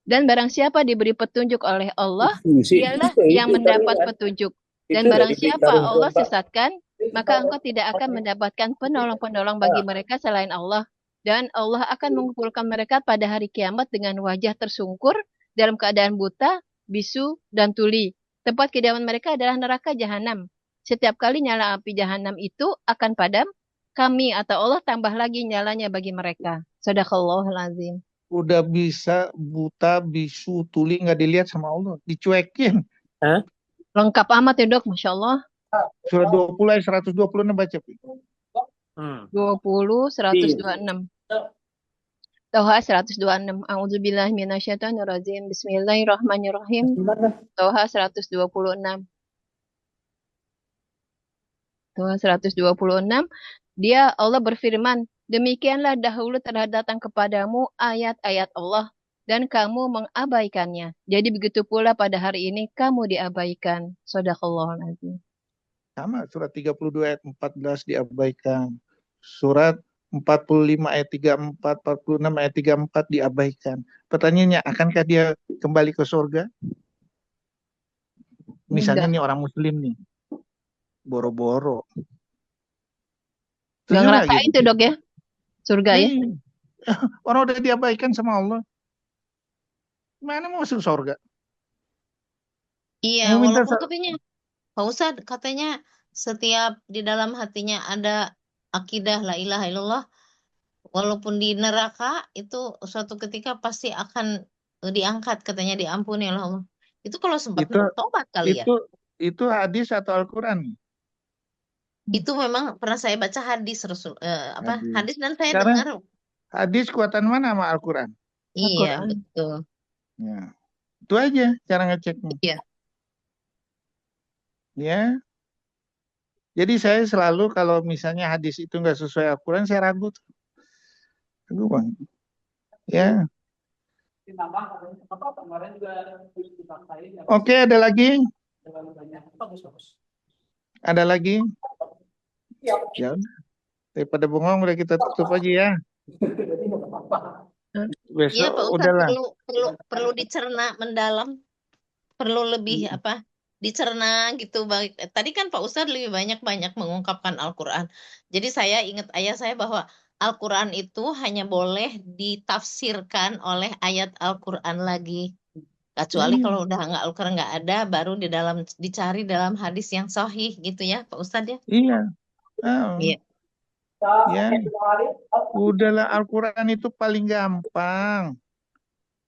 S5: Dan barang siapa diberi petunjuk oleh Allah, dialah yang mendapat petunjuk. Dan barang siapa Allah sesatkan, maka engkau tidak akan mendapatkan penolong-penolong bagi mereka selain Allah. Dan Allah akan mengumpulkan mereka pada hari kiamat dengan wajah tersungkur dalam keadaan buta, bisu, dan tuli. Tempat kediaman mereka adalah neraka jahanam. Setiap kali nyala api jahanam itu akan padam, kami atau Allah tambah lagi nyalanya bagi mereka. Shadaqallahul azim.
S8: Udah bisa buta, bisu, tuli nggak dilihat sama Allah, dicuekin.
S5: Lengkap amat ya dok, Masya Allah.
S8: Surat 20 ayat 126 baca, Pi.
S5: 20, 126. Toha 126. A'udzubillahi minasyaitonirrajim. Bismillahirrahmanirrahim. Toha 126. Toha 126. Dia Allah berfirman, demikianlah dahulu telah datang kepadamu ayat-ayat Allah dan kamu mengabaikannya. Jadi begitu pula pada hari ini kamu diabaikan. Shadaqallahul azim.
S8: Sama, surat 32 ayat 14 diabaikan. Surat 45 ayat 34, 46 ayat 34 diabaikan. Pertanyaannya, akankah dia kembali ke surga? Misalnya
S5: Enggak.
S8: nih orang muslim nih, boro-boro.
S5: Nggak
S8: Setuju nggak
S5: ngerasain
S8: gitu?
S5: tuh dok ya, surga ya.
S8: Orang udah diabaikan sama Allah. Mana mau masuk surga?
S6: Iya,
S8: Mau minta
S6: walaupun katanya, Pak Ustadz, katanya setiap di dalam hatinya ada akidah la ilaha illallah, walaupun di neraka itu suatu ketika pasti akan diangkat, katanya diampuni oleh Allah. Itu kalau sempat
S8: itu
S6: bertobat kali ya.
S8: itu hadis atau Al-Quran?
S6: Itu memang pernah saya baca hadis hadis dan saya
S8: Sekarang
S6: dengar.
S8: hadis kuatan mana sama Al-Quran?
S6: Iya, betul.
S8: Ya. Itu aja cara ngeceknya.
S6: Iya.
S8: Ya. Jadi saya selalu kalau misalnya hadis itu nggak sesuai Al-Quran, saya ragu. Ragu Bang. Ya. Oke, ada lagi? Ada lagi? Ya udah. Daripada bengong udah kita tutup aja ya.
S6: Iya,
S8: Besok
S6: Pak Ustadz,
S8: udahlah.
S6: perlu dicerna mendalam, perlu lebih dicerna gitu. Tadi kan Pak Ustadz lebih banyak mengungkapkan Al-Quran. Jadi saya ingat ayah saya bahwa Al-Quran itu hanya boleh ditafsirkan oleh ayat Al-Quran lagi. Kecuali kalau udah Al-Quran nggak ada, baru dicari dalam hadis yang sahih gitu ya, Pak Ustadz ya.
S8: Iya.
S6: Iya.
S8: Ya, udahlah Al-Quran itu paling gampang.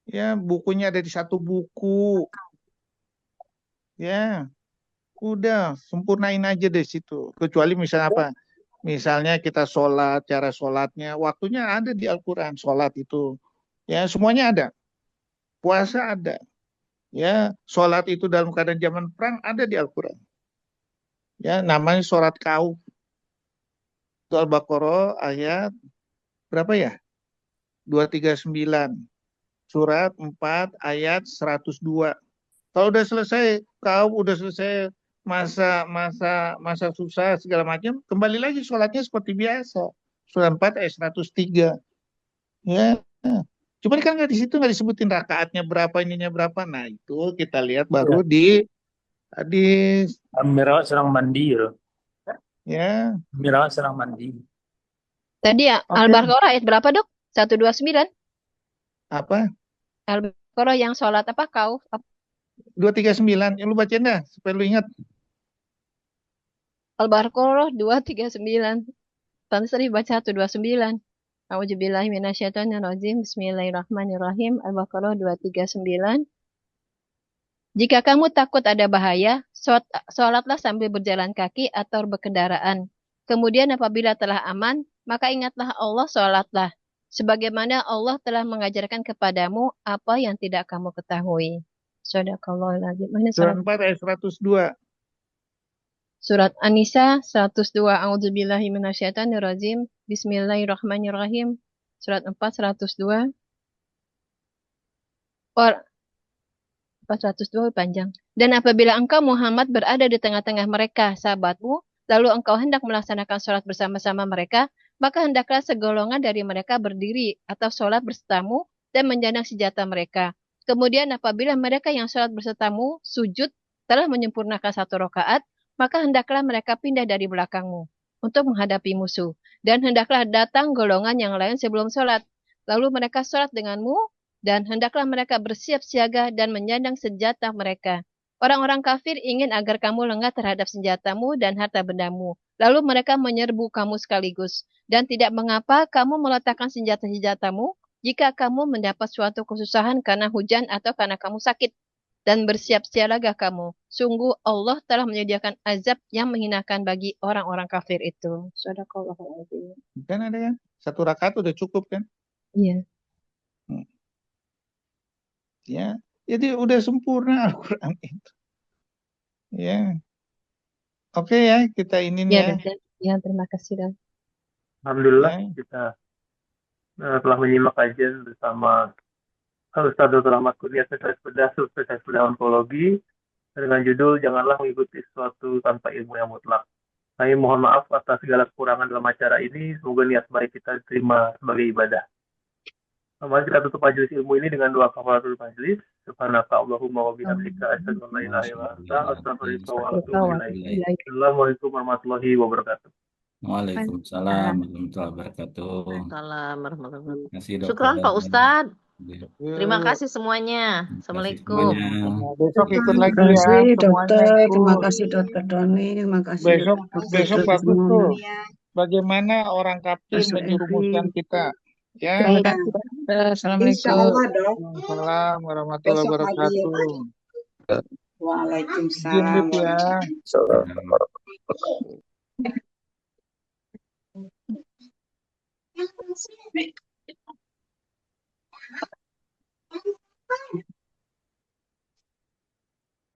S8: Ya, bukunya ada di satu buku. Ya, udah sempurnain aja deh situ. Kecuali misalnya apa? Misalnya kita sholat, cara sholatnya, waktunya ada di Al-Quran. Sholat itu, ya semuanya ada. Puasa ada. Ya, sholat itu dalam keadaan zaman perang ada di Al-Quran. Ya, namanya surat Kauf. Itu Al-Baqarah ayat berapa ya? 239. Surat 4 ayat 102. Kalau udah selesai Kauf, udah selesai masa susah segala macam, kembali lagi sholatnya seperti biasa. Surat 4 ayat 103. Ya. Cuman kan nggak di situ nggak disebutin rakaatnya berapa, ininya berapa. Nah, itu kita lihat baru di hadis.
S9: Mira sedang mandi loh.
S8: Ya,
S9: Mira sedang mandi.
S5: Tadi ya,
S8: oke.
S5: Al-Baqarah ayat berapa, Dok? 129.
S8: Apa?
S5: Al-Baqarah yang sholat apa? Kauf.
S8: 239. Yang lu bacain dah supaya lu ingat.
S5: Al-Baqarah 239. Pantes tadi baca 129. A'udzubillahi minasyaitonirrajim. Bismillahirrahmanirrahim. Al-Baqarah 239. Jika kamu takut ada bahaya, sholatlah sambil berjalan kaki atau berkendaraan. Kemudian apabila telah aman, maka ingatlah Allah, sholatlah. Sebagaimana Allah telah mengajarkan kepadamu apa yang tidak kamu ketahui. Shadaqallahul adzim. Ini
S8: Surat
S5: surat
S8: 4 ayat 102.
S5: Surat An-Nisa 102. A'udzubillahi minasyaitonirrajim. Bismillahirrahmanirrahim. Surat 4 102. 402 panjang. Dan apabila engkau Muhammad berada di tengah-tengah mereka, sahabatmu, lalu engkau hendak melaksanakan sholat bersama-sama mereka, maka hendaklah segolongan dari mereka berdiri atau sholat bersamamu dan menjandang senjata mereka. Kemudian apabila mereka yang sholat bersamamu sujud telah menyempurnakan 1 rakaat, maka hendaklah mereka pindah dari belakangmu untuk menghadapi musuh. Dan hendaklah datang golongan yang lain sebelum sholat. Lalu mereka sholat denganmu, dan hendaklah mereka bersiap siaga dan menyandang senjata mereka. Orang-orang kafir ingin agar kamu lengah terhadap senjatamu dan harta bendamu. Lalu mereka menyerbu kamu sekaligus. Dan tidak mengapa kamu meletakkan senjata-senjatamu jika kamu mendapat suatu kesusahan karena hujan atau karena kamu sakit. Dan bersiap-siagalah kamu. Sungguh Allah telah menyediakan azab yang menghinakan bagi orang-orang kafir itu. Shadaqallahul adzim.
S8: Kan ada kan? 1 rakaat udah cukup kan?
S5: Iya.
S8: Ya, jadi udah sempurna Al-Quran itu. Ya, oke ya kita ini
S5: Ya,
S8: ya.
S5: ya, terima kasih. Dan.
S2: Alhamdulillah
S8: Ya.
S2: kita telah menyimak kajian bersama Ustaz Dr. Ahmad Kurnia, spesialis bedah onkologi, dengan judul Janganlah Mengikuti Sesuatu Tanpa Ilmu yang Mutlak. Kami mohon maaf atas segala kekurangan dalam acara ini. Semoga niat baik kita diterima sebagai ibadah. Mari kita tutup majelis ilmu ini dengan doa kafaratul majelis. Subhanaka Allahumma wa bihamdika asyhadu an la ilaha illa anta astaghfiruka wa atubu ilaik. Assalamualaikum warahmatullahi wabarakatuh.
S3: Waalaikumsalam warahmatullahi wabarakatuh.
S6: Waalaikumsalam warahmatullahi wabarakatuh.
S3: Terima kasih
S6: Syukron
S3: dokter.
S6: Pak Ustadz. Terima
S8: Yuk.
S6: kasih semuanya. Assalamualaikum.
S8: Nah, besok ikut
S12: Terima
S8: lagi ya
S12: kasih
S8: semuanya
S12: dokter, terima
S8: ikut.
S12: kasih dokter Doni, terima kasih
S8: Besok
S12: dokter
S8: bagus
S12: semua.
S8: tuh. Bagaimana orang kafir
S12: Masuk
S8: menjerumuskan kita. Ya.
S12: Terima kasih dokter. Assalamualaikum.
S13: Insyaallah dok.
S8: Waalaikumsalam warahmatullahi
S13: Besok pagi ya
S8: wabarakatuh.
S13: Pak.
S8: Izin
S13: Waalaikumsalam
S8: Lip ya.
S13: warahmatullahi wabarakatuh.